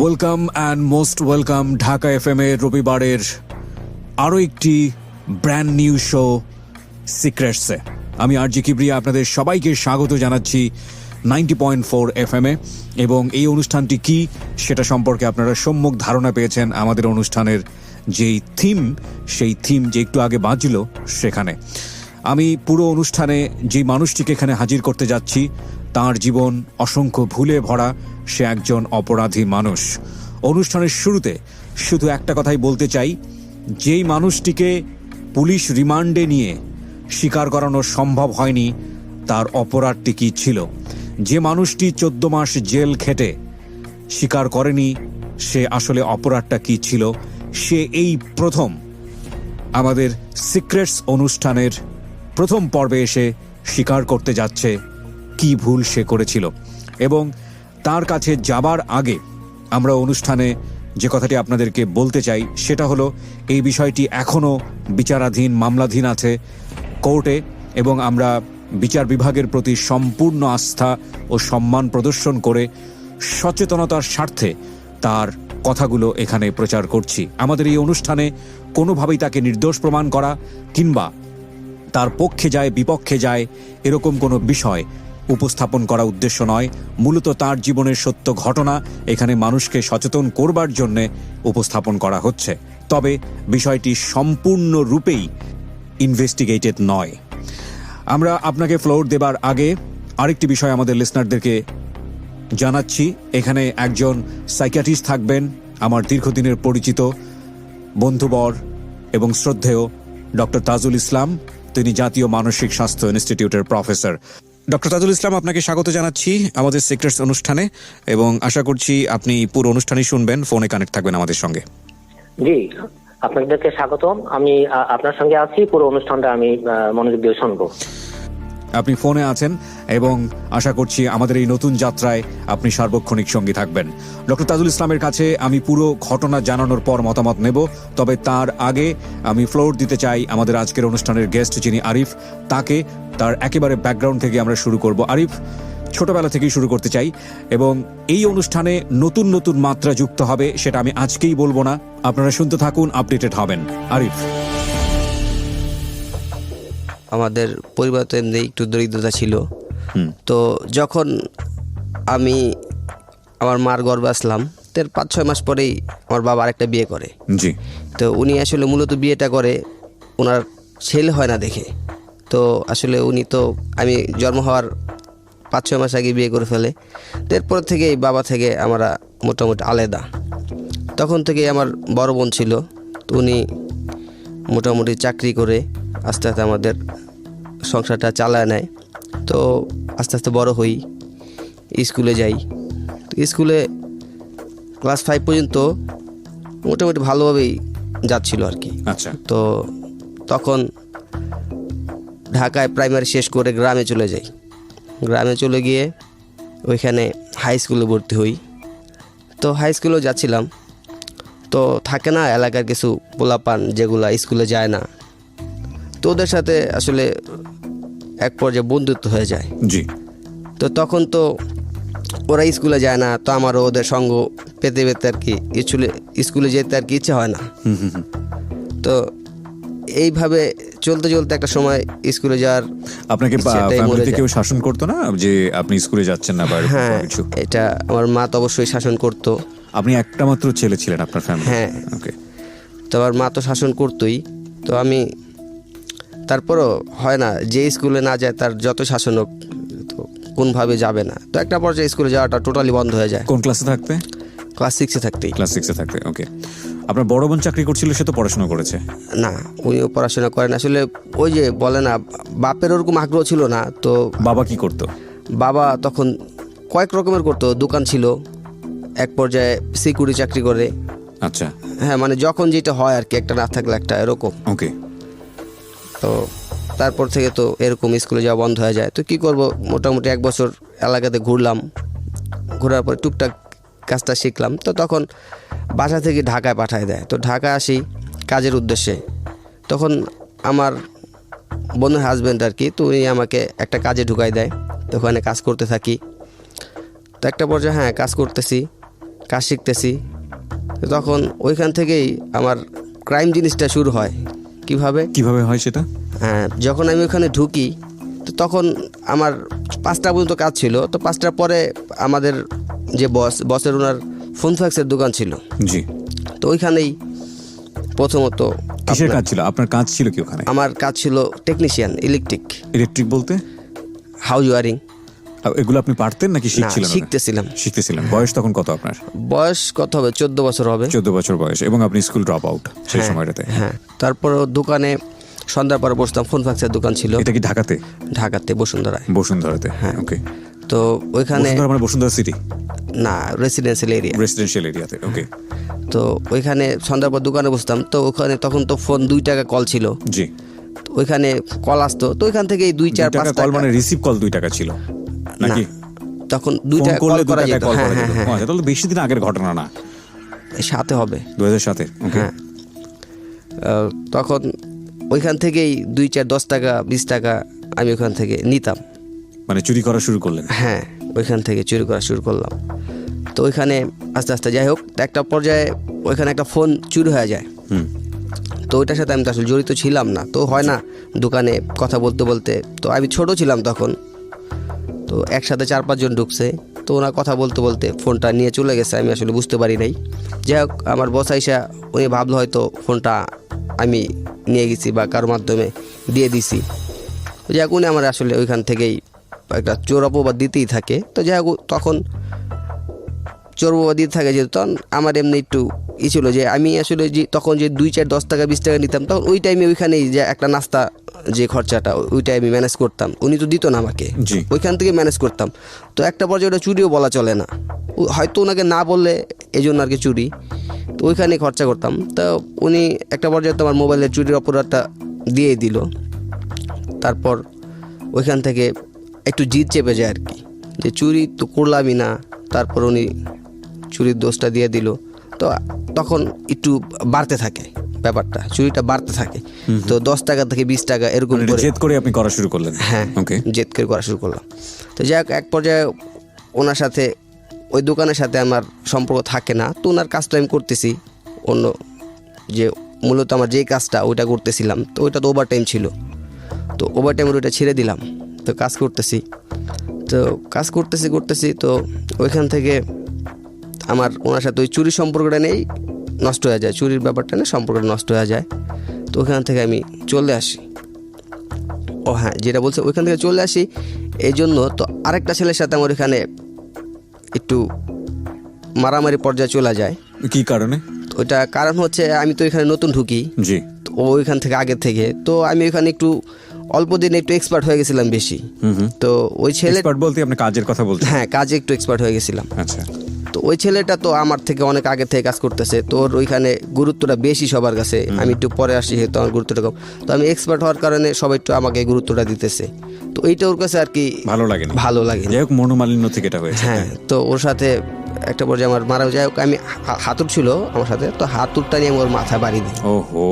Welcome and most welcome Dhaka FM এর রবিবারের আরও একটি ব্র্যান্ড নিউ শো সিক্রেটসে। আমি আরজি কিবরিয়া আপনাদের সবাইকে স্বাগত জানাচ্ছি 90.4 এফএম এ। এবং এই অনুষ্ঠানটি কি সেটা সম্পর্কে আপনারা সম্যক ধারণা পেয়েছেন আমাদের অনুষ্ঠানের যেই থিম, সেই থিম যে একটু আগে বাজল সেখানে। আমি পুরো অনুষ্ঠানে যেই মানুষটিকে এখানে হাজির করতে যাচ্ছি তার জীবন অসংখ্য ভুলে ভরা। সে একজন অপরাধী মানুষ। অনুষ্ঠানের শুরুতে শুধু একটা কথাই বলতে চাই, যেই মানুষটিকে পুলিশ রিমান্ডে নিয়ে স্বীকার করানো সম্ভব হয়নি তার অপরাধটি কী ছিল। যে মানুষটি 14 মাস জেল খেটে স্বীকার করেনি সে আসলে অপরাধটা কী ছিল, সে এই প্রথম আমাদের সিক্রেটস অনুষ্ঠানের প্রথম পর্বে এসে স্বীকার করতে যাচ্ছে কি ভুল সে করেছিল। এবং তার কাছে যাবার আগে আমরা অনুষ্ঠানে যে কথাটি আপনাদেরকে বলতে চাই সেটা হলো, এই বিষয়টি এখনও বিচারাধীন, মামলাধীন আছে কোর্টে, এবং আমরা বিচার বিভাগের প্রতি সম্পূর্ণ আস্থা ও সম্মান প্রদর্শন করে সচেতনতার স্বার্থে তার কথাগুলো এখানে প্রচার করছি। আমাদের এই অনুষ্ঠানে কোনোভাবেই তাকে নির্দোষ প্রমাণ করা কিংবা তার পক্ষে যায় বিপক্ষে যায় এরকম কোনো বিষয় উপস্থাপন করা উদ্দেশ্য নয়। মূলত তার জীবনের সত্য ঘটনা এখানে মানুষকে সচেতন করবার জন্যে উপস্থাপন করা হচ্ছে। তবে বিষয়টি সম্পূর্ণরূপেই ইনভেস্টিগেটেড নয়। আমরা আপনাকে ফ্লোর দেবার আগে আরেকটি বিষয় আমাদের লিসনারদেরকে জানাচ্ছি। এখানে একজন সাইকিয়াট্রিস্ট থাকবেন, আমার দীর্ঘদিনের পরিচিত বন্ধুবর এবং শ্রদ্ধেয় ডক্টর তাজুল ইসলাম। তিনি জাতীয় মানসিক স্বাস্থ্য ইনস্টিটিউটের প্রফেসর। ডক্টর তাজুল ইসলাম, আপনাকে স্বাগত জানাচ্ছি আমাদের সিক্রেটস অনুষ্ঠানে, এবং আশা করছি আপনি পুরো অনুষ্ঠানই শুনবেন, ফোনে কানেক্ট থাকবেন আমাদের সঙ্গে। জি, আপনাদেরকে স্বাগতম। আমি আপনার সঙ্গে আছি, পুরো অনুষ্ঠানটা আমি মনোযোগ দিয়ে শুনবো। আপনি ফোনে আছেন এবং আশা করছি আমাদের এই নতুন যাত্রায় আপনি সার্বক্ষণিক সঙ্গী থাকবেন। ডক্টর তাজুল ইসলামের কাছে আমি পুরো ঘটনা জানানোর পর মতামত নেব, তবে তার আগে আমি ফ্লোর দিতে চাই আমাদের আজকের অনুষ্ঠানের গেস্ট যিনি আরিফ, তাকে তার একেবারে ব্যাকগ্রাউন্ড থেকে আমরা শুরু করব। আরিফ, ছোটবেলা থেকেই শুরু করতে চাই, এবং এই অনুষ্ঠানে নতুন নতুন মাত্রা যুক্ত হবে, সেটা আমি আজকেই বলবো না, আপনারা শুনতে থাকুন, আপডেটেড হবেন। আরিফ, আমাদের পরিবার তো এমনি একটু দরিদ্রতা ছিল। তো যখন আমি আমার মার গর্ভে আসলাম, তার 5-6 মাস পরেই আমার বাবা আরেকটা বিয়ে করে। জি। তো উনি আসলে মূলত বিয়েটা করে ওনার ছেলে হয় না দেখে। তো আসলে উনি তো আমি জন্ম হওয়ার 5-6 মাস আগে বিয়ে করে ফেলে। এরপর থেকে বাবা থেকে আমরা মোটামুটি আলাদা। তখন থেকে আমার বড় বোন ছিল, তো উনি মোটামুটি চাকরি করে আস্তে আস্তে আমাদের সংসারটা চালায় নেয়। তো আস্তে আস্তে বড় হই, স্কুলে যাই। স্কুলে ক্লাস 5 পর্যন্ত মোটামুটি ভালোভাবেই যাচ্ছিল আর কি। আচ্ছা। তো তখন ঢাকায় প্রাইমারি শেষ করে গ্রামে চলে যাই। গ্রামে চলে গিয়ে ওইখানে হাই স্কুলে ভর্তি হই। তো হাই স্কুলেও যাচ্ছিলাম, তো থাকে না এলাকার কিছু পোলাপান যেগুলা স্কুলে যায় না, তো ওদের সাথে আসলে এক পর্যায়ে বন্ধুত্ব হয়ে যায়। জি। তো তখন তো ওরা স্কুলে যায় না, তো আমারও ওদের সঙ্গ পেতে পেতে আর কি স্কুলে যেতে আর কি ইচ্ছে হয় না। তো এইভাবে চলতে চলতে একটা সময় স্কুলে যাওয়ার আপনাকে ফ্যামিলিতে কেউ শাসন করতো না যে আপনি স্কুলে যাচ্ছেন না? হ্যাঁ, এটা আমার মা তো অবশ্যই শাসন করতো। আপনি একটা মাত্র ছেলে ছিলেন আপনার ফ্যামিলি? হ্যাঁ। ওকে। তো আমার মা তো শাসন করতোই। তো আমি তারপরও হয় না, যে স্কুলে না যায় তার যত শাসন হোক তো কোনভাবে যাবে না। তো একটা পর্যায়ে স্কুলে যাওয়াটা টোটালি বন্ধ হয়ে যায়। কোন ক্লাসে থাকতে? ক্লাস 6-এ থাকতেই। ক্লাস 6-এ থাকতে। ওকে। আপনার বড় বোন চাকরি করছিল, সে তো পড়াশোনা করেছে? না, উনিও পড়াশোনা করেন। আসলে ওই যে বলে না, বাপের ওরকম আগ্রহ ছিল না। তো বাবা কি করতো? বাবা তখন কয়েক রকমের করতো, দোকান ছিল, এক পর্যায়ে সিকিউরিটি চাকরি করে। আচ্ছা। হ্যাঁ, মানে যখন যেটা হয় আর কি, একটা না থাকলে একটা, এরকম। ওকে। তো তারপর থেকে তো এরকম স্কুলে যাওয়া বন্ধ হয়ে যায়। তো কি করব, মোটামুটি 1 বছর এলাকাতে ঘুরলাম। ঘোরার পর টুকটাক কাজটা শিখলাম। তো তখন বাসা থেকে ঢাকায় পাঠায় দেয়। তো ঢাকায় আসি কাজের উদ্দেশ্যে। তখন আমার বোনের হাজব্যান্ড আর কি, তো উনি আমাকে একটা কাজে ঢুকাই দেয়। তো ওখানে কাজ করতে থাকি। তো একটা পর্যায়ে কাজ করতেছি, কাজ শিখতেছি। তো তখন ওইখান থেকেই আমার ক্রাইম জিনিসটা শুরু হয়। কিভাবে হয় সেটা? যখন আমি ওখানে ঢুকি তো তখন আমার 5টা পর্যন্ত কাজ ছিল। তো 5টার পরে আমাদের যে বসের ওনার ফোন ফ্যাক্সের দোকান ছিল। জি। তো ওইখানেই প্রথমত কিসের কাজ ছিল আপনার? কাজ ছিল কি ওখানে? আমার কাজ ছিল টেকনিশিয়ান, ইলেকট্রিক বলতে? House wiring. এগুলো আপনি পারতেন নাকি শিখছিলেন? শিখতেছিলাম। বয়স তখন কত আপনার? বয়স কত হবে? 14 বছর হবে। 14 বছর বয়স। এবং আপনি স্কুল ড্রপ আউট সেই সময়টাতে? হ্যাঁ। তারপর দোকানে সন্ধ্যার পরে বসতাম, ফোন ফ্যাক্সের দোকান ছিল। এটা কি ঢাকাতে? ঢাকাতে, বসুন্ধরাতে। হ্যাঁ, ওকে। তো ওইখানে মানে বসুন্ধরা সিটি না, রেসিডেন্সিয়াল এরিয়াতে। ওকে। তো ওইখানে সন্ধ্যার পর দোকানে বসতাম। তো ওখানে তখন তো ফোন 2 টাকা কল ছিল। জি। ওইখানে কল আসতো, তো ওইখান থেকে 2-4-5 কল মানে রিসিভ কল 2 টাকা ছিল নাকি? তখন 2 টাকা কল করা যেত। হ্যাঁ, তাহলে বেশি দিন আগের ঘটনা না? সাথে হবে 2007। ওকে। তখন ওইখান থেকেই 2-4-10 টাকা 20 টাকা আমি ওখান থেকে নিতাম। মানে চুরি করা শুরু করলেন? হ্যাঁ, ওইখান থেকে চুরি করা শুরু করলাম। তো ওইখানে আস্তে আস্তে যাই হোক, একটা পর্যায়ে ওইখানে একটা ফোন চুরি হয়ে যায়। তো ওইটার সাথে আমি তো আসলে জড়িত ছিলাম না। তো হয় না দোকানে কথা বলতে বলতে, তো আমি ছোট ছিলাম তখন, তো একসাথে 4-5 জন ঢুকছে। তো ওনার কথা বলতে বলতে ফোনটা নিয়ে চলে গেছে, আমি আসলে বুঝতে পারি নাই। যাই হোক, আমার বস আইসা উনি ভাবলো হয়তো ফোনটা আমি নিয়ে গেছি বা কারোর মাধ্যমে দিয়ে দিছি। যাই হোক, উনি আমার আসলে ওইখান থেকেই একটা চোর অপবাদ দিতেই থাকে। তো যাই হোক, তখন চোর অপবাদ দিতে থাকে যেহেতু, তখন আমার এমনি একটু ছিল যে আমি আসলে যে তখন যে 2-4-10 টাকা 20 টাকা নিতাম, তখন ওই টাইমে ওইখানেই যে একটা নাস্তা যে খরচাটা ওইটাই আমি ম্যানেজ করতাম। উনি তো দিত না আমাকে, ওইখান থেকে ম্যানেজ করতাম। তো একটা পর্যায়ে ওটা চুরিও বলা চলে না, হয়তো ওনাকে না বললে এই জন্য আর কি চুরি। তো ওইখানেই খরচা করতাম। তো উনি একটা পর্যায়ে তো আমার মোবাইলের চুরির অপরাধটা দিয়ে দিল। তারপর ওইখান থেকে একটু জিদ চেপে যায় আর কি, যে চুরি তো করলামই না। তারপর উনি চুরির দোষটা দিয়ে দিল। তো তখন একটু বাড়তে থাকে ব্যাপারটা, চুরিটা বাড়তে থাকে। তো 10 টাকা থেকে 20 টাকা এরকম করে জেদ করে আপনি করা শুরু করলেন? হ্যাঁ, জেদ করে করা শুরু করলাম। তো যাই হোক, এক পর্যায়ে ওনার সাথে ওই দোকানের সাথে আমার সম্পর্ক থাকে না। তো ওনার কাজটা আমি করতেছি, অন্য যে মূলত আমার যেই কাজটা ওইটা করতেছিলাম। তো ওইটা তো ওভার টাইম ছিল। তো ওভার টাইমের ওইটা ছেড়ে দিলাম। তো কাজ করতেছি তো ওইখান থেকে আমার ওনার সাথে ওই চুরির সম্পর্কটা নেই, নষ্ট হয়ে যায়। চুরির ব্যাপারটা নেই, সম্পর্কটা নষ্ট হয়ে যায়। তো ওইখান থেকে আমি চলে আসি। হ্যাঁ, যেটা বলছে ওইখান থেকে চলে আসি এই জন্য, তো আরেকটা ছেলের সাথে আমার ওইখানে একটু মারামারি পর্যায়ে চলে যায়। কি কারণে? ওইটা কারণ হচ্ছে আমি তো এখানে নতুন ঢুকি। জি। ও ওইখান থেকে আগে থেকে, তো আমি ওইখানে একটু অল্প দিনে একটু এক্সপার্ট হয়ে গেছিলাম বেশি। তো ওই ছেলে এক্সপার্ট বলতে আপনি কাজের কথা বলছেন? হ্যাঁ, কাজে একটু এক্সপার্ট হয়ে গেছিলাম। আচ্ছা। তো ওই ছেলেটা তো আমার থেকে অনেক আগে থেকে কাজ করতেছে, তোর ওইখানে গুরুত্বটা বেশি সবার কাছে। আমি একটু পরে আসি, তো আমার গুরুত্বটা কম। তো আমি এক্সপার্ট হওয়ার কারণে সবাই একটু আমাকে গুরুত্বটা দিতেছে। তো এইটা ওর কাছে আর কি ভালো লাগে। যাই হোক, মনোমালিন্য থেকে এটা হয়েছে। হ্যাঁ, তো ওর সাথে একটা পর্যায়ে আমার মারা যায়। আমি হাতুড় ছিল আমার সাথে, তো হাতুড়টা নিয়ে আমি ওর মাথায় বাড়ি দিই। ওহো।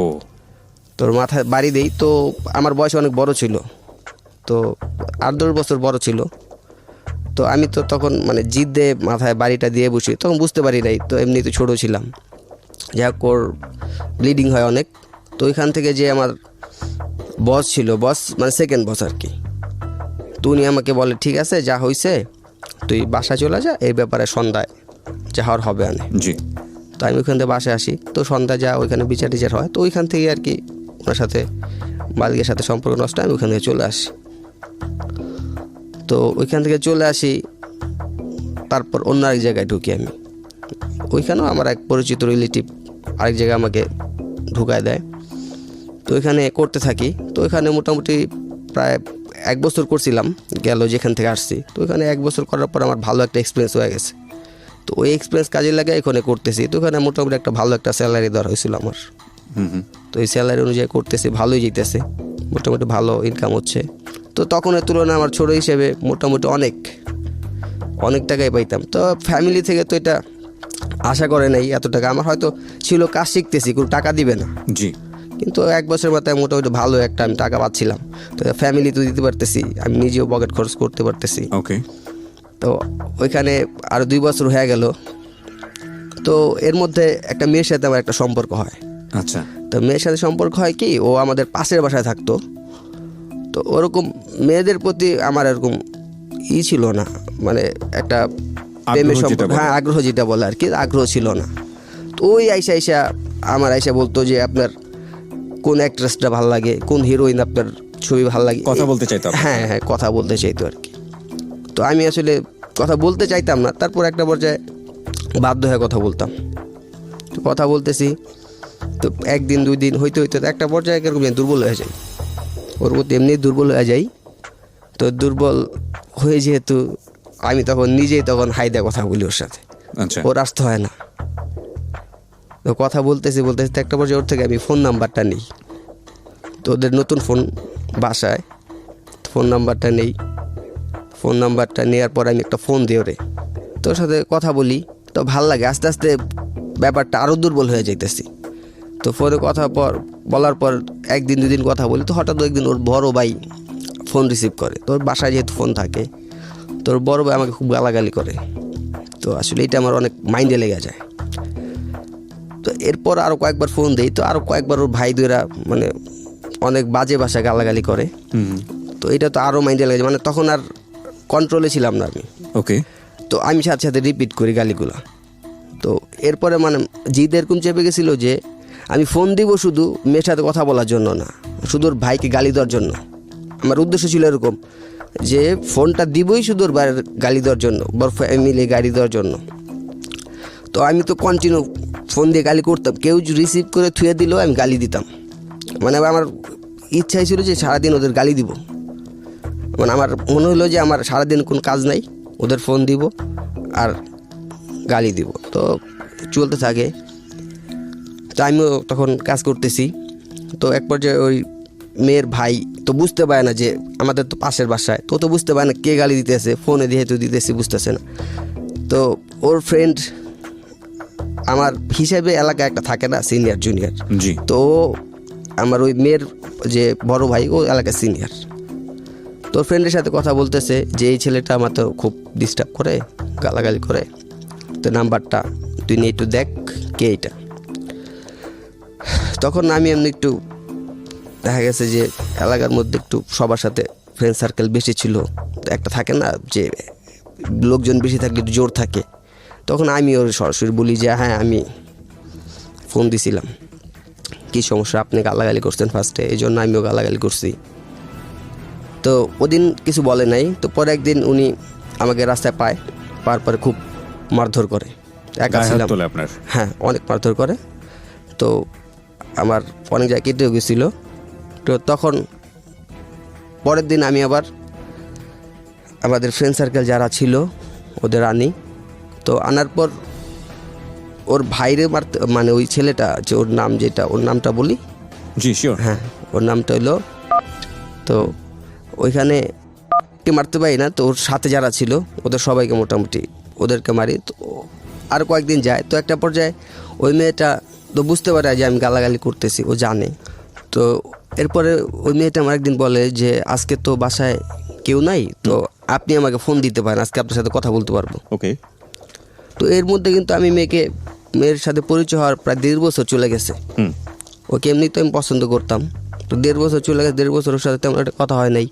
তোর মাথায় বাড়ি দেই। তো আমার বয়স অনেক বড় ছিল, তো 8-10 বছর বড় ছিল। তো আমি তো তখন মানে জিদ দিয়ে মাথায় বাড়িটা দিয়ে বসি, তখন বুঝতে পারি নাই। তো এমনি তো ছোটো ছিলাম। যাই হোক, ওর ব্লিডিং হয় অনেক। তো ওইখান থেকে যে আমার বস ছিল, বস মানে সেকেন্ড বস আর কি, তো উনি আমাকে বলে ঠিক আছে, যা হয়েছে তুই বাসায় চলে যা, এই ব্যাপারে সন্ধ্যায় যা হওয়ার হবে আনে। জি। তো আমি ওইখান থেকে বাসায় আসি। তো সন্ধ্যা যা ওইখানে বিচার টিচার হয়। তো ওইখান থেকে আর কি ওনার সাথে মালিকের সাথে সম্পর্ক নষ্ট, আমি ওইখান থেকে চলে আসি। তো ওইখান থেকে চলে আসি, তারপর অন্য আরেক জায়গায় ঢুকি আমি। ওইখানেও আমার এক পরিচিত রিলেটিভ আরেক জায়গায় আমাকে ঢুকায় দেয়। তো ওইখানে করতে থাকি। তো ওইখানে মোটামুটি প্রায় 1 বছর করছিলাম গেল যেখান থেকে আসছি। তো ওইখানে 1 বছর করার পর আমার ভালো একটা এক্সপিরিয়েন্স হয়ে গেছে। তো ওই এক্সপিরিয়েন্স কাজে লাগে এখানে করতেছি। তো ওখানে মোটামুটি একটা ভালো একটা স্যালারি দেওয়া হয়েছিল আমার। তো এই স্যালারি অনুযায়ী করতেছি, ভালোই যেতেছে, মোটামুটি ভালো ইনকাম হচ্ছে। তো তখনের তুলনায় আমার ছোটো হিসেবে মোটামুটি অনেক টাকাই পাইতাম। তো ফ্যামিলি থেকে তো এটা আশা করে নাই এত টাকা। আমার হয়তো ছিল কাজ শিখতেছি, কোনো টাকা দিবে না। জি। কিন্তু 1 বছরের মাথায় মোটামুটি ভালো একটা আমি টাকা পাচ্ছিলাম। তো ফ্যামিলি তো দিতে পারতেছি, আমি নিজেও পকেট খরচ করতে পারতেছি। ওকে। তো ওইখানে আরও 2 বছর হয়ে গেল। তো এর মধ্যে একটা মেয়ের সাথে আমার একটা সম্পর্ক হয়। আচ্ছা, তো মেয়ের সাথে সম্পর্ক হয় কি, ও আমাদের পাশের বাসায় থাকতো। তো ওরকম মেয়েদের প্রতি আমার এরকম ছিল না, মানে একটা প্রেমের যেটা সম্পর্ক, বলে। হ্যাঁ আগ্রহ যেটা বলে আর কি, আগ্রহ ছিল না। তো ওই আইসা আমার বলতো যে আপনার কোন অ্যাক্ট্রেসটা ভালো লাগে, কোন হিরোইন আপনার ছবি ভালো লাগে, কথা বলতে চাইতো আপনার হ্যাঁ হ্যাঁ কথা বলতে চাইতো আর কি। তো আমি আসলে কথা বলতে চাইতাম না, তারপর একটা পর্যায়ে বাধ্য হয়ে কথা বলতাম। তো কথা বলতেছি, তো একদিন দুই দিন হইতে হইতে একটা পর্যায়ে এরকম দুর্বল হয়ে যায়, ওর প্রতি এমনি দুর্বল হয়ে যাই। তো দুর্বল হয়ে যেহেতু আমি তখন নিজেই তখন হাইদা কথা বলি ওর সাথে, আচ্ছা, ওর আসতে হয় না। তো কথা বলতেছি তো একটা পর্যায়ে ওর থেকে আমি ফোন নাম্বারটা নিই। তো ওদের নতুন ফোন বাসায়, ফোন নাম্বারটা নেই। ফোন নাম্বারটা নেওয়ার পর আমি একটা ফোন দিই ওরে, তোর সাথে কথা বলি। তো ভাল লাগে, আস্তে আস্তে ব্যাপারটা আরও দুর্বল হয়ে যাইতেছি। তো ফোনে কথা বলার পর একদিন দুদিন কথা বলি। তো হঠাৎ একদিন ওর বড় ভাই ফোন রিসিভ করে। তোর বাসায় যেহেতু ফোন থাকে, তোর বড় ভাই আমাকে খুব গালাগালি করে। তো আসলে এটা আমার অনেক মাইন্ডে লেগে যায়। তো এরপর আরও কয়েকবার ফোন দেই, তো আরও কয়েকবার ওর ভাই দুইরা মানে অনেক বাজে ভাষায় গালাগালি করে। তো এটা তো আরও মাইন্ডে লেগে যায়, মানে তখন আর কন্ট্রোলে ছিলাম না আমি। ওকে, তো আমি সাথে সাথে রিপিট করি গালিগুলো। তো এরপরে মানে জিদ এরকম চেপে গেছিলো যে আমি ফোন দিব শুধু মেয়ের সাথে কথা বলার জন্য না, শুধু ওর ভাইকে গালি দেওয়ার জন্য। আমার উদ্দেশ্য ছিল এরকম যে ফোনটা দিবই শুধু ওর বাইরের গালি দেওয়ার জন্য, বড় ফ্যামিলি গালি দেওয়ার জন্য। তো আমি তো কন্টিনিউ ফোন দিয়ে গালি করতাম, কেউ রিসিভ করে থুয়ে দিলেও আমি গালি দিতাম। মানে আমার ইচ্ছাই ছিল যে সারাদিন ওদের গালি দিব। মানে আমার মনে হলো যে আমার সারাদিন কোনো কাজ নাই, ওদের ফোন দিব আর গালি দিব। তো চলতে থাকে। তো আমিও তখন কাজ করতেছি। তো এক পর্যায়ে ওই মেয়ের ভাই তো বুঝতে পারে না যে আমাদের তো পাশের বাসায়, তো বুঝতে পারে না কে গালি দিতেছে, ফোনে যেহেতু দিতেছি বুঝতেছে না। তো ওর ফ্রেন্ড আমার হিসেবে এলাকায় একটা থাকে না সিনিয়র জুনিয়র, জি, তো আমার ওই মেয়ের যে বড় ভাই ও এলাকায় সিনিয়র। তোর ফ্রেন্ডের সাথে কথা বলতেছে যে এই ছেলেটা আমার তো খুব ডিস্টার্ব করে, গালাগালি করে, তো নাম্বারটা তুই নিয়ে একটু দেখ কে এটা। তখন আমি এমনি একটু দেখা গেছে যে এলাকার মধ্যে একটু সবার সাথে ফ্রেন্ড সার্কেল বেশি ছিল, তো একটা থাকে না যে লোকজন বেশি থাকলে একটু জোর থাকে। তখন আমি ওর সরাসরি বলি যে হ্যাঁ আমি ফোন দিছিলাম, কী সমস্যা, আপনি গালাগালি করছেন ফার্স্টে, এই জন্য আমিও গালাগালি করছি। তো ওদিন কিছু বলে নাই। তো পরে একদিন উনি আমাকে রাস্তায় পাওয়ার পরে খুব মারধর করে, একা ছিলাম, আপনার হ্যাঁ অনেক মারধর করে। তো আমার অনেক জায়গায় কেটেও গেছিলো। তো তখন পরের দিন আমি আবার আমাদের ফ্রেন্ড সার্কেল যারা ছিল ওদের আনি। তো আনার পর ওর ভাইরে মারতে, মানে ওই ছেলেটা যে ওর নাম, যেটা ওর নামটা বলি, জি শিওর, হ্যাঁ ওর নামটা হইলো, তো ওইখানে কে মারতে পারি না। তো ওর সাথে যারা ছিল ওদের সবাইকে মোটামুটি ওদেরকে মারি। তো আর কয়েকদিন যায়। তো একটা পর্যায়ে ওই মেয়েটা তো বুঝতে পারে যে আমি গালাগালি করতেছি, ও জানে। তো এরপরে ওই মেয়েটা আমার একদিন বলে যে আজকে তো বাসায় কেউ নাই, তো আপনি আমাকে ফোন দিতে পারেন, আজকে আপনার সাথে কথা বলতে পারবো। ওকে, তো এর মধ্যে কিন্তু আমি মেয়ের সাথে পরিচয় হওয়ার প্রায় 1.5 বছর চলে গেছে। ওকে এমনি তো আমি পছন্দ করতাম। তো 1.5 বছর চলে গেছে, 1.5 বছর ওর সাথে তেমন একটা কথা হয় নাই,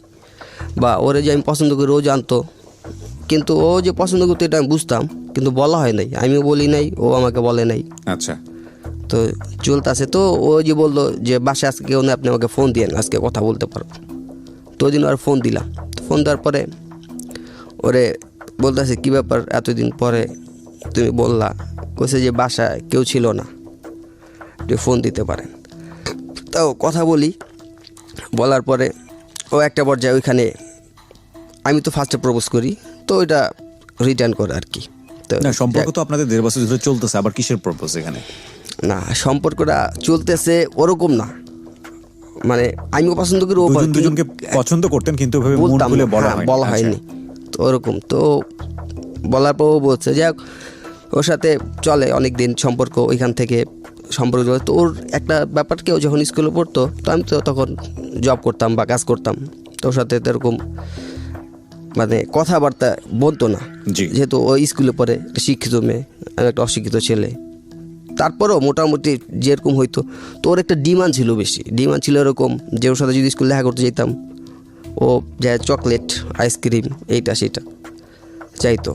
বা ওরে যে আমি পছন্দ করি ও জানতো, কিন্তু ও যে পছন্দ করতো এটা আমি বুঝতাম, কিন্তু বলা হয় নাই, আমিও বলি নাই, ও আমাকে বলে নাই। আচ্ছা, তো চলতেছে। তো ও যে বললো যে বাসায় আজকে কেউ নেই, আপনি আমাকে ফোন দিয়েন, আজকে কথা বলতে পারবো। তো ওই দিন আর ফোন দিলাম। ফোন দেওয়ার পরে ওরে বলতেছে কী ব্যাপার এতদিন পরে তুমি বললা, কইছে যে বাসায় কেউ ছিল না, আপনি ফোন দিতে পারেন। তাও কথা বলি, বলার পরে ও একটা পর্যায়ে ওইখানে আমি তো ফার্স্টে প্রপোজ করি, তো ওইটা রিটার্ন করে আর কি। তো না সম্পর্ক তো আপনাদের 1.5 বছর ধরে চলতেছে, আবার কিসের পারপাস এখানে? না সম্পর্কটা চলতেছে ওরকম না, মানে আমিও পছন্দ করি, ও দুজনকে পছন্দ করতেন কিন্তু ওইভাবে মন বলতাম খুলে বলা বলা হয়নি। তো ওরকম তো বলার পর ও বলছে যাই হোক, ওর সাথে চলে অনেক দিন সম্পর্ক, ওইখান থেকে সম্পর্ক চলে। তো ওর একটা ব্যাপার, কেউ যখন স্কুলে পড়তো, তো আমি তো তখন জব করতাম বা কাজ করতাম, তো ওর সাথে এরকম মানে কথাবার্তা বলতো না, জি। যেহেতু ও স্কুলে পড়ে, একটা শিক্ষিত মেয়ে, আমি একটা অশিক্ষিত ছেলে। তারপরেও মোটামুটি যেরকম হইতো, তো ওর একটা ডিমান্ড ছিল, বেশি ডিমান্ড ছিল এরকম যে ওর সাথে যদি স্কুলে দেখা করতে যেতাম, ও যায় চকলেট, আইসক্রিম, এইটা সেটা চাইতো।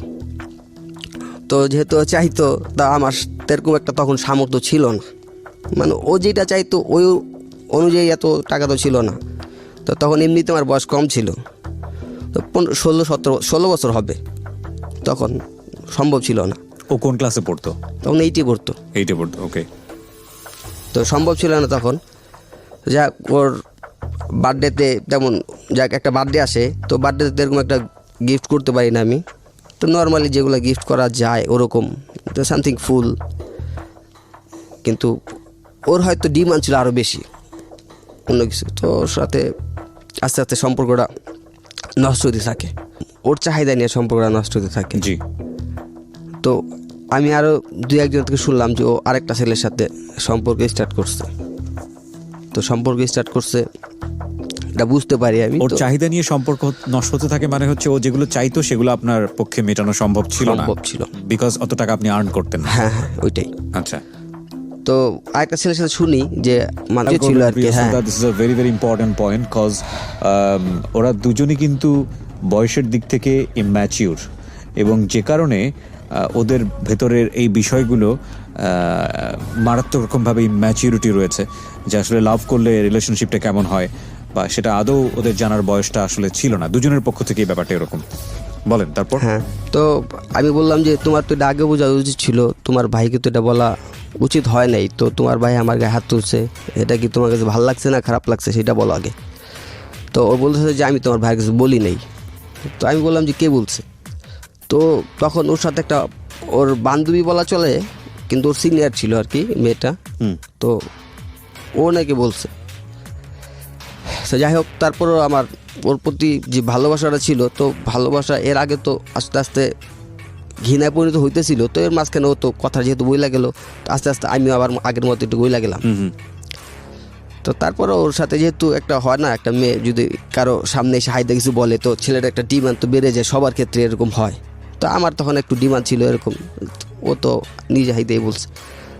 তো যেহেতু ও চাইতো, তা আমার সেরকম একটা তখন সামর্থ্য ছিল না, মানে ও যেটা চাইতো ওই অনুযায়ী এত টাকা তো ছিল না। তো তখন এমনিতে আমার বয়স কম ছিল, তো 16 বছর হবে, তখন সম্ভব ছিল না। ও কোন ক্লাসে পড়তো? তখন 8-এ পড়তো। 8-এ পড়তো, ওকে। তো সম্ভব ছিল না তখন। যাক, ওর বার্থডেতে তেমন, যাক একটা বার্থডে আসে, তো বার্থডেতে এরকম একটা গিফট করতে পারি না আমি। তো নর্মালি যেগুলো গিফট করা যায় ওরকম, তো সামথিং ফুল। কিন্তু ওর হয়তো ডিমান্ড ছিল আরও বেশি অন্য কিছু। তো ওর সাথে আস্তে আস্তে সম্পর্কটা নষ্ট হতে থাকে, ওর চাহিদা নিয়ে সম্পর্কটা নষ্ট হতে থাকে। জি। তো আমি আরও 2-1 জন থেকে শুনলাম যে ও আরেকটা ছেলের সাথে সম্পর্ক স্টার্ট করছে। তো সম্পর্ক স্টার্ট করছে, এটা বুঝতে পারি আমি। ওর চাহিদা নিয়ে সম্পর্ক নষ্ট হতে থাকে, মানে হচ্ছে ও যেগুলো চাইতো সেগুলো আপনার পক্ষে মেটানো সম্ভব ছিল না, সম্ভব ছিল, বিকজ অত টাকা আপনি আর্ন করতেন না। হ্যাঁ হ্যাঁ ওইটাই। আচ্ছা, তো আরেকটা ছেলের সাথে শুনি যে মানুষ ছিল আর কি। হ্যাঁ, this is a very very important point, cause ওরা দুজনই কিন্তু বয়সের দিক থেকে ইম্যাচিউর, এবং যে কারণে ওদের ভেতরের এই বিষয়গুলো মারাত্মক রকমভাবে ইম্যাচিউরিটি রয়েছে, যে আসলে লাভ করলে রিলেশনশিপটা কেমন হয় বা সেটা আদৌ ওদের জানার বয়সটা আসলে ছিল না দুজনের পক্ষ থেকে। এই ব্যাপারটা এরকম। বলেন তারপর। হ্যাঁ, তো আমি বললাম যে তোমার তো এটা আগে বোঝা উচিত ছিল, তোমার ভাইকে তো এটা বলা উচিত হয় নাই। তো তোমার ভাই আমার গায়ে হাত তুলছে, এটা কি তোমার কাছে ভালো লাগছে না খারাপ লাগছে সেটা বলো আগে। তো ও বলতেছে যে আমি তোমার ভাইয়ের কাছে বলি নাই। তো আমি বললাম যে কে বলছে? তো তখন ওর সাথে একটা, ওর বান্ধবী বলা চলে, কিন্তু ওর সিনিয়র ছিল আর কি মেয়েটা। তো ও নাকি বলছে। তো যাই হোক, তারপরও আমার ওর প্রতি যে ভালোবাসাটা ছিল, তো ভালোবাসা এর আগে তো আস্তে আস্তে ঘৃণায় পরিণত হইতেছিল। তো এর মাঝখানে ও তো কথা যেহেতু বইলা গেল, আস্তে আস্তে আমিও আবার আগের মতো একটু বইলা গেলাম। তো তারপরে ওর সাথে যেহেতু একটা হয় না, একটা মেয়ে যদি কারো সামনে এসে হাইদা কিছু বলে, তো ছেলেটা একটা ডিমান্ড তো বেড়ে যায়, সবার ক্ষেত্রে এরকম হয়। তো আমার তখন একটু ডিমান্ড ছিল এরকম। ও তো নিজে হাইদেই বলছে,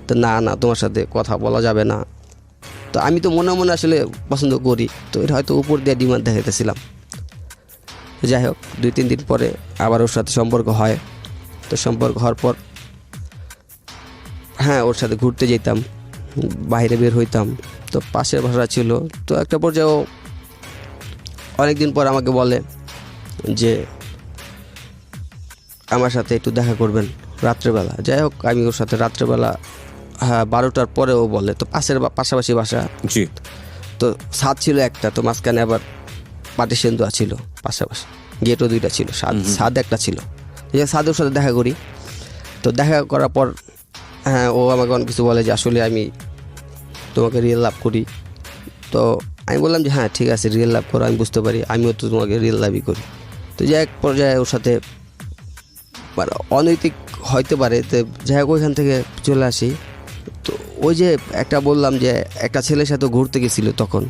তো না না তোমার সাথে কথা বলা যাবে না। তো আমি তো মনে মনে আসলে পছন্দ করি, তো এটা হয়তো উপর দিয়ে ডিমান্ড দেখাইতেছিলাম। যাই হোক, 2-3 দিন পরে আবার ওর সাথে সম্পর্ক হয়। তো সম্পর্ক হওয়ার পর হ্যাঁ, ওর সাথে ঘুরতে যেতাম, বাইরে বের হইতাম। তো পাশের বাসা ছিল। তো একটা পর্যায়ে ও অনেকদিন পর আমাকে বলে যে আমার সাথে একটু দেখা করবেন রাত্রেবেলা। যাই হোক, আমি ওর সাথে রাত্রেবেলা, হ্যাঁ 12টার পরে ও বলে। তো পাশাপাশি বাসা, জি। তো ছাদ ছিল একটা, তো মাঝখানে আবার পার্টিশন দেওয়া ছিল, পাশাপাশি গেটও 2টা ছিল, ছাদ একটা ছিল। ছাদের সাথে দেখা করি। তো দেখা করার পর হ্যাঁ, ও আমাকে অনেক কিছু বলে যে আসলে আমি তোমাকে রিয়েল লাভ করি। তো আমি বললাম যে হ্যাঁ ঠিক আছে, রিয়েল লাভ করো, আমি বুঝতে পারি, আমিও তো তোমাকে রিয়েল লাভই করি। তো যাই এক পর্যায়ে ওর সাথে মানে অনৈতিক হইতে পারে, তো যাই হোক ওইখান থেকে চলে আসি। তো ওই যে একটা বললাম যে একটা ছেলের সাথে ঘুরতে গেছিলো তখন,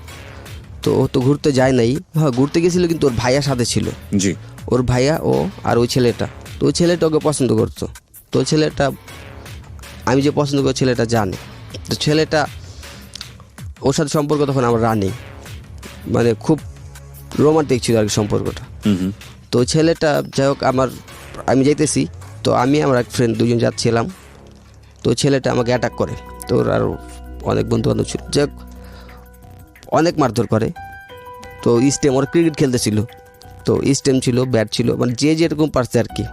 তো ও তো ঘুরতে যায় নাই, হ্যাঁ ঘুরতে গেছিলো কিন্তু ওর ভাইয়ার সাথে ছিল। জি। ওর ভাইয়া ও আর ওই ছেলেটা, তো ওই ছেলেটা ওকে পছন্দ করতো। তো ছেলেটা, আমি যে পছন্দ করি ছেলেটা জানে। তো ছেলেটা, ওর সাথে সম্পর্ক তখন আমার রানিং, মানে খুব রোমান্টিক ছিল আর কি সম্পর্কটা। তো ওই ছেলেটা, যাই হোক আমি যাইতেছি, তো আমি আমার এক ফ্রেন্ড 2জন যাচ্ছিলাম। তো ছেলেটা আমাকে অ্যাটাক করে। তো ওর আরও অনেক বন্ধু বান্ধব ছিল, যাই হোক অনেক মারধর করে। তো স্টেম, ওরা ক্রিকেট খেলতেছিল, তো স্টেম ছিল, ব্যাট ছিল, মানে যে যেরকম পারছে আর কি,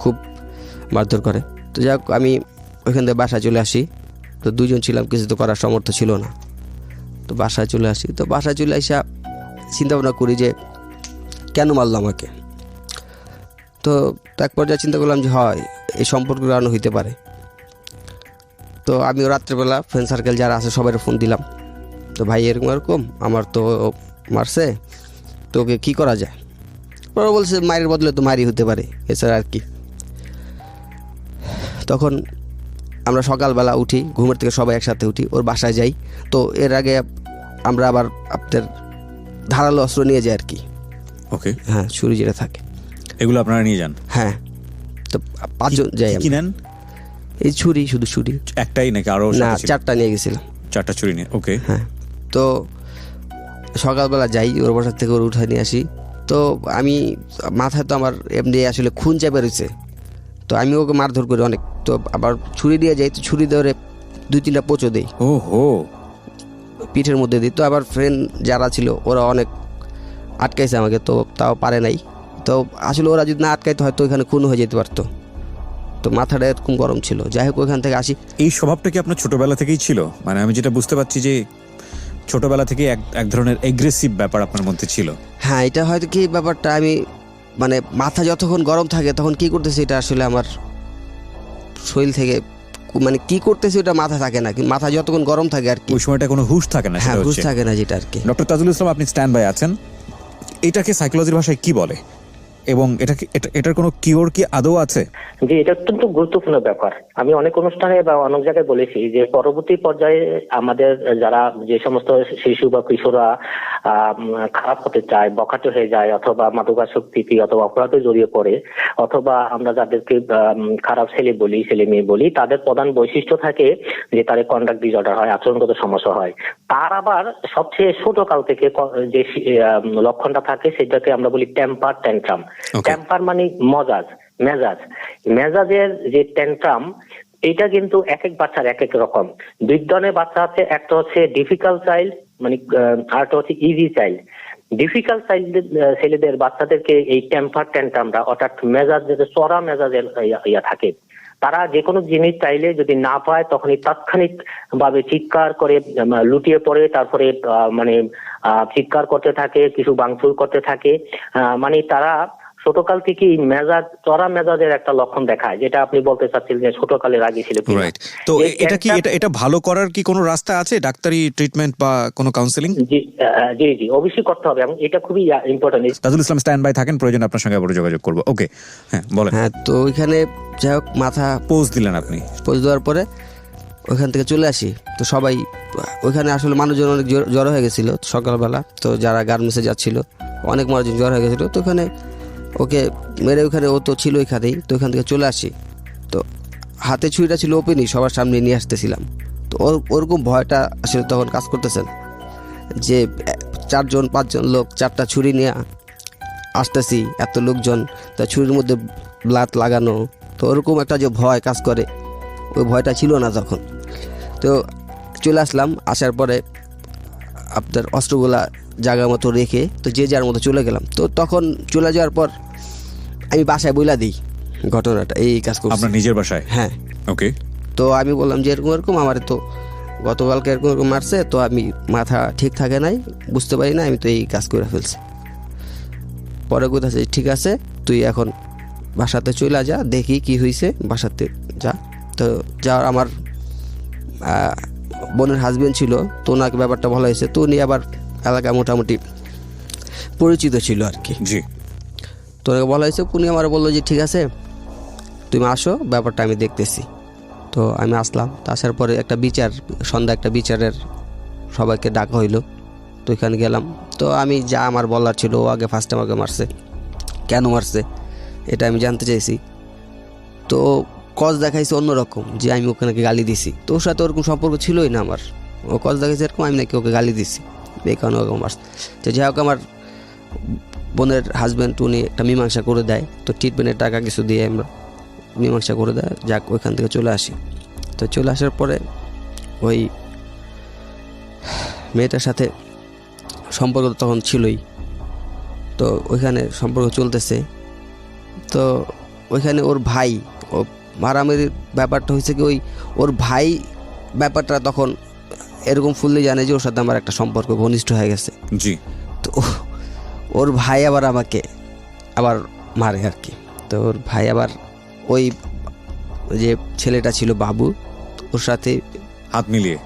খুব মারধর করে। তো যাই হোক আমি ওইখান থেকে বাসায় চলে আসি। তো 2জন ছিলাম, কিছু তো করার সামর্থ্য ছিল না। তো বাসায় চলে আসি। তো বাসায় চলে আসা চিন্তা ভাবনা করি যে কেন মারলো আমাকে। তো এক পর্যায়ে চিন্তা করলাম যে হয় এই সম্পর্ক কারণ হইতে পারে। তো আমিও রাত্রেবেলা ফ্রেন্ড সার্কেল যারা আছে সবাই ফোন দিলাম, তো ভাই এরকম এরকম আমার তো মারছে, তো ওকে কী করা যায়। ওরা বলছে মায়ের বদলে তো মারি হতে পারে, এছাড়া আর কি। তখন আমরা সকালবেলা উঠি, ঘুমের থেকে সবাই একসাথে উঠি, ওর বাসায় যাই। তো এর আগে আমরা আবার আপনার ধারালো অস্ত্র নিয়ে যাই আর কি। ওকে, হ্যাঁ ছুরি যেটা থাকে এগুলো আপনারা নিয়ে যান? হ্যাঁ, তো 5 জন যাই কি আমরা। নেন? এই ছুরি, শুধু ছুরি একটাই নাকি আরো না, সাথে ছিল? 4টা নিয়ে গেছিলাম। 4টা ছুরি নিয়ে, ওকে। হ্যাঁ, তো সকালবেলা যাই ওর বাসার থেকে ওর উঠায় নিয়ে আসি। তো আমি মাথায় তো আমার এমনি আসলে খুন চেপে রয়েছে, তো আমি ওকে মারধর করি অনেক। তো আবার ছুরি দিয়ে যাই, তো ছুরি ধরে 2-3টা পোঁচও দেই, ও হো, পিঠের মধ্যে দিই। তো আবার ফ্রেন্ড যারা ছিল ওরা অনেক আটকাইছে আমাকে, তো তাও পারে নাই। তো আসলে ওরা যদি না আটকাইতে হয়তো ওইখানে খুন হয়ে যেতে পারতো। তো মাথাটা এরকম গরম ছিল। যাই হোক, ওইখান থেকে আসি। এই স্বভাবটা কি আপনার ছোটবেলা থেকেই ছিল? মানে আমি যেটা বুঝতে পারছি যে ছোটবেলা থেকে এক ধরনের এগ্রেসিভ ব্যাপার আপনার মধ্যে ছিল। হ্যাঁ, এটা হয়তো কি ব্যাপারটা, আমি মানে মাথা যতক্ষণ গরম থাকে তখন কি করতেছি এটা আসলে আমার শরীর থেকে মানে কি করতেছি ওটা মাথা থাকে না, কিন্তু মাথা যতক্ষণ গরম থাকে আর কি। ওই সময়টা কোনো হুঁশ থাকে না, হ্যাঁ, সেটা বুঝ হচ্ছে। থাকে না যেটা আর কি। ডক্টর তাজুল ইসলাম, আপনি স্ট্যান্ড বাই আছেন। এটাকে সাইকোলজির ভাষায় কি বলে, এবং এটার কোনো কিওর কি আদৌ আছে? যে এটা অত্যন্ত গুরুত্বপূর্ণ ব্যাপার। আমি অনেক অনুষ্ঠানে বা অনেক জায়গায় বলেছি যে পরবর্তী পর্যায়ে আমাদের যারা যে সমস্ত শিশু বা কিশোররা খারাপ হতে চায়, বখাটে হয়ে যায়, অথবা মাদকাসক্তি অথবা অপরাধে জড়িয়ে পড়ে, অথবা আমরা যাদেরকে খারাপ ছেলে বলি, ছেলে মেয়ে বলি, তাদের প্রধান বৈশিষ্ট্য থাকে যে তাদের কন্ডাক্ট ডিসঅর্ডার হয়, আচরণগত সমস্যা হয়। তার আবার সবচেয়ে ছোট কাল থেকে যে লক্ষণটা থাকে সেটাকে আমরা বলি টেম্পার ট্যান্ট্রাম। টেম্পার মানে মেজাজের যে ট্যান্ট্রাম, এটা কিন্তু এক এক বাচ্চার এক এক রকম। 2 ধরনের বাচ্চা আছে, একটা হচ্ছে ডিফিকাল্ট চাইল্ড, মানে আরেকটা হচ্ছে ইজি চাইল্ড। ডিফিকাল্ট ছেলেদের বাচ্চাদেরকে এই টেম্পার ট্যান্ট্রামটা, অর্থাৎ মেজাজের চড়া মেজাজের ইয়া থাকে। তারা যে কোনো জিনিস চাইলে যদি না পায় তখনই তাৎক্ষণিক ভাবে চিৎকার করে লুটিয়ে পড়ে, তারপরে মানে চিৎকার করতে থাকে, কিছু ভাঙচুর করতে থাকে। মানে তারা ছোটকাল থেকেই চড়া মেজাজের একটা লক্ষণ দেখায়, যেটা আপনি বলতে চাচ্ছিলেন যে ছোটকালে রাগী ছিল। রাইট। তো এটা ভালো করার কি কোনো রাস্তা আছে, ডাক্তারি ট্রিটমেন্ট বা কোনো কাউন্সেলিং? জি জি, অবশ্যই করতে হবে, এবং এটা খুবই important. Tajul Islam stand by থাকেন, প্রয়োজন আপনার সঙ্গে আবার যোগাযোগ করবো। ওকে, হ্যাঁ বলেন। হ্যাঁ, তো ওইখানে যাই হোক মাথা পোজ দিলেন আপনি। পোজ দেওয়ার পরে ওইখান থেকে চলে আসি। তো সবাই ওইখানে আসলে মানুষজন অনেক জ্বর হয়ে গেছিলো সকালবেলা। তো যারা গার্মেন্টসে যাচ্ছিল অনেক মানুষজন জ্বর হয়ে গেছিলো। তো ওখানে ওকে মেরে, ওখানে ও তো ছিল ওইখানেই। তো ওইখান থেকে চলে আসি। তো হাতে ছুরিটা ছিল ওপেনই, সবার সামনে নিয়ে আসতেছিলাম। তো ওরকম ভয়টা আসলে তখন কাজ করতেছে না, যে 4-5 জন লোক 4টা ছুরি নিয়ে আসতেছি, এত লোকজন, তা ছুরির মধ্যে ব্লাড লাগানো। তো ওরকম একটা যে ভয় কাজ করে, ওই ভয়টা ছিল না তখন। তো চলে আসলাম। আসার পরে আপনার অস্ত্রগুলা জায়গা মতো রেখে তো যে যার মতো চলে গেলাম। তো তখন চলে যাওয়ার পর আমি বাসায় বইলা দিই ঘটনাটা, এই কাজ করছি। আপনার নিজের বাসায়? হ্যাঁ। ওকে। তো আমি বললাম যে এরকম আমার তো গতকালকে এরকম মারছে, তো আমি মাথা ঠিক থাকে নাই, বুঝতে পারি না, আমি তো এই কাজ করে ফেলছি। পরে কোথাছে, ঠিক আছে তুই এখন বাসাতে চলে যা, দেখি কি হয়েছে, বাসাতে যা। তো যাওয়ার আমার বোনের হাজবেন্ড ছিল, তো ওনাকে ব্যাপারটা ভালো হয়েছে। তো উনি আবার এলাকায় মোটামুটি পরিচিত ছিল আর কি। জি। তো ওনাকে বলা হয়েছে, উনি আমার বললো যে ঠিক আছে তুমি আসো, ব্যাপারটা আমি দেখতেছি। তো আমি আসলাম। তো আসার পরে সন্ধ্যা একটা বিচারের সবাইকে ডাকা হইলো। তো ওইখানে গেলাম। তো আমি যা আমার বলার ছিল, ও আগে ফার্স্ট আমাকে মারছে, কেন মারছে এটা আমি জানতে চাইছি। তো কজ দেখাইছে অন্যরকম, যে আমি ওকে নাকি গালি দিছি। তো ওর সাথে ওরকম সম্পর্ক ছিলই না আমার। ও কজ দেখাইছে এরকম, আমি নাকি ওকে গালি দিছি, এই কারণে ওকে মারছে। তো যাই হোক, আমার বোনের হাজব্যান্ড উনি একটা মীমাংসা করে দেয়। তো ট্রিটমেন্টের টাকা কিছু দিয়ে আমরা মীমাংসা করে দেয়, যাক ওইখান থেকে চলে আসি। তো চলে আসার পরে ওই মেয়েটার সাথে সম্পর্ক তখন ছিলই। তো ওইখানে সম্পর্ক চলতেছে। তো ওইখানে ওর ভাই, ও মারামারির ব্যাপারটা হয়েছে কি, ওর ভাই ব্যাপারটা তখন এরকম ফুললি জানে যে ওর সাথে আমার একটা সম্পর্ক ঘনিষ্ঠ হয়ে গেছে। জি। তো ওর ভাই আবার আমাকে আবার মারে আর কি। তো ওর ভাই আবার ওই যে ছেলেটা ছিল বাবু, ওর সাথে হাত মিলিয়ে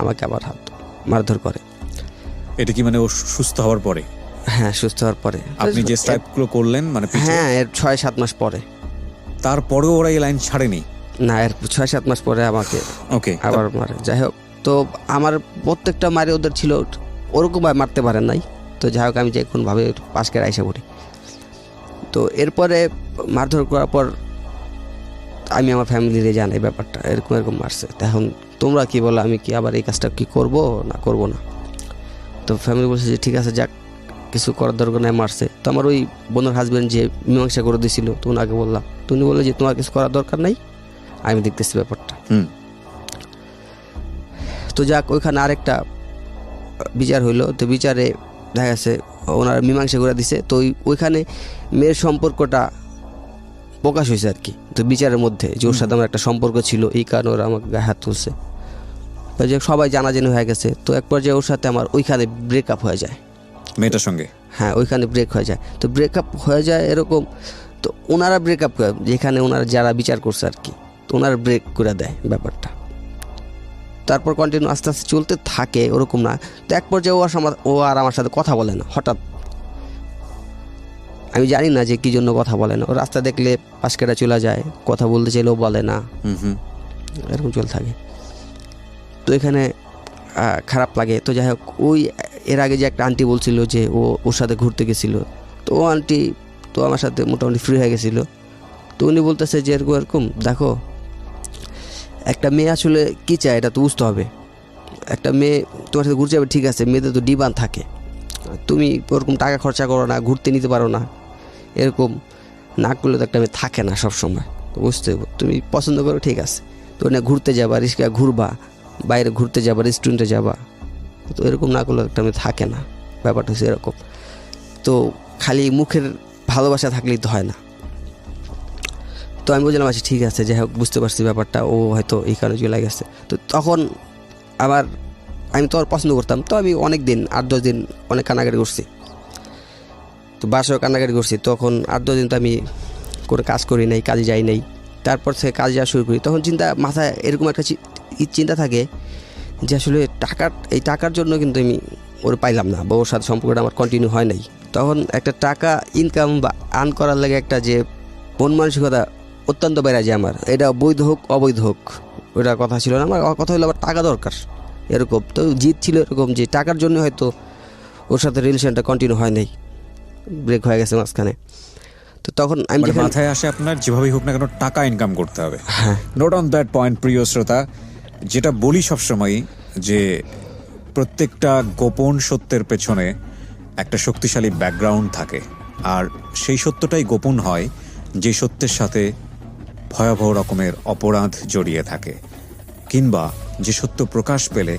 আমাকে আবার মারধর করে। এটা কি মানে ও সুস্থ হওয়ার পরে? হ্যাঁ, সুস্থ হওয়ার পরে। আপনি যে স্ট্রাইপগুলো করলেন মানে হ্যাঁ, এর 6-7 মাস পরে। তারপরেও ওরা এই লাইন ছাড়েনি? না, এর 6-7 মাস পরে আমাকে ওকে আবার মারে। যাই হোক, তো আমার প্রত্যেকটা মারে ওদের ছিল ওরকম ভাবে মারতে পারেন নাই, তো যাই হোক আমি যে কোনোভাবে পাশ করে আইসা পড়ি। তো এরপরে মারধর করার পর আমি আমার ফ্যামিলিরে জানাই ব্যাপারটা এরকম এরকম মারছে। তো এখন তোমরা কি বলো, আমি কি আবার এই কাজটা কি করব না করব না? তো ফ্যামিলি বলছে যে ঠিক আছে যাক, কিছু করার দরকার নেই, মারছে। তো আমার ওই বোনের হাজব্যান্ড যে মীমাংসা করে দিয়েছিল, তো ওনাকে বললাম, তো উনি বললো যে তোমার কিছু করার দরকার নাই, আমি দেখতেছি ব্যাপারটা। তো যাক, ওইখানে আরেকটা বিচার হইলো। তো বিচারে দেখা গেছে ওনারা মীমাংসা করে দিছে। তো ওইখানে মেয়ের সম্পর্কটা প্রকাশ হয়েছে আর কি, তো বিচারের মধ্যে যে ওর সাথে আমার একটা সম্পর্ক ছিল, এই কারণে ওরা আমাকে গায়ে হাত তুলছে। তো যে সবাই জানাজানি হয়ে গেছে। তো এক পর্যায়ে ওর সাথে আমার ওইখানে ব্রেকআপ হয়ে যায়, মেয়েটার সঙ্গে। হ্যাঁ, ওইখানে ব্রেক হয়ে যায়। তো ব্রেকআপ হয়ে যায় এরকম। তো ওনারা ব্রেকআপ করে, যেখানে ওনারা যারা বিচার করছে আর কি, তো ওনারা ব্রেক করে দেয় ব্যাপারটা। তারপর কন্টিনিউ আস্তে আস্তে চলতে থাকে, ওরকম না। তো এক পর্যায়ে ও আর আমার সাথে কথা বলে না। হঠাৎ আমি জানি না যে কী জন্য কথা বলে না। ও রাস্তা দেখলে পাশ কেটে চলে যায়, কথা বলতে চাইলেও বলে না, এরকম চলতে থাকে। তো এখানে খারাপ লাগে। তো যাই হোক, ওই এর আগে যে একটা আন্টি বলছিল যে ওর সাথে ঘুরতে গেছিল, তো ও আন্টি তো আমার সাথে মোটামুটি ফ্রি হয়ে গেছিলো। তো উনি বলতেছে যে এরকম এরকম দেখো, একটা মেয়ে আসলে কী চায় এটা তো বুঝতে হবে। একটা মেয়ে তোমার সাথে ঘুরতে যাবে, ঠিক আছে, মেয়েদের তো ডিমান্ড থাকে, তুমি ওরকম টাকা খরচা করো না, ঘুরতে নিতে পারো না, এরকম না করলে তো একটা মেয়ে থাকে না সবসময়। তো বুঝতে হবে, তুমি পছন্দ করো ঠিক আছে, তো না ঘুরতে যাবা, রিস্কা ঘুরবা, বাইরে ঘুরতে যাবা, রেস্টুরেন্টে যাবা, তো এরকম না করলে একটা মেয়ে থাকে না। ব্যাপারটা হচ্ছে এরকম। তো খালি মুখের ভালোবাসা থাকলেই তো হয় না। তো আমি বললাম আচ্ছা ঠিক আছে, যাই হোক বুঝতে পারছি ব্যাপারটা, ও হয়তো এই কারণে চলে গেছে। তো তখন আমি তো আর পছন্দ করতাম। তো আমি অনেক দিন 8-10 দিন অনেক কান্নাকাটি করছি, তো বাসায় কান্নাকাটি করছি। তখন 8-10 দিন তো আমি কোনো কাজ করি নাই, কাজে যাই নাই। তারপর থেকে কাজে যাওয়া শুরু করি। তখন মাথায় এরকম একটা চিন্তা থাকে যে আসলে টাকার জন্য কিন্তু আমি ওর পাইলাম না, বা ওর সাথে সম্পর্কটা আমার কন্টিনিউ হয় নাই। তখন একটা টাকা ইনকাম বা আর্ন করার লাগে একটা যে মন মানসিকতা অত্যন্ত বেড়ে যায় আমার, এটা বৈধ হোক অবৈধ হোক ওটা কথা ছিল না। আমার কথা হলো আমার টাকা দরকার, এরকম। তো জিদ ছিল এরকম যে টাকার জন্য হয়তো ওর সাথে রিলেশনটা কন্টিনিউ হয় নাই, ব্রেক হয়ে গেছে মাঝখানে। তো তখন আমি মাথায় আসে আপনার যেভাবেই হোক না কেন টাকা ইনকাম করতে হবে। হ্যাঁ, নোট অন দ্যাট পয়েন্ট প্রিয় শ্রোতা। যেটা বলি সবসময় যে প্রত্যেকটা গোপন সত্যের পেছনে একটা শক্তিশালী ব্যাকগ্রাউন্ড থাকে, আর সেই সত্যটাই গোপন হয় যে সত্যের সাথে ভয়াবহ রকমের অপরাধ জড়িয়ে থাকে, কিংবা যে সত্য প্রকাশ পেলে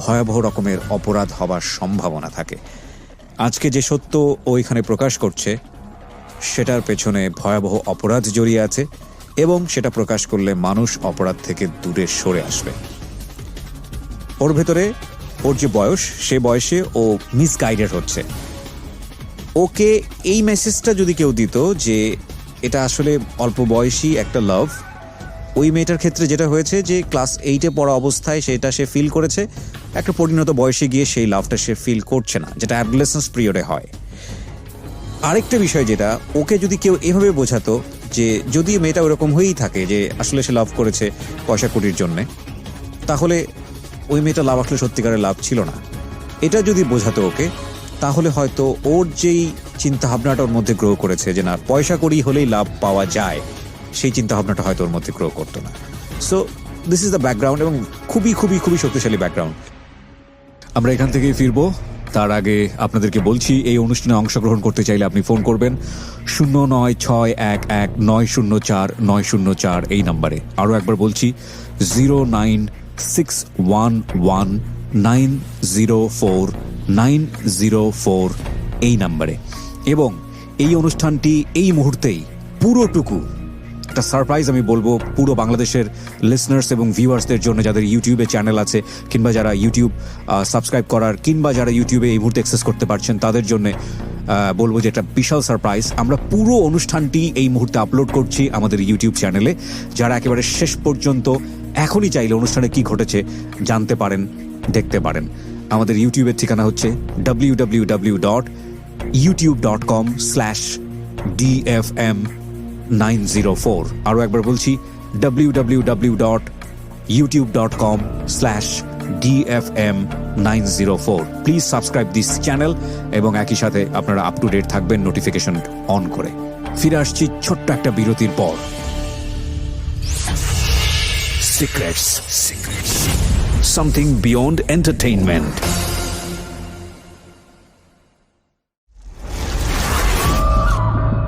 ভয়াবহ রকমের অপরাধ হবার সম্ভাবনা থাকে। আজকে যে সত্য ও এখানে প্রকাশ করছে সেটার পেছনে ভয়াবহ অপরাধ জড়িয়ে আছে, এবং সেটা প্রকাশ করলে মানুষ অপরাধ থেকে দূরে সরে আসবে। ওর ভেতরে ওর যে বয়স, সে বয়সে ও মিসগাইডেড হচ্ছে। ওকে এই মেসেজটা যদি কেউ দিত যে এটা আসলে অল্প বয়সী একটা লাভ, ওই মেয়েটার ক্ষেত্রে যেটা হয়েছে যে ক্লাস 8-এ পড়া অবস্থায় সেটা সে ফিল করেছে, একটা পরিণত বয়সে গিয়ে সেই লাভটা সে ফিল করছে না, যেটা অ্যাডোলেসেন্স পিরিয়ডে হয়। আরেকটা বিষয় যেটা, ওকে যদি কেউ এভাবে বোঝাতো যে যদি মেয়েটা ওরকম হয়েই থাকে যে আসলে সে লাভ করেছে পয়সা কুটির জন্যে, তাহলে ওই মেয়েটা লাভ আসলে সত্যিকারের লাভ ছিল না, এটা যদি বোঝাতো ওকে, তাহলে হয়তো ওর যেই চিন্তাভাবনাটা ওর মধ্যে গ্রো করেছে যে না পয়সা করি হলেই লাভ পাওয়া যায়, সেই চিন্তাভাবনাটা হয়তো ওর মধ্যে গ্রো করতো না। So this is the background, এবং খুবই খুবই খুবই শক্তিশালী ব্যাকগ্রাউন্ড। আমরা এখান থেকেই ফিরবো। তার আগে আপনাদেরকে বলছি, এই অনুষ্ঠানে অংশগ্রহণ করতে চাইলে আপনি ফোন করবেন 09611904 এই নাম্বারে। আরও একবার বলছি 09611904904 এই নাম্বারে। এবং এই অনুষ্ঠানটি এই মুহূর্তেই পুরোটুকু একটা সারপ্রাইজ আমি বলবো পুরো বাংলাদেশের লিসনার্স এবং ভিউয়ার্সদের জন্য, যাদের ইউটিউবে চ্যানেল আছে, কিংবা যারা ইউটিউব সাবস্ক্রাইব করার, কিংবা যারা ইউটিউবে এই মুহূর্তে অ্যাক্সেস করতে পারছেন, তাদের জন্য বলবো যে এটা বিশাল সারপ্রাইজ। আমরা পুরো অনুষ্ঠানটি এই মুহূর্তে আপলোড করছি আমাদের ইউটিউব চ্যানেলে। যারা একেবারে শেষ পর্যন্ত এখনই চাইলে অনুষ্ঠানে কি ঘটেছে জানতে পারেন, দেখতে পারেন। আমাদের ইউটিউবের ঠিকানা হচ্ছে www.youtube.com/DFM904। আরও একবার বলছি www.youtube.com/DFM904। DFM 904। Please subscribe this channel এবং একই সাথে আপনারা আপ টু ডেট থাকবেন নোটিফিকেশন অন করে। ফিরে আসছি ছোট্ট একটা বিরতির পর। Secrets, something beyond entertainment.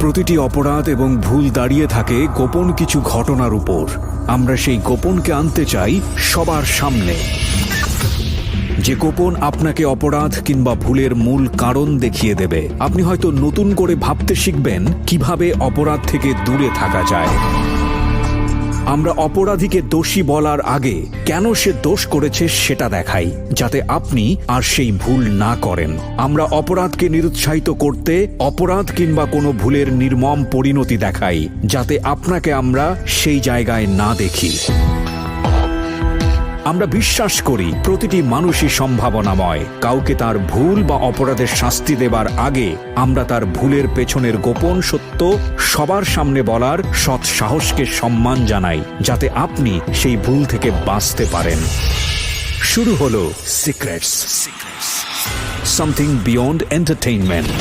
প্রতিটি অপরাধ এবং ভুল দাঁড়িয়ে থাকে গোপন কিছু ঘটনার উপর। আমরা সেই গোপনকে আনতে চাই সবার সামনে, যে গোপন আপনাকে অপরাধ কিংবা ভুলের মূল কারণ দেখিয়ে দেবে। আপনি হয়তো নতুন করে ভাবতে শিখবেন কিভাবে অপরাধ থেকে দূরে থাকা যায়। আমরা অপরাধীকে দোষী বলার আগে কেন সে দোষ করেছে সেটা দেখাই, যাতে আপনি আর সেই ভুল না করেন। আমরা অপরাধকে নিরুৎসাহিত করতে অপরাধ কিংবা কোনো ভুলের নির্মম পরিণতি দেখাই, যাতে আপনাকে আমরা সেই জায়গায় না দেখি। আমরা বিশ্বাস করি প্রতিটি মানুষই সম্ভাবনাময়। কাউকে তার ভুল বা অপরাধের শাস্তি দেবার আগে আমরা তার ভুলের পেছনের গোপন সত্য সবার সামনে বলার সৎ সাহসকে সম্মান জানাই, যাতে আপনি সেই ভুল থেকে বাঁচতে পারেন। শুরু হলো secrets, something beyond entertainment.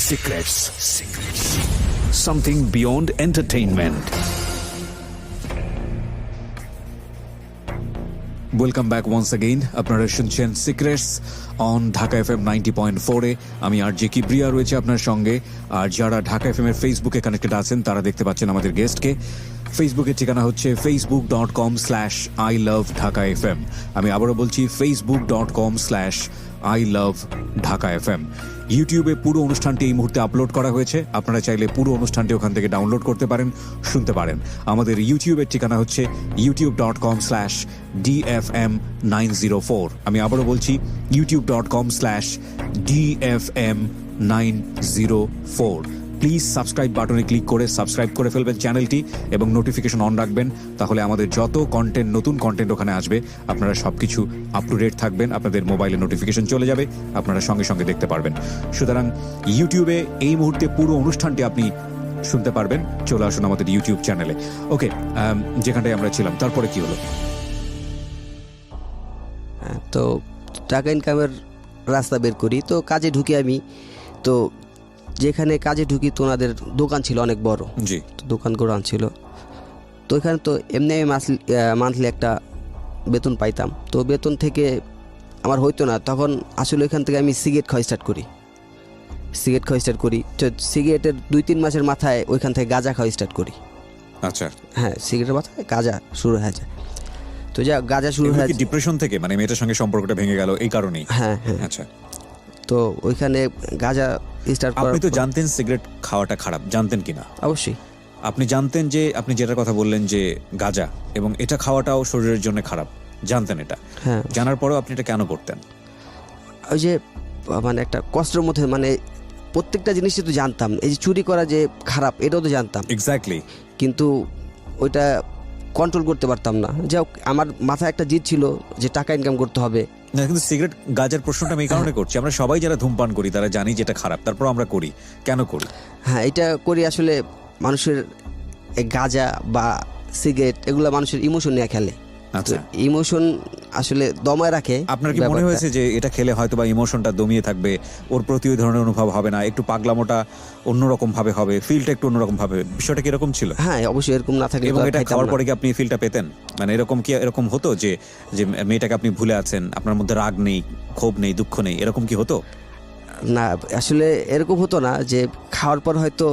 Secrets, something beyond entertainment. Welcome back once again. আপনারা শুনছেন সিক্রেটস অন ঢাকা FM 90.4 এ। আমি আরজে কিবরিয়া রয়েছে আপনার সঙ্গে। আর যারা ঢাকা FM এর ফেসবুকে কানেক্টেড আছেন তারা দেখতে পাচ্ছেন আমাদের গেস্টকে। ফেসবুকের ঠিকানা হচ্ছে facebook.com/ilovedhakafm। আমি আবারও বলছি facebook.com/ilovedhakafm। ইউটিউবে পুরো অনুষ্ঠানটি এই মুহূর্তে আপলোড করা হয়েছে। আপনারা চাইলে পুরো অনুষ্ঠানটি ওখান থেকে ডাউনলোড করতে পারেন, শুনতে পারেন। আমাদের ইউটিউবের ঠিকানা হচ্ছে youtube.com/DFM904। আমি আবারও বলছি youtube.com/DFM904। প্লিজ সাবস্ক্রাইব বাটনে ক্লিক করে সাবস্ক্রাইব করে ফেলবেন চ্যানেলটি এবং নোটিফিকেশন অন রাখবেন। তাহলে আমাদের যত কন্টেন্ট, নতুন কন্টেন্ট ওখানে আসবে, আপনারা সব কিছু আপ টু ডেট থাকবেন। আপনাদের মোবাইলে নোটিফিকেশন চলে যাবে, আপনারা সঙ্গে সঙ্গে দেখতে পারবেন। সুতরাং ইউটিউবে এই মুহূর্তে পুরো অনুষ্ঠানটি আপনি শুনতে পারবেন। চলে আসুন আমাদের ইউটিউব চ্যানেলে। ওকে, যেখানটায় আমরা ছিলাম, তারপরে কি হলো? তো টাকা ইনকামের রাস্তা বের করি, তো কাজে ঢুকি আমি। তো যেখানে কাজে ঢুকি তো ওনাদের দোকান ছিল অনেক বড়, জি, দোকান গোডাউন ছিল। তো এখানে তো এমনি আমি মান্থলি একটা বেতন পাইতাম। তো বেতন থেকে আমার হইতো না, তখন আসলে ওইখান থেকে আমি সিগারেট খাওয়া স্টার্ট করি। তো সিগারেটের 2-3 মাসের মাথায় ওইখান থেকে গাঁজা খাওয়া স্টার্ট করি। আচ্ছা, হ্যাঁ, সিগারেটের মাথায় গাঁজা শুরু হয়ে যায়। তো যা গাঁজা শুরু হয়ে যায় ডিপ্রেশন থেকে, মানে মেয়েটার সঙ্গে সম্পর্কটা ভেঙে গেল এই কারণেই? হ্যাঁ হ্যাঁ। আচ্ছা, তো ওইখানে গাঁজা স্টার্ট করার। আপনি তো জানতেন সিগারেট খাওয়াটা খারাপ, জানতেন কিনা? অবশ্যই আপনি জানতেন যে, আপনি যেটার কথা বললেন যে গাঁজা, এবং এটা খাওয়াটাও শরীরের জন্য খারাপ, জানতেন এটা? হ্যাঁ। জানার পরেও আপনি এটা কেন করতেন? ওই যে মানে একটা কষ্টের মধ্যে, মানে প্রত্যেকটা জিনিসই তো জানতাম। এই যে চুরি করা যে খারাপ, এটাও তো জানতাম এক্স্যাক্টলি, কিন্তু ওইটা কন্ট্রোল করতে পারতাম না। যাই হোক, আমার মাথায় একটা জিদ ছিল যে টাকা ইনকাম করতে হবে। না, কিন্তু সিগারেট গাঁজার প্রশ্নটা আমি এই কারণে করছি, আমরা সবাই যারা ধূমপান করি তারা জানি যে এটা খারাপ, তারপর আমরা করি। কেন করি? হ্যাঁ, এটা করি আসলে মানুষের গাঁজা বা সিগারেট এগুলো মানুষের ইমোশন নিয়ে খেলে। আচ্ছা, ইমোশন আসলে দমায় রাখে। আপনার কি মনে হয়েছে যে এটা খেলে হয়তো বা ইমোশনটা দমিয়ে থাকবে, ওর প্রতি ওই ধরনের অনুভব হবে না, একটু পাগলামোটা অন্যরকম ভাবে হবে, ফিলটা একটু অন্যরকম ভাবে? বিষয়টা কি এরকম ছিল? হ্যাঁ, অবশ্যই এরকম না থাকলে। এবং এটা খাওয়ার পরে কি আপনি ফিলটা পেতেন? মানে এরকম হতো যে মেয়েটাকে আপনি ভুলে আছেন, আপনার মধ্যে রাগ নেই, ক্ষোভ নেই, দুঃখ নেই, এরকম কি হতো? না, আসলে এরকম হতো না। যে খাওয়ার পর হয়তো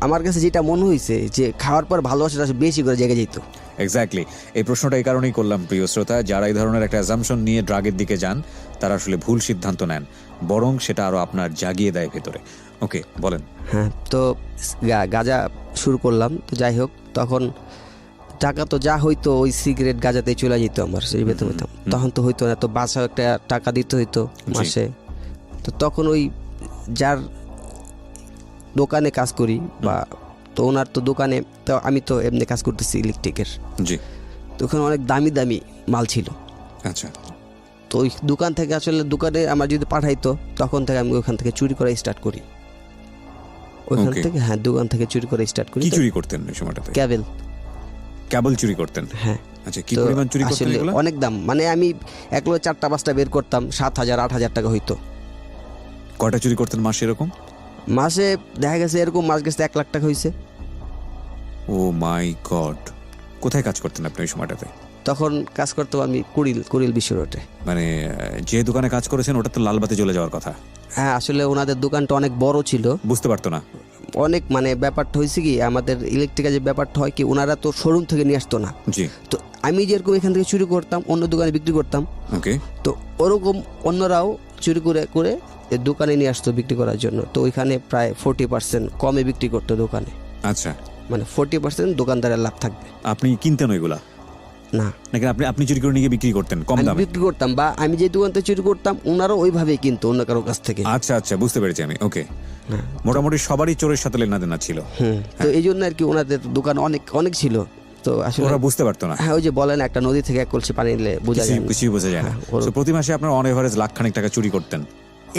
আমার কাছে যেটা মনে হয়েছে যে খাওয়ার পর ভালোবাসাটা বেশি করে জেগে যেত। এক্স্যাক্টলি, এই প্রশ্নটা এই কারণেই করলাম প্রিয় শ্রোতা, যারা এই ধরনের একটা অ্যাজাম্পশন নিয়ে ড্রাগের দিকে যান তারা আসলে ভুল সিদ্ধান্ত নেন, বরং সেটা আরো আপনার জাগিয়ে দেয় ভেতরে। ওকে, বলেন। হ্যাঁ, তো গাঁজা শুরু করলাম। তো যাই হোক, তখন টাকা তো যা হইতো ওই সিগারেট গাঁজাতেই চলে যেত আমার, সেই বেতন পেতাম। তখন তো হইতো না, তো বাসায় একটা টাকা দিতে হইতো মাসে। তো তখন ওই যার দোকানে কাজ করি বা, তো ওনার তো দোকানে, তো আমি তো এমনি কাজ করতেছি ইলেকট্রিকের। জি। তো ওখানে অনেক দামি দামি মাল ছিল। আচ্ছা, তো ওই দোকান থেকে আসলে দোকানে আমার যদি পাঠাইতো, তখন থেকে আমি ওখান থেকে চুরি করা স্টার্ট করি। ওইখান Okay. থেকে হ্যাঁ দোকান থেকে চুরি করে স্টার্ট করি। কি চুরি করতেন এই সময়টাতে? ক্যাবেল। কেবল চুরি করতেন? হ্যাঁ। আচ্ছা, কি তো পরিমাণ চুরি করতেন আসলে এগুলো? অনেক দাম, মানে আমি একলো 4টা-5টা বের করতাম 7,000-8,000 টাকা হইতো। কয়টা চুরি করতেন মাসে এরকম? মাসে দেখা গেছে এরকম মাস গেছে 1 লাখ টাকা হয়েছে। ও মাই গড! কোথায় কাজ করতেন আপনি ওই সময়টাতে? তখন কাজ করতাম আমি কুড়িল বিশ্ব রোডে। মানে যে দোকানে কাজ করেছেন ওটা তো লালবাতি জ্বলে যাওয়ার কথা। হ্যাঁ, আসলে ওনাদের দোকানটা অনেক বড় ছিল, বুঝতে পারতো না? অনেক মানে ব্যাপারটা হয়েছে কি আমাদের ইলেকট্রিকের যে ব্যাপারটা হয় কি ওনারা তো শোরুম থেকে নিয়ে আসতো না। জি। তো আমি যেরকম এখান থেকে চুরি করতাম অন্য দোকানে বিক্রি করতাম, ওকে। তো ওরকম অন্যরাও চুরি করে করে এই দোকানে নিয়ে আসতো বিক্রি করার জন্য। তো ওইখানে প্রায় 40% কমে বিক্রি করতো দোকানে, আচ্ছা, মানে 40% দোকানদারের লাভ থাকবে। আপনি কিনতেন ওইগুলা না, নাকি আপনি চুরি করে নিয়ে গিয়ে বিক্রি করতেন কম আমি দামে? বিক্রি করতাম, বা আমি যে দোকান থেকে চুরি করতাম ওনারও ওইভাবেই কিনতো অন্য কারো কাছ থেকে। আচ্ছা আচ্ছা, বুঝতে পেরেছি আমি। ওকে। হ্যাঁ। মোটামুটি সবারই চোরের সাথে লেনাদেনা ছিল। তো এই জন্য আর কি ওনাদের দোকান অনেক অনেক ছিল। তো আসলে ওরা বুঝতে পারতো না। হ্যাঁ, ওই যে বলেন একটা নদী থেকে 1 কলসি পানি নিলে বোঝা যায় না। কিছুই বোঝা যায় না। ওর- তো প্রতি মাসে আপনার অন এভারেজ লাখ খানিক টাকা চুরি করতেন?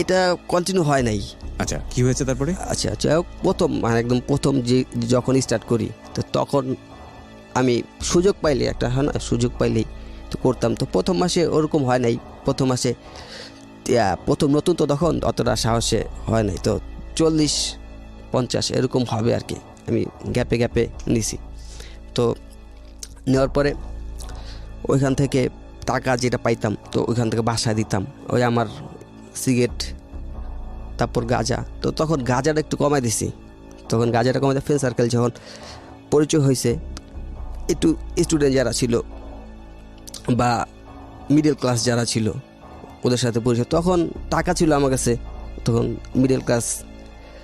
এটা কন্টিনিউ হয় নাই। আচ্ছা, কি হয়েছে তারপরে? আচ্ছা আচ্ছা, প্রথম মানে একদম প্রথম যে যখন স্টার্ট করি তো তখন আমি সুযোগ পাইলে একটা হয় না, সুযোগ পাইলেই তো করতাম। তো প্রথম মাসে ওরকম হয় নাই। প্রথম মাসে প্রথম নতুন তো তখন অতটা সাহসে হয় নাই, তো 40-50 এরকম হবে আর কি। আমি গ্যাপে গ্যাপে নিছি। তো নেওয়ার পরে ওইখান থেকে টাকা যেটা পাইতাম তো ওইখান থেকে বাসায় দিতাম। ওই আমার সিগারেট, তারপর গাঁজা। তো তখন গাঁজাটা একটু কমাই দিছি। তখন গাঁজাটা কমাই ফ্রেন্ড সার্কেল যখন পরিচয় হয়েছে, একটু স্টুডেন্ট যারা ছিল বা মিডল ক্লাস যারা ছিল ওদের সাথে পরিচয়, তখন টাকা ছিল আমার কাছে, তখন মিডল ক্লাস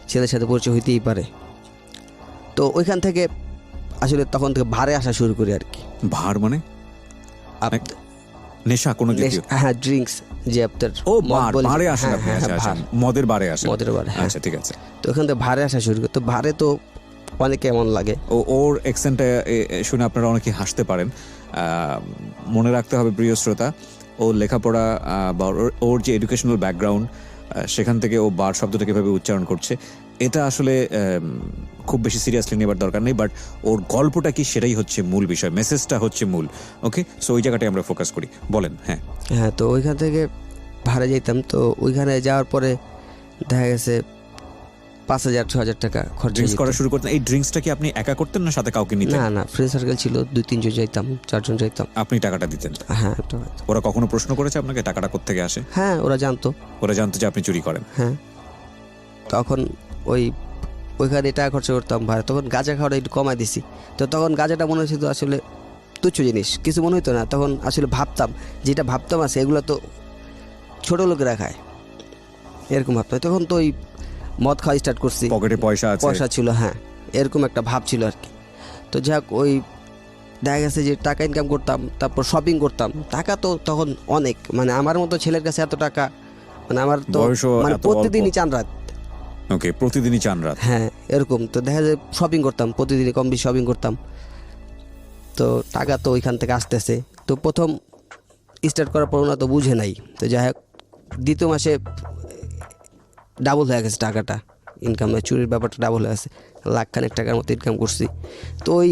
ছেলের সাথে পরিচয় হইতেই পারে। তো ওইখান থেকে আসলে তখন থেকে ভারে আসা শুরু করি আর কি। ভার মানে নেশা কোনো জাতীয়? হ্যাঁ, ড্রিঙ্কস যে আপনার ও মদ বলে। বারে আসেন হ্যাঁ, আপনি? হ্যাঁ, আচ্ছা আচ্ছা, ভার। মদের বারে আসেন। মদের বারে, হ্যাঁ। আচ্ছা, ঠিক আছে। তো ওখান থেকে ভারে আসা শুরু করি। তো ভারে তো অনেকে এমন লাগে। ওর অ্যাকসেন্টটা শুনে আপনারা অনেকে হাসতে পারেন। মনে রাখতে হবে প্রিয় শ্রোতা, ও লেখাপড়া বা ওর যে এডুকেশনাল ব্যাকগ্রাউন্ড সেখান থেকে ও বার শব্দটাকে এভাবে উচ্চারণ করছে, এটা আসলে খুব বেশি সিরিয়াসলি নেবার দরকার নেই। বাট ওর গল্পটা কি সেটাই হচ্ছে মূল বিষয়, মেসেজটা হচ্ছে মূল। ওকে, সো ওই জায়গাটাই আমরা ফোকাস করি। বলেন। হ্যাঁ হ্যাঁ, তো ওইখান থেকে ভাড়া যেতাম। তো ওইখানে যাওয়ার পরে দেখা গেছে 5,000-6,000 টাকা খরচ। ড্রিঙ্কস করা শুরু করতেন। এই ড্রিঙ্কসটা কি আপনি একা করতেন না সাথে কাউকে নিতেন? না না, ফ্রেন্ড সার্কেল ছিল, 2-3 জন যাইতাম, 4 জন যাইতাম। আপনি টাকাটা দিতেন? হ্যাঁ। ওরা কখনো প্রশ্ন করেছে আপনাকে টাকাটা কোত্থেকে আসে? হ্যাঁ, ওরা জানতো। ওরা জানতো যে আপনি চুরি করেন? হ্যাঁ। তখন ওইখানে টাকা খরচ করতাম ভাড়া। তখন গাঁজা খাওয়াটা একটু কমাই দিছি। তো তখন গাঁজাটা মনে হচ্ছিল আসলে তুচ্ছ জিনিস, কিছু মনে হতো না। তখন আসলে ভাবতাম, যেটা ভাবতাম আছে এগুলো তো ছোটো লোকেরা খায়, এরকম ভাবতাম। তখন তো ওই মদ খাওয়া স্টার্ট করছি, পকেটে পয়সা ছিল। হ্যাঁ, এরকম একটা ভাব ছিল আর কি। তো যাক, ওই দেখা গেছে যে টাকা ইনকাম করতাম, তারপর শপিং করতাম। টাকা তো তখন অনেক, মানে আমার মতো ছেলের কাছে এত টাকা, মানে আমার তো মানে প্রতিদিনই চান রাত। ওকে, প্রতিদিনই চান রাত? হ্যাঁ, এরকম। তো দেখা যায় শপিং করতাম, প্রতিদিনই কম বেশি শপিং করতাম। তো টাকা তো ওইখান থেকে আসতেছে। তো প্রথম স্টার্ট করার পর ওনা তো বুঝে নাই। তো যাই হোক, দ্বিতীয় মাসে ডাবল হয়ে গেছে টাকাটা, ইনকাম চুরির ব্যাপারটা ডাবল হয়ে গেছে। 1,00,000 টাকার মতো ইনকাম করছি। তো ওই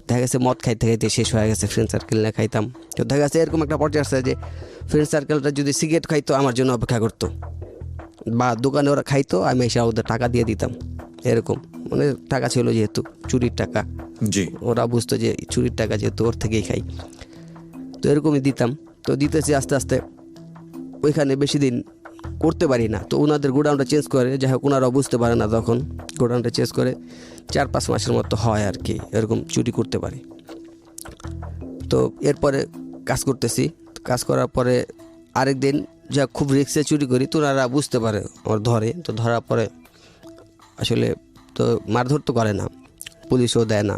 দেখা গেছে মদ খাইতে খাইতে শেষ হয়ে গেছে, ফ্রেন্ড সার্কেল না খাইতাম। তো দেখা গেছে এরকম একটা পর্যায়ে আসছে যে ফ্রেন্ড সার্কেলটা যদি সিগারেট খাইতো আমার জন্য অপেক্ষা করতো, বা দোকানে ওরা খাইতো, আমি এসে ওদের টাকা দিয়ে দিতাম। এরকম মানে টাকা ছিল যেহেতু চুরির টাকা, জি, ওরা বুঝতো যে চুরির টাকা যেহেতু ওর থেকেই খাই, তো এরকমই দিতাম। তো দিতেছি আস্তে আস্তে, ওইখানে বেশি দিন করতে পারি না। তো ওনাদের গোডাউনটা চেঞ্জ করে, যাই হোক ওনারাও বুঝতে পারে না, তখন গোডাউনটা চেঞ্জ করে 4-5 মাসের মতো হয় আর কি, এরকম চুরি করতে পারি। তো এরপরে কাজ করতেছি, কাজ করার পরে আরেক দিন যা খুব রিস্কে চুরি করি, তো ওনারা বুঝতে পারে, আমার ধরে। তো ধরার পরে আসলে তো মারধর তো করে না, পুলিশও দেয় না,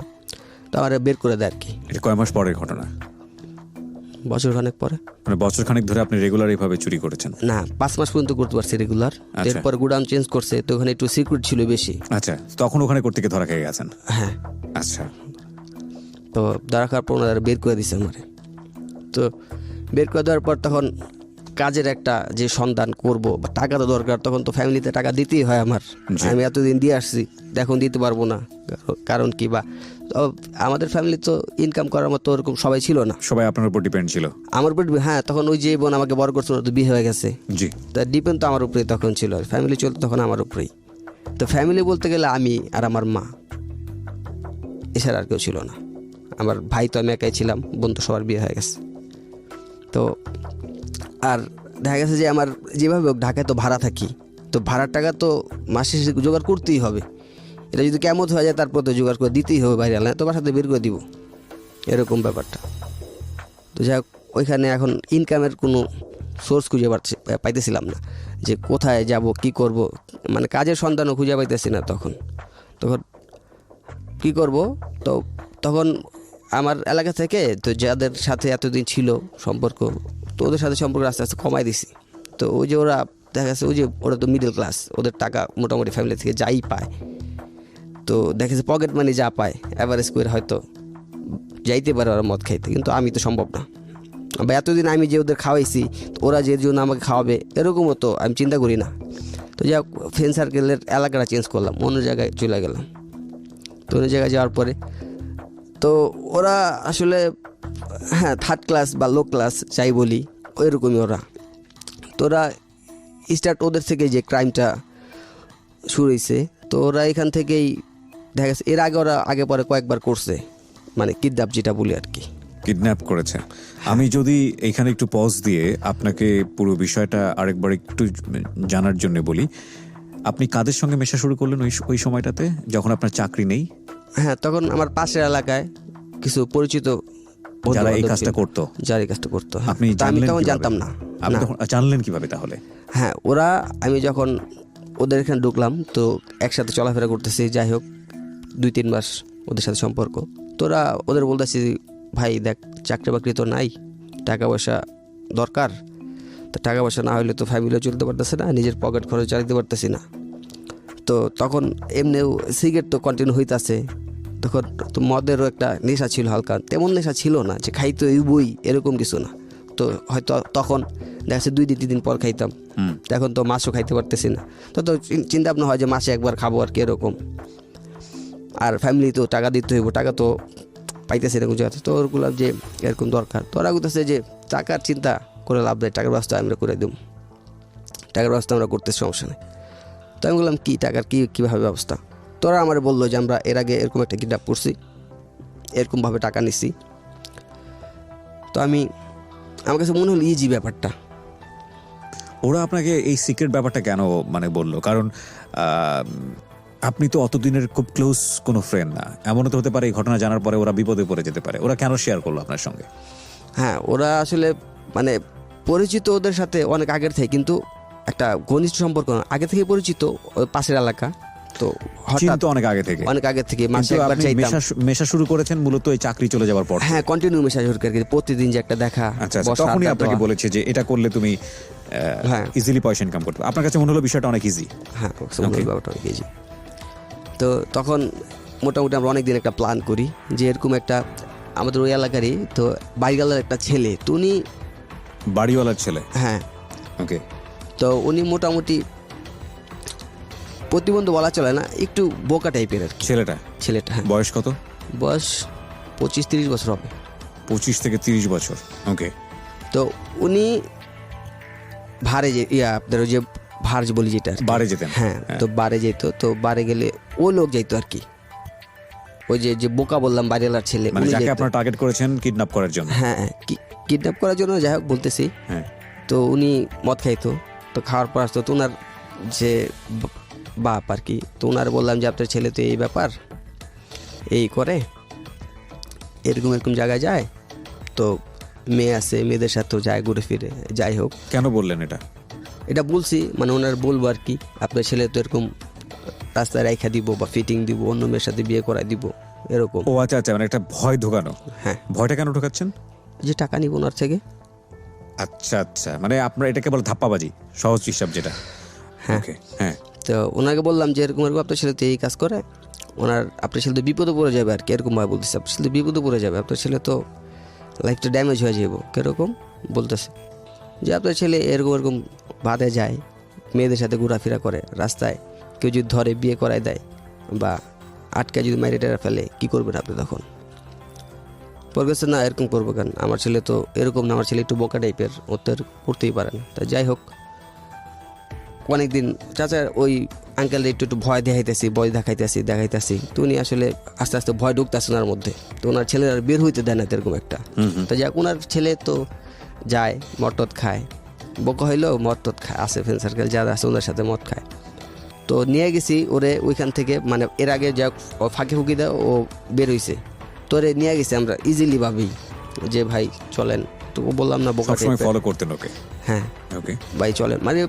তো আমার বের করে দেয় আর কি। এটা কয় মাস পরের ঘটনা? বছরখানেক পরে। মানে বছর খানেক ধরে আপনি রেগুলার এইভাবে চুরি করেছেন? না, 5 মাস পর্যন্ত করতে পারছি রেগুলার। এরপর গোডাউন চেঞ্জ করছে, তো ওখানে একটু সিকিউরিটি ছিল বেশি। আচ্ছা, তখন ওখানে করতে গিয়ে ধরা খেয়ে গেছেন? হ্যাঁ। আচ্ছা, তো ধরা খাওয়ার পর ওনারা বের করে দিছে আমারে। তো বের করে দেওয়ার পর তখন কাজের একটা যে সন্ধান করব বা টাকা তো দরকার, তখন তো ফ্যামিলিতে টাকা দিতেই হয় আমার। জি। আমি এতদিন দিয়ে আসছি, এখন দিতে পারবো না, কারণ কি বা আমাদের ফ্যামিলি তো ইনকাম করার মতো ওরকম সবাই ছিল না, সবাই আপনার উপর ডিপেন্ড ছিল। আমার উপর। হ্যাঁ, তখন ওই যে বোন আমাকে বড় করছিল, তো বিয়ে হয়ে গেছে, জি। তা ডিপেন্ড তো আমার উপরেই তখন ছিল, ফ্যামিলি চলতো তখন আমার উপরেই। তো ফ্যামিলি বলতে গেলে আমি আর আমার মা, এছাড়া আর কেউ ছিল না। আমার ভাই তো আমি একাই ছিলাম, বোন তো সবার বিয়ে হয়ে গেছে। তো আর দেখা গেছে যে আমার যেভাবে হোক ঢাকায় তো ভাড়া থাকি, তো ভাড়ার টাকা তো মাসে শেষে জোগাড় করতেই হবে। এটা যদি কেমন হয়ে যায় তারপর তো জোগাড় করে দিতেই হবে, বাইরে আলাদা তো বাসাতে বের করে দিব, এরকম ব্যাপারটা। তো যাই হোক, ওইখানে এখন ইনকামের কোনো সোর্স খুঁজে পাইতেছিলাম না, যে কোথায় যাব কি করব, মানে কাজের সন্ধানও খুঁজে পাইতেছি না তখন। তখন কি করব, তো তখন আমার এলাকা থেকে তো যাদের সাথে এতদিন ছিল সম্পর্ক, তো ওদের সাথে সম্পর্ক আস্তে আস্তে কমাই দিছি। তো ওই যে ওরা দেখা গেছে, ওই যে ওরা তো মিডল ক্লাস, ওদের টাকা মোটামুটি ফ্যামিলি থেকে যাই পায়, তো দেখা যাচ্ছে পকেট মানি যা পায় অ্যাভারেজ করে হয়তো যাইতে পারে ওরা মদ খাইতে, কিন্তু আমি তো সম্ভব না। বা এতদিন আমি যে ওদের খাওয়াইছি, ওরা যে জন্য আমাকে খাওয়াবে এরকমও তো আমি চিন্তা করি না। তো যাই হোক, ফ্রেন্ড সার্কেলের এলাকাটা চেঞ্জ করলাম, অন্য জায়গায় চলে গেলাম। তো অন্য জায়গায় যাওয়ার পরে তো ওরা আসলে হ্যাঁ থার্ড ক্লাস বা লো ক্লাস যাই বলি, ওইরকমই ওরা। তো ওরা স্টার্ট ওদের থেকে যে ক্রাইমটা শুরু হয়েছে, তো ওরা এখান থেকেই দেখা গেছে এর আগে ওরা আগে পরে কয়েকবার করছে, মানে কিডন্যাপ যেটা বলি আর কি। কিডন্যাপ করেছে। আমি যদি এখানে একটু পজ দিয়ে আপনাকে পুরো বিষয়টা আরেকবার একটু জানার জন্য বলি, আপনি কাদের সঙ্গে মেশা শুরু করলেন ওই সময়টাতে যখন আপনার চাকরি নেই? হ্যাঁ, তখন আমার পাশের এলাকায় কিছু পরিচিত যারা এই বন্ধু-বান্ধব কাজটা ছিল, করতো, যারা এই কাজটা করতো। হ্যাঁ। আপনি তা আমি জানলেন তখন কিভাবে? জানতাম না। আপনি না। তখন জানলেন কিভাবে তাহলে? হ্যাঁ, ওরা আমি যখন ওদের এখানে ঢুকলাম, তো একসাথে চলাফেরা করতেছি, যাই হোক 2-3 মাস ওদের সাথে সম্পর্ক। তো ওদের বলতেছি, ভাই দেখ চাকরি বাকরি তো নাই, টাকা পয়সা দরকার, তো টাকা পয়সা না হলে তো ফ্যামিলিও চলতে পারতেছে না, নিজের পকেট খরচ চালাতে পারতেছি না। তো তখন এমনিও সিগারেট তো কন্টিনিউ হইতেছে, তখন তো মদেরও একটা নেশা ছিল হালকা, তেমন নেশা ছিল না যে খাইতে বই এরকম কিছু না। তো হয়তো তখন দেখা যাচ্ছে 2-3 দিন পর খাইতাম, এখন তো মাছও খাইতে পারতেছি না। তো চিন্তা ভাবনা হয় যে মাসে একবার খাবো আর কি এরকম। আর ফ্যামিলি তো টাকা দিতে হইব, টাকা তো পাইতেছে এরকম জায়গাতে। তো ওরগুলো যে এরকম দরকার, তো ওরা বলতেছে যে টাকার চিন্তা করে লাভ দেয়, টাকার ব্যবস্থা আমরা করে দেব, টাকার ব্যবস্থা আমরা করতে সমস্যা নেই। তো আমি বললাম কি টাকার কীভাবে ব্যবস্থা? তোরা আমার বললো যে আমরা এর আগে এরকম একটা কিডন্যাপ করছি, এরকমভাবে টাকা নিছি। তো আমার কাছে মনে হলো ইজি ব্যাপারটা। ওরা আপনাকে এই সিক্রেট ব্যাপারটা কেন মানে বললো? কারণ আপনি তো অতদিনের খুব ক্লোজ কোনো ফ্রেন্ড না, এমনও তো হতে পারে এই ঘটনা জানার পরে ওরা বিপদে পড়ে যেতে পারে। ওরা কেন শেয়ার করলো আপনার সঙ্গে? হ্যাঁ, ওরা আসলে মানে পরিচিত ওদের সাথে অনেক আগের থেকে, কিন্তু একটা ঘনিষ্ঠ সম্পর্ক না, আগে থেকে পরিচিত, ওই পাশের এলাকা। তো হঠাৎ অনেক আগে থেকে মাসে একবার চাইতাম। মেশা শুরু করেছেন মূলত এই চাকরি চলে যাওয়ার পর? হ্যাঁ, কন্টিনিউ মেশা শুরু করে প্রতিদিন যে একটা দেখা। আচ্ছা, তখনই আপনাকে বলেছে যে এটা করলে তুমি ইজিলি পয়সা ইনকাম করতে। আপনার কাছে মনে হলো বিষয়টা অনেক ইজি? হ্যাঁ, ব্যাপারটা অনেক ইজি। তো তখন মোটামুটি আমরা অনেকদিন একটা প্ল্যান করি যে এরকম একটা আমাদের ওই এলাকারই তো বাড়িওয়ালার একটা ছেলে, তো উনি বাড়িওয়ালার ছেলে? হ্যাঁ। ওকে। তো উনি মোটামুটি প্রতিবন্ধী বলা চলে না, একটু বোকা টাইপের আর কি। ছেলেটা? হ্যাঁ। বয়স কত? বয়স 25-30 বছর হবে। 25 থেকে 30 বছর। ওকে। তো উনি ভাড়ে যে আপনাদের ওই যে ভাড় বলি যেটা বারে যেতেন? হ্যাঁ, তো বারে যেত। তো বারে গেলে ও লোক যাইতো আর কি, ওই যে বোকা বললাম বাড়িওয়ালার ছেলে, মানে যাকে আপনারা টার্গেট করেছেন কিডন্যাপ করার জন্য? হ্যাঁ, কিডন্যাপ করার জন্য, যাই হোক বলতেছি। হ্যাঁ। তো উনি মদ খাইতো, তো খাওয়ার পর আসতো, তো ওনার যে বাপ আর কি, তো ওনার বললাম যে আপনার ছেলে তো এই ব্যাপার এই করে, এরকম জায়গায় যায়, তো মেয়ে আছে, মেয়েদের সাথেও যায় ঘুরে ফিরে। যাই হোক, কেন বললেন এটা বলছি মানে ওনার বলবো আর কি, আপনার ছেলে তো এরকম রাস্তায় রাইখা দিব বা ফিটিং দিব, অন্য মেয়ের সাথে বিয়ে করাই দিব এরকম। ও আচ্ছা, মানে একটা ভয় ঢোকানো। হ্যাঁ। ভয়টা কেন ঢোকাচ্ছেন? যে টাকা নিব ওনার থেকে। আচ্ছা, মানে আপনার এটাকে বলে ধাপ্পাবাজি, সহজ হিসাব যেটা। হ্যাঁ। হ্যাঁ। তো ওনাকে বললাম যে এরকম আপনার ছেলে তো এই কাজ করে, আপনার ছেলে তো বিপদে পড়ে যাবে আর কি, এরকম ভাবে বলতেছে, আপনার ছেলে বিপদে পড়ে যাবে, আপনার ছেলে তো লাইফটা ড্যামেজ হয়ে যাবো, কিরকম বলতেছে। যে আপনার ছেলে এরকম এরকম বাদে যায়, মেয়েদের সাথে ঘোরাফেরা করে, রাস্তায় কেউ যদি ধরে বিয়ে করায় দেয় বা আটকায় যদি মাইরে টেরা ফেলে, কী করবেন আপনি তখন? পড়তেছে না এরকম করবো কেন, আমার ছেলে তো এরকম না, আমার ছেলে একটু বোকা টাইপের, ও তো পড়তেই পারে না। তা যাই হোক, অনেকদিন চাচার ওই আঙ্কেল একটু ভয় দেখাইতেছি, তো উনি আসলে আস্তে আস্তে ভয় ঢুকতেছে ওনার মধ্যে, তো ওনার ছেলের আর বের হইতে দেয় না এরকম একটা। তো যাক, ওনার ছেলে তো যায় মদ টদ খায়, বোকা হইলেও মদ টদ খায়, আসে ফ্রেন্ড সার্কেল যারা আছে ওনার সাথে মদ খায়। তো নিয়ে গেছি ওরে ওইখান থেকে, মানে এর আগে যা ফাঁকি ফুঁকি দেয় ও বের হইছে, তো ওরে নিয়ে গেছি আমরা ইজিলি ভাবি যে ভাই চলেন, তো বললাম না বোকা সবসময় ফলো করতেন ওকে? হ্যাঁ ওকে, ভাই চলেন, মানে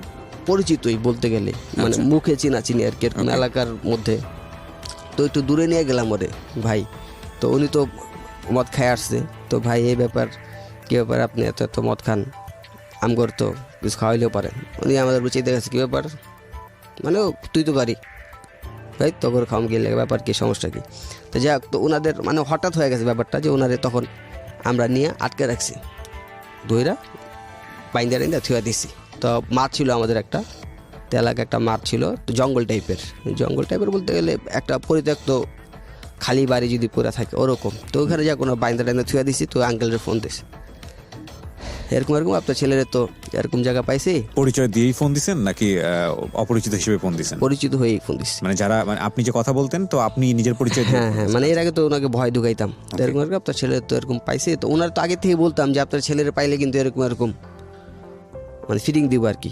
পরিচিতই বলতে গেলে, মানে মুখে চিনি আর কি এরকম এলাকার মধ্যে। তো একটু দূরে নিয়ে গেলাম ওরে ভাই, তো উনি তো মদ খায় আসছে, তো ভাই এই ব্যাপার কী ব্যাপার, আপনি এত এত মদ খান, আমগর তো কিছু খাওয়াইলেও পারেন। উনি আমাদের বুঝিয়ে দেখাচ্ছে কী ব্যাপার, মানে তুই তো গাড়ি ভাই তখন খাওয়াম গেলে ব্যাপার কি, সমস্যা কি? তো যাক, তো ওনাদের মানে হঠাৎ হয়ে গেছে ব্যাপারটা যে ওনারে তখন আমরা নিয়ে আটকে রাখছি, দইরা বাইন্দা থুয়া দিছি। তো মাঠ ছিল আমাদের একটা, তো এলাকায় একটা মাঠ ছিল, তো জঙ্গল টাইপের বলতে গেলে একটা পরিত্যক্ত খালি বাড়ি যদি পড়ে থাকে ওরকম। তো ওখানে যা কোনো বাইন্দা থুয়া দিছি, তো আঙ্কেলের ফোন দিছি, এরকম আপনার ছেলের তো এরকম জায়গা পাইছি। পরিচয় দিয়েই ফোন দিছেন নাকি অপরিচিত হিসেবে ফোন দিছেন? পরিচিত হয়েই ফোন দিছি, মানে যারা, মানে আপনি যে কথা বলতেন, তো আপনি নিজের পরিচয়? হ্যাঁ, মানে এর আগে তো ওনাকে ভয় ঢুকাইতাম, তো এরকম আপনার ছেলে তো এরকম পাইছে, তো ওনার তো আগে থেকে বলতাম যে আপনার ছেলের পাইলে কিন্তু এরকম মানে ফিটিং দিব আর কি।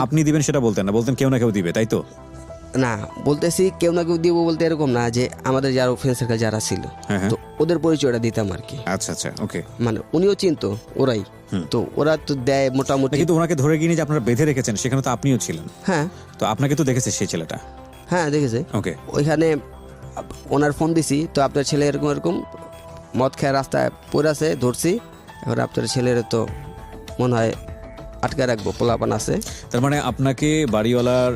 আপনি দিবেন সেটা বলতেন না, বলতেন কেউ না কেউ দিবে, তাই তো? না, বলতেছি কেউ না কেউ দিব বলতে এরকম না, যে আমাদের যারা ফ্রেন্ড সার্কেল যারা ছিল, তো ওদের পরিচয়টা দিতাম আর কি। আচ্ছা, ওকে। মানে উনিও চিনতো, ওরাই তো, ওরা তো দেয় মোটামুটি। কিন্তু ওনাকে ধরে গিয়ে যে আপনারা বেঁধে রেখেছেন, সেখানে তো আপনিও ছিলেন। হ্যাঁ, তো আপনাকে তো দেখেছে সেই ছেলেটা? হ্যাঁ দেখেছে। ওকে, ওইখানে ওনার ফোন দিছি, তো আপনার ছেলে এরকম মদ খেয়ে রাস্তায় পড়ে আছে, ধরছি, এখন আপনার ছেলের তো মনে হয় আটকে রাখবো, পোলাপান আছে। তার মানে আপনাকে বাড়িওয়ালার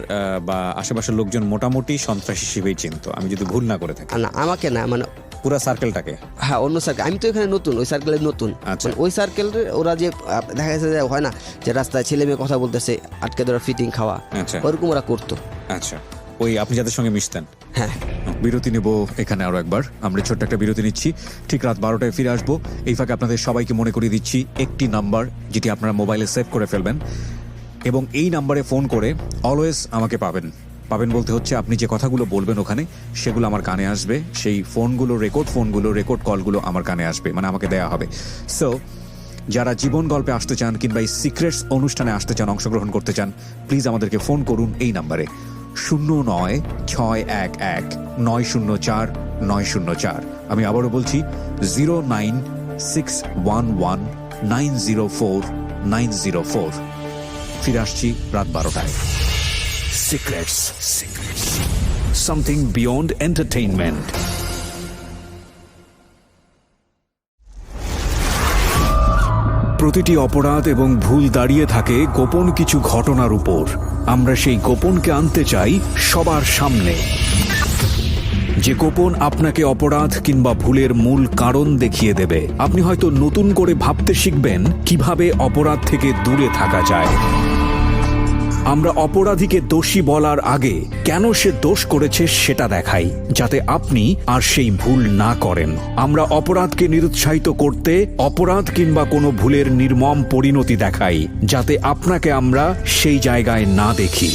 বা আশেপাশের লোকজন মোটামুটি সন্ত্রাসী হিসেবেই চিনতো, আমি যদি ভুল না করে থাকি? না, আমাকে না, মানে পুরো সার্কেলটাকে? হ্যাঁ, অন্য সার্কেল, আমি তো এখানে নতুন, ওই সার্কেলে নতুন। মানে ওই সার্কেল ওরা যে দেখা যাচ্ছে যে হয় না যে রাস্তায় ছেলে মেয়ে কথা বলতেছে, আটকে ধরা ফিটিং খাওয়া, ওরকম ওরা করতো। আচ্ছা, ওই আপনি যাদের সঙ্গে মিশতেন? হ্যাঁ। বিরতি নেব এখানে আরো একবার, আমরা ছোট্ট একটা বিরতি নিচ্ছি, ঠিক রাত 12টায় ফিরে আসবো। এই ফাঁকে আপনাদের সবাইকে মনে করিয়ে দিচ্ছি একটি নাম্বার যেটি আপনারা মোবাইলে সেভ করে ফেলবেন, এবং এই নাম্বারে ফোন করে অলওয়েজ আমাকে পাবেন বলতে হচ্ছে আপনি যে কথাগুলো বলবেন ওখানে, সেগুলো আমার কানে আসবে, সেই রেকর্ড কলগুলো আমার কানে আসবে, মানে আমাকে দেয়া হবে। সো যারা জীবন গল্পে আসতে চান কিংবা এই সিক্রেটস অনুষ্ঠানে আসতে চান, অংশগ্রহণ করতে চান, প্লিজ আমাদেরকে ফোন করুন এই নাম্বারে 09611904 আমি আবারও বলছি 09611904904। ফিরে আসছি রাত 12টায়। Secrets, something beyond entertainment. প্রতিটি অপরাধ এবং ভুল দাঁড়িয়ে থাকে গোপন কিছু ঘটনার উপর। আমরা সেই গোপনকে আনতে চাই সবার সামনে, যে গোপন আপনাকে অপরাধ কিংবা ভুলের মূল কারণ দেখিয়ে দেবে। আপনি হয়তো নতুন করে ভাবতে শিখবেন কিভাবে অপরাধ থেকে দূরে থাকা যায়। আমরা অপরাধীকে দোষী বলার আগে কেন সে দোষ করেছে সেটা দেখাই, যাতে আপনি আর সেই ভুল না করেন। আমরা অপরাধকে নিরুৎসাহিত করতে অপরাধ কিংবা কোনো ভুলের নির্মম পরিণতি দেখাই, যাতে আপনাকে আমরা সেই জায়গায় না দেখি।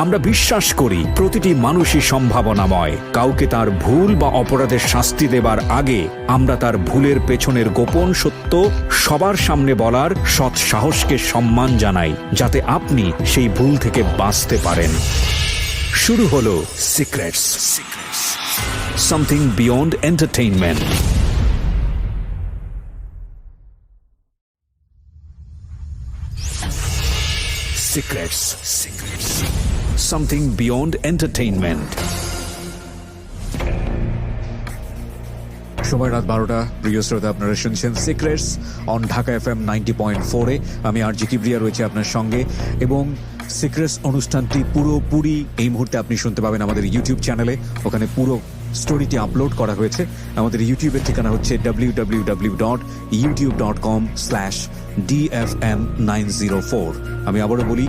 আমরা বিশ্বাস করি প্রতিটি মানুষই সম্ভাবনাময়। কাউকে তার ভুল বা অপরাধের শাস্তি দেবার আগে আমরা তার ভুলের পেছনের গোপন সত্য সবার সামনে বলার সৎ সাহসকে সম্মান জানাই, যাতে আপনি সেই ভুল থেকে বাঁচতে পারেন। শুরু হলো secrets, something beyond entertainment. Secrets, something beyond entertainment. সময় রাত 12টা। প্রিয় শ্রোতা, আপনারা শুনছেন সিক্রেটস অন ঢাকা FM 90.4-এ। আমি আরজি কিবরিয়া রয়েছে আপনার সঙ্গে, এবং সিক্রেটস অনুষ্ঠানটি পুরোপুরি এই মুহূর্তে আপনি শুনতে পাবেন আমাদের ইউটিউব চ্যানেলে। ওখানে পুরো স্টোরিটি আপলোড করা হয়েছে। আমাদের ইউটিউবের ঠিকানা হচ্ছে www.youtube.com/dfm904। আমি আবারও বলি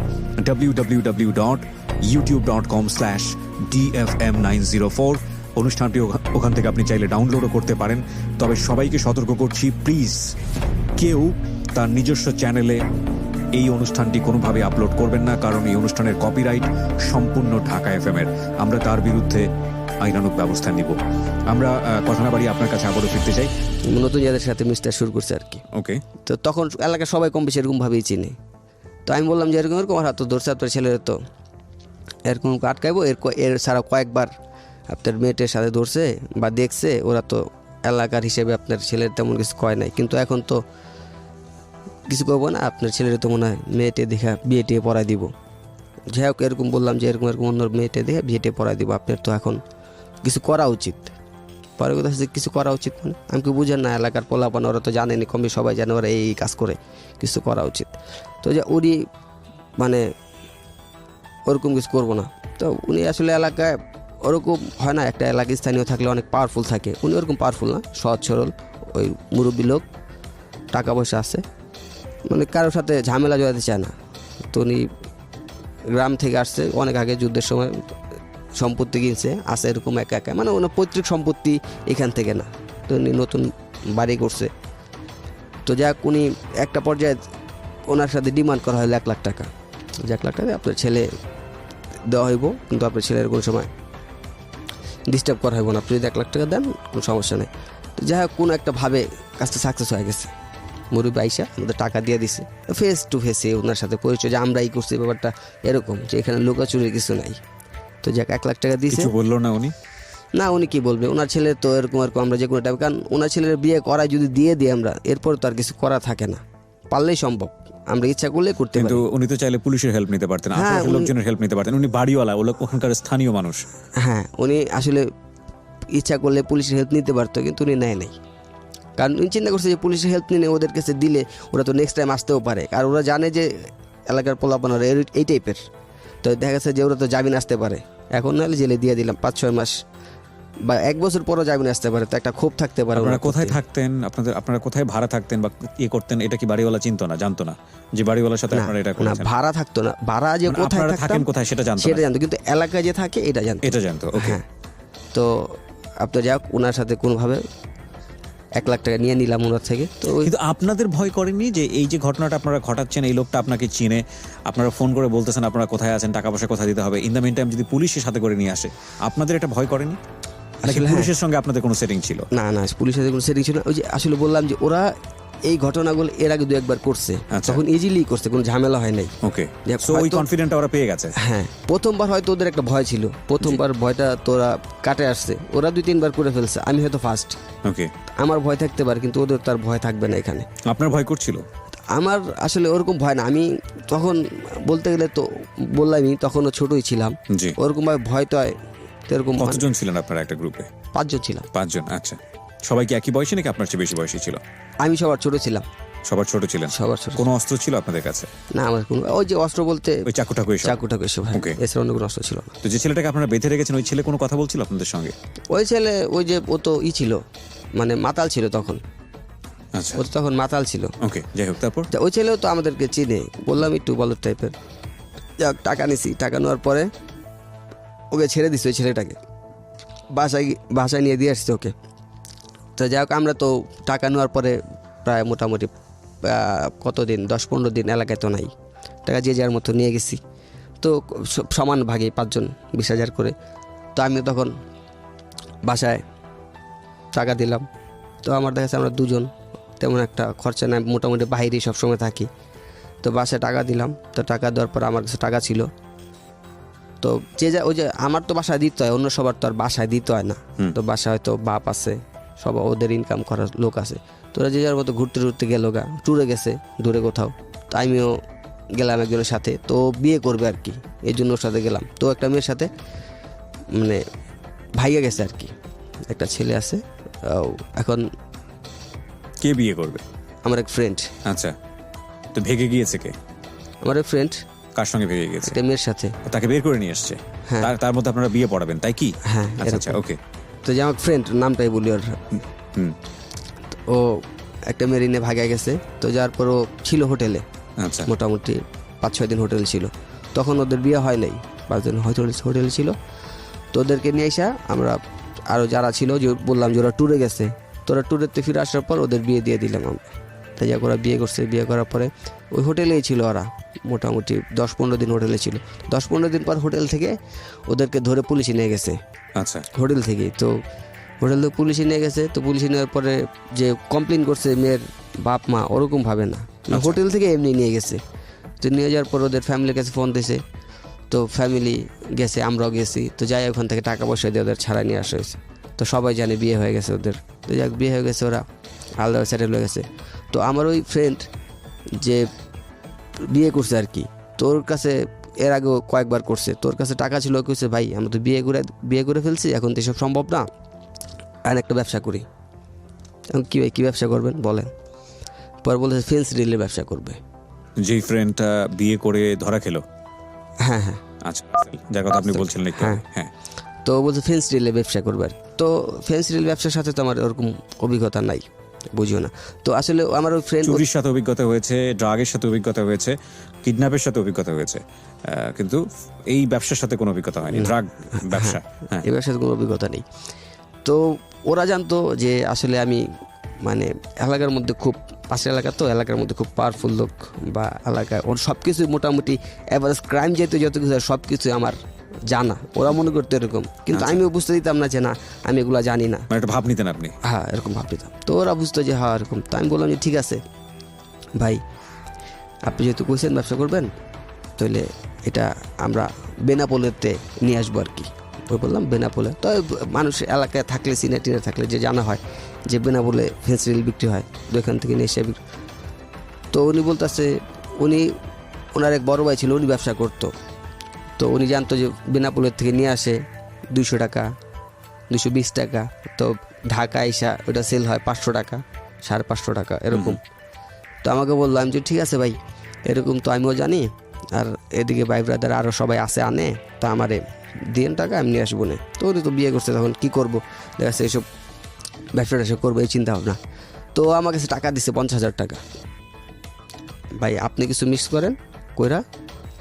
www.youtube.com/dfm904। অনুষ্ঠানটি ওখান থেকে আপনি চাইলে ডাউনলোডও করতে পারেন। তবে সবাইকে সতর্ক করছি, প্লিজ কেউ তার নিজস্ব চ্যানেলে এই অনুষ্ঠানটি কোনোভাবে আপলোড করবেন না, কারণ এই অনুষ্ঠানের কপিরাইট সম্পূর্ণ ঢাকা এফএম এর। আমরা তার বিরুদ্ধে আইনানুগ ব্যবস্থা নিব। আমরা কথা না বাড়িয়ে আপনার কাছে আবারও ফিরতে চাই। নতুন যাদের সাথে মিস্টার শুরু করছে আর কি। ওকে, তো তখন এলাকার সবাই কম বেশি এরকমভাবেই চিনে। তো আমি বললাম যে এরকম আমার হাত ধরছে আপনার ছেলের, তো এরকম আটকাইবো। এর ছাড়া কয়েকবার আপনার মেয়েটের সাথে ধরছে বা দেখছে, ওরা তো এলাকার হিসেবে আপনার ছেলের তেমন কিছু কয় নাই। কিন্তু এখন তো কিছু করবো না, আপনার ছেলের তো মনে হয় মেয়েটে দেখা বিয়ে টিয়ে পড়াই দিব। যাই হোক, এরকম বললাম যে এরকম অন্য মেয়েটে দেখে বিয়ে টিয়ে পড়াই দিব, আপনার তো এখন কিছু করা উচিত। পরে কথা হচ্ছে কিছু করা উচিত মানে আমি কি বুঝেন না, এলাকার পোলাপান ওরা তো জানেনি, কমবে সবাই জানে ওরা এই কাজ করে, কিছু করা উচিত। তো যে উনি মানে ওরকম কিছু করবো না। তো উনি আসলে এলাকায় ওরকম হয় না, একটা এলাকায় স্থানীয় থাকলে অনেক পাওয়ারফুল থাকে, উনি ওরকম পাওয়ারফুল না, সহজ সরল ওই মুরব্বী লোক, টাকা পয়সা আছে, মানে কারোর সাথে ঝামেলা জড়াতে চায় না। তো উনি গ্রাম থেকে আসছে অনেক আগে, যুদ্ধের সময় সম্পত্তি কিনছে, আছে এরকম একা একা, মানে ওনার পৈতৃক সম্পত্তি এখান থেকে না। তো উনি নতুন বাড়ি করছে। তো যাক, উনি একটা পর্যায়ে ওনার সাথে ডিমান্ড করা হলো 1 লাখ টাকা, যে 1 লাখ টাকা আপনার ছেলে দেওয়া হইব, কিন্তু আপনার ছেলের কোনো সময় ডিস্টার্ব করা হইব না, আপনি যদি 1 লাখ টাকা দেন কোনো সমস্যা নেই। তো যাই হোক, কোনো একটা ভাবে কাজটা সাকসেস হয়ে গেছে। মুরব্বী আইসা আমাদের টাকা দিয়ে দিছে, ফেস টু ফেসে ওনার সাথে পরিচয়, যে আমরা এই করছি, ব্যাপারটা এরকম যে এখানে লুকাচুরির কিছু নাই। তো যাক, 1 লাখ টাকা দিয়েছে। কিছু বললো না উনি? না, উনি কি বলবে, ওনার ছেলে তো এরকম আমরা যে কোনো টাইম, কারণ ওনার ছেলের বিয়ে করায় যদি দিয়ে দিই আমরা, এরপর তো আর কিছু করা থাকে না, পারলেই সম্ভব, আমরা ইচ্ছা করলে করতে পারি। কিন্তু উনি তো চাইলে পুলিশের হেল্প নিতে পারতেন, আশেপাশের লোকজনের হেল্প নিতে পারতেন, উনি বাড়িওয়ালা, ওখানকার স্থানীয় মানুষ। হ্যাঁ, উনি আসলে ইচ্ছা করলে পুলিশের হেল্প নিতে পারতো, কিন্তু উনি নেয় নাই। কারণ উনি চিন্তা করছে যে পুলিশের হেল্প নিয়ে ওদের কাছে দিলে ওরা তো নেক্সট টাইম আসতেও পারে, আর ওরা জানে যে এলাকার পোলাপানারা এই টাইপের। তো দেখা গেছে যে ওরা তো জামিন আসতে পারে, এখন নাহলে জেলে দিয়ে দিলাম 5-6 মাস বা 1 বছর পরও জামিন আসতে পারে, তো একটা ক্ষোভ থাকতে পারে। আপনারা কোথায় থাকতেন, আপনারা কোথায় ভাড়া থাকতেন বা করতেন, এটা কি বাড়িওয়ালা চিনতো না, জানতো না যে বাড়িওয়ালার সাথে আপনারা এটা না, করেছেন? ভাড়া থাকতো না, ভাড়া যে কোথায় থাকেন কোথায় সেটা জানতো না, কিন্তু এলাকায় যে থাকে এটা জানতো। ওকে। হ্যাঁ, তো আপনার যাক, ওনার সাথে কোনোভাবে 1 লাখ টাকা নিয়ে নিলাম ওনার থেকে। তো কিন্তু আপনাদের ভয় করেনি যে এই যে ঘটনাটা আপনারা ঘটাচ্ছেন, এই লোকটা আপনাকে চিনে, আপনারা ফোন করে বলতেছেন আপনারা কোথায় আছেন, টাকা পয়সা কোথায় দিতে হবে, ইন দ্য মিন টাইম যদি পুলিশের সাথে করে নিয়ে আসে, আপনাদের এটা ভয় করেনি? নাকি পুলিশের সঙ্গে আপনাদের কোনো সেটিং ছিল? না, পুলিশের সাথে কোনো সেটিং ছিল না। ওই যে আসলে বললাম যে ওরা এই ঘটনাগুলো এর আগে 2-1 করছে, তখন ইজিলি করছে, কোনো ঝামেলা হয় নাই। ওকে, সো ওই কনফিডেন্টটা ওরা পেয়ে গেছে। হ্যাঁ, প্রথমবার হয়তো ওদের একটা ভয় ছিল, প্রথমবার ভয়টা তোরা কাটে আসছে, ওরা 2-3 বার করে ফেলছে, আমি হয়তো ফার্স্ট। ওকে, আমার ভয় থাকতে পারে, কিন্তু ওদের তার ভয় থাকবে না। এখানে আপনার ভয় করছিল? আমার আসলে ওরকম ভয় না, আমি তখন বলতে গেলে তো বললামই, তখনও ছোটই ছিলাম, ওরকম ভাবে ভয় তো এরকম। কতজন ছিলেন আপনারা একটা গ্রুপে? 5 জন ছিলাম। 5 জন, আচ্ছা। সবাই কি একই বয়সী নাকি আপনার চেয়ে বেশি বয়সী ছিল? আমি সবার ছোট ছিলাম। সবার ছোট ছিলেন? সবার ছোট। কোনো অস্ত্র ছিল আপনাদের কাছে? না, আমার কোনো, ওই যে অস্ত্র বলতে ওই চাকুটাকু এসব। ওকে, এছাড়া অন্য কোনো অস্ত্র ছিল না। তো যে ছেলেটাকে আপনারা বেঁধে রেখেছেন, ওই ছেলে কোনো কথা বলছিল আপনাদের সঙ্গে? ওই ছেলে, ওই যে ও তো ছিল, মানে মাতাল ছিল তখন। আচ্ছা, ও তো তখন মাতাল ছিল। ওকে, যাই হোক, তারপর ওই ছেলেও তো আমাদেরকে চিনে, বললাম একটু বলদ টাইপের। যাক, টাকা নিছি, টাকা নেওয়ার পরে ওকে ছেড়ে দিছি, ওই ছেলেটাকে বাসায় নিয়ে দিয়ে আসছি ওকে। তো যাই হোক, আমরা তো টাকা নেওয়ার পরে প্রায় মোটামুটি কতদিন, 10-15 দিন এলাকায় তো নাই, টাকা যে যার মতো নিয়ে গেছি। তো সমান ভাগে 5 জন 20,000 করে। তো আমি তখন বাসায় টাকা দিলাম, তো আমার দেখা যাচ্ছে আমরা 2 জন, তেমন একটা খরচা নাই, মোটামুটি বাইরেই সবসময় থাকি। তো বাসায় টাকা দিলাম, তো টাকা দেওয়ার পর আমার কাছে টাকা ছিল। তো ওই যে আমার তো বাসায় দিতে হয়, অন্য সবার তো আর বাসায় দিতে হয় না। তো বাসায় হয়তো বাপ আছে, সব ওদের ইনকাম করার লোক আছে, তোরা যে যার মতো ঘুরতে গেল গা, ট্যুরে গেছে দূরে কোথাও। তো আমিও গেলাম একজনের সাথে, তো বিয়ে করবে আর কি, এই জন্য ওর সাথে গেলাম। তো একটা মেয়ের সাথে মানে ভাইয়া গেছে আর কি, একটা ছেলে আছে। এখন কে বিয়ে করবে? আমার এক ফ্রেন্ড। আচ্ছা, তো ভেগে গিয়েছে কে? আমার এক ফ্রেন্ড। কার সঙ্গে ভেগে গেছে? একটা মেয়ের সাথে। তাকে বের করে নিয়ে এসছে, তার মধ্যে আপনারা বিয়ে পড়াবেন, তাই কি? হ্যাঁ, আচ্ছা, ওকে। তো যে আমার ফ্রেন্ড নামটাই বলি ওর, হুম, ও একটা মেরিনে ভাগে গেছে। তো যার পর ও ছিল হোটেলে, আচ্ছা মোটামুটি 5-6 দিন হোটেল ছিল। তখন ওদের বিয়ে হয় নাই, 5 দিন হয়তো হোটেল ছিল। তো ওদেরকে নিয়ে আসা আমরা আরও যারা ছিল, যে বললাম যে ওরা ট্যুরে গেছে, তো ওরা ট্যুরেতে ফিরে আসার পর ওদের বিয়ে দিয়ে দিলাম আমরা। তাই যাক ওরা বিয়ে করছে, বিয়ে করার পরে ওই হোটেলেই ছিল ওরা, মোটামুটি 10-15 দিন হোটেলে ছিল। 10-15 দিন পর হোটেল থেকে ওদেরকে ধরে পুলিশে নিয়ে গেছে, আচ্ছা হোটেল থেকেই। তো হোটেল থেকে পুলিশে নিয়ে গেছে। তো পুলিশে নেওয়ার পরে যে কমপ্লেন করছে মেয়ের বাপ মা, ওরকম ভাবে না, হোটেল থেকে এমনি নিয়ে গেছে। তো নিয়ে যাওয়ার পর ওদের ফ্যামিলির কাছে ফোন দিয়েছে, তো ফ্যামিলি গেছে, আমরাও গেছি। তো যাই ওখান থেকে টাকা পয়সা দিয়ে ওদের ছাড়া নিয়ে আসা হয়েছে। তো সবাই জানে বিয়ে হয়ে গেছে ওদের। তো যাক বিয়ে হয়ে গেছে, ওরা আলাদা সেটেল হয়ে গেছে। তো আমার ওই ফ্রেন্ড যে বিয়ে করছে আর কি, তোর কাছে এর আগেও কয়েকবার করছে, তোর কাছে টাকা ছিল, কইছে ভাই আমরা তো বিয়ে করে ফেলছি, এখন তো এসব সম্ভব না, আর একটা ব্যবসা করি। এখন কী ভাই কী ব্যবসা করবেন বলেন? পরে বলেছে ফেন্স রিলের ব্যবসা করবে। যেই ফ্রেন্ডটা বিয়ে করে ধরা খেলো, হ্যাঁ হ্যাঁ আচ্ছা যার কথা আপনি বলছিলেন একটু হ্যাঁ। আগে। হ্যাঁ তো বলছে ফেন্স রিলে ব্যবসা করবে আর কি। তো ফেন্স রিল ব্যবসার সাথে তো আমার ওরকম অভিজ্ঞতা নাই, বুঝিও না। তো আসলে আমার ওই ফ্রেন্ড, চুরির সাথে অভিজ্ঞতা হয়েছে, ড্রাগের সাথে অভিজ্ঞতা হয়েছে, কিডন্যাপের সাথে অভিজ্ঞতা হয়েছে, কিন্তু এই ব্যবসার সাথে কোনো অভিজ্ঞতা হয়নি, ড্রাগ ব্যবসা। হ্যাঁ এই ব্যবসার কোনো অভিজ্ঞতা নেই। তো ওরা জানতো যে আসলে আমি মানে এলাকার মধ্যে খুব, পাশের এলাকা তো, এলাকার মধ্যে খুব পাওয়ারফুল লোক, বা এলাকায় ওর সব কিছু মোটামুটি অ্যাভারেজ ক্রাইম যেহেতু যত কিছু সব কিছু আমার জানা, ওরা মনে করতো এরকম, কিন্তু আমিও বুঝতে দিতাম না যে না আমি এগুলো জানি না। মানে একটা ভাব নিতেন আপনি? হ্যাঁ এরকম ভাব দিতাম। তো ওরা বুঝতো যে হ্যাঁ এরকম। তো আমি বললাম যে ঠিক আছে ভাই, আপনি যেহেতু কইছেন ব্যবসা করবেন, তাহলে এটা আমরা বেনাপোলেতে নিয়ে আসবো আর কি। ওই বললাম বেনাপোলে, তো মানুষ এলাকায় থাকলে, সিনিয়র টিনিয়র থাকলে যে জানা হয় যে বেনাপোলে ফেন্স রিল বিক্রি হয়, তো ওইখান থেকে নিয়ে এসে তো উনি বলতেছে, ওনার এক বড় ভাই ছিল, উনি ব্যবসা করতো। তো উনি জানতো যে বেনাপোলের থেকে নিয়ে আসে 200 টাকা, 220 টাকা। তো ঢাকা আইসা ওটা সেল হয় 500 টাকা, 550 টাকা এরকম। তো আমাকে বললাম যে ঠিক আছে ভাই, এরকম তো আমিও জানি, আর এদিকে ভাই ব্রাদার আরও সবাই আসে আনে, তা আমারে দিন টাকা আমি নিয়ে আসবো না। তো উনি তো বিয়ে করছে, তখন কী করবো, দেখা যাচ্ছে এইসব ব্যবসা ট্যাবসা করবো এই চিন্তা ভাবনা। তো আমার কাছে টাকা দিচ্ছে 50,000 টাকা, ভাই আপনি কিছু মিক্স করেন কইরা।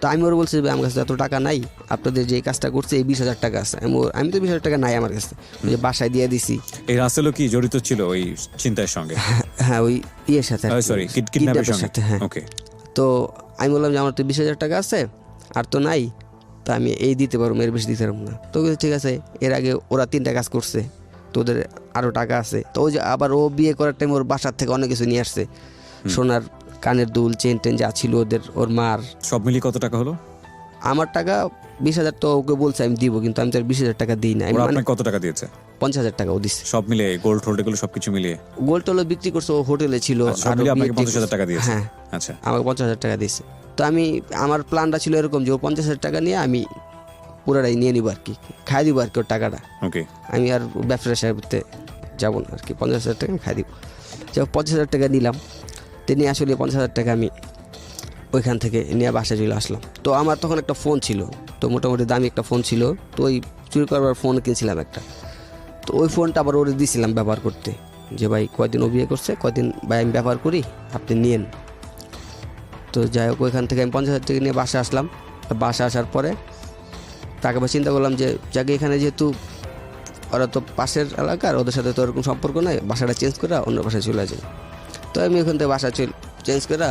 তো আমি ওর বলছি ভাই আমার কাছে এত টাকা নাই, আপনাদের যে কাজটা করছে এই 20,000 টাকা আছে। আমি তো 20,000 টাকা নাই আমার কাছে, যে বাসায় দিয়ে দিছি। এই রাসেলও কি জড়িত ছিল ওই চিন্তার সঙ্গে? হ্যাঁ ওই ইয়ের সাথে, সরি, কিডন্যাপের সাথে। হ্যাঁ ওকে। তো আমি বললাম যে আমার তো 20,000 টাকা আছে, আর তো নাই, তা আমি এই দিতে পারবো, এর বেশি দিতে পারবো না। তো ঠিক আছে, এর আগে ওরা 3টা কাজ করছে, তো ওদের আরও টাকা আছে। তো ওই যে আবার ও বিয়ে করার টাইম ওর বাসার থেকে অনেক কিছু নিয়ে আসছে, সোনার কানের দুল, চেন টেন যা ছিল ওদের, ওর মার। সব মিলিয়ে কত টাকা হলো? আমার টাকা 20,000 তো ওকে বলছে আমি দিব, কিন্তু আমি তো 20,000 টাকা দিই না। আমি মানে আপনাকে কত টাকা দিয়েছে? 50,000 টাকা ও দিচ্ছে, সব মিলিয়ে গোল্ড হোল্ড এগুলো সবকিছু মিলিয়ে। গোল্ড টোল বিক্রি করছে, ও হোটেলে ছিল। সব মিলিয়ে আপনাকে 50,000 টাকা দিয়েছে? হ্যাঁ আচ্ছা, আমাকে 50,000 টাকা দিয়েছে। তো আমার প্ল্যানটা ছিল এরকম যে ও 50,000 টাকা নিয়ে আমি পুরোটাই নিয়ে নিবো আর কি, খাই দিব আর কি ওর টাকাটা। ওকে। আমি আর ব্যবসাটা সাথে যাবো না আর কি, 50,000 টাকা আমি খাই দিব। যাই 50,000 টাকা নিলাম। তিনি আসলে 50,000 টাকা আমি ওইখান থেকে নিয়ে বাসায় চলে আসলাম। তো আমার তখন একটা ফোন ছিল, তো মোটামুটি দামি একটা ফোন ছিল। তো ওই চুরি করবার ফোন কিনছিলাম একটা। তো ওই ফোনটা আবার ওরে দিয়েছিলাম ব্যবহার করতে, যে ভাই কয়দিন ও বিয়ে করছে, কয়দিন ভাই আমি ব্যবহার করি, আপনি নিয়েন। তো যাই হোক ওইখান থেকে আমি 50,000 টাকা নিয়ে বাসা আসলাম। বাসা আসার পরে তাকে আবার চিন্তা করলাম যে যাকে এখানে যেহেতু ওরা তো পাশের এলাকার, ওদের সাথে তো ওরকম সম্পর্ক নাই, বাসাটা চেঞ্জ করে অন্য বাসায় চলে যাই। তো আমি ওখান থেকে বাসা চেঞ্জ করে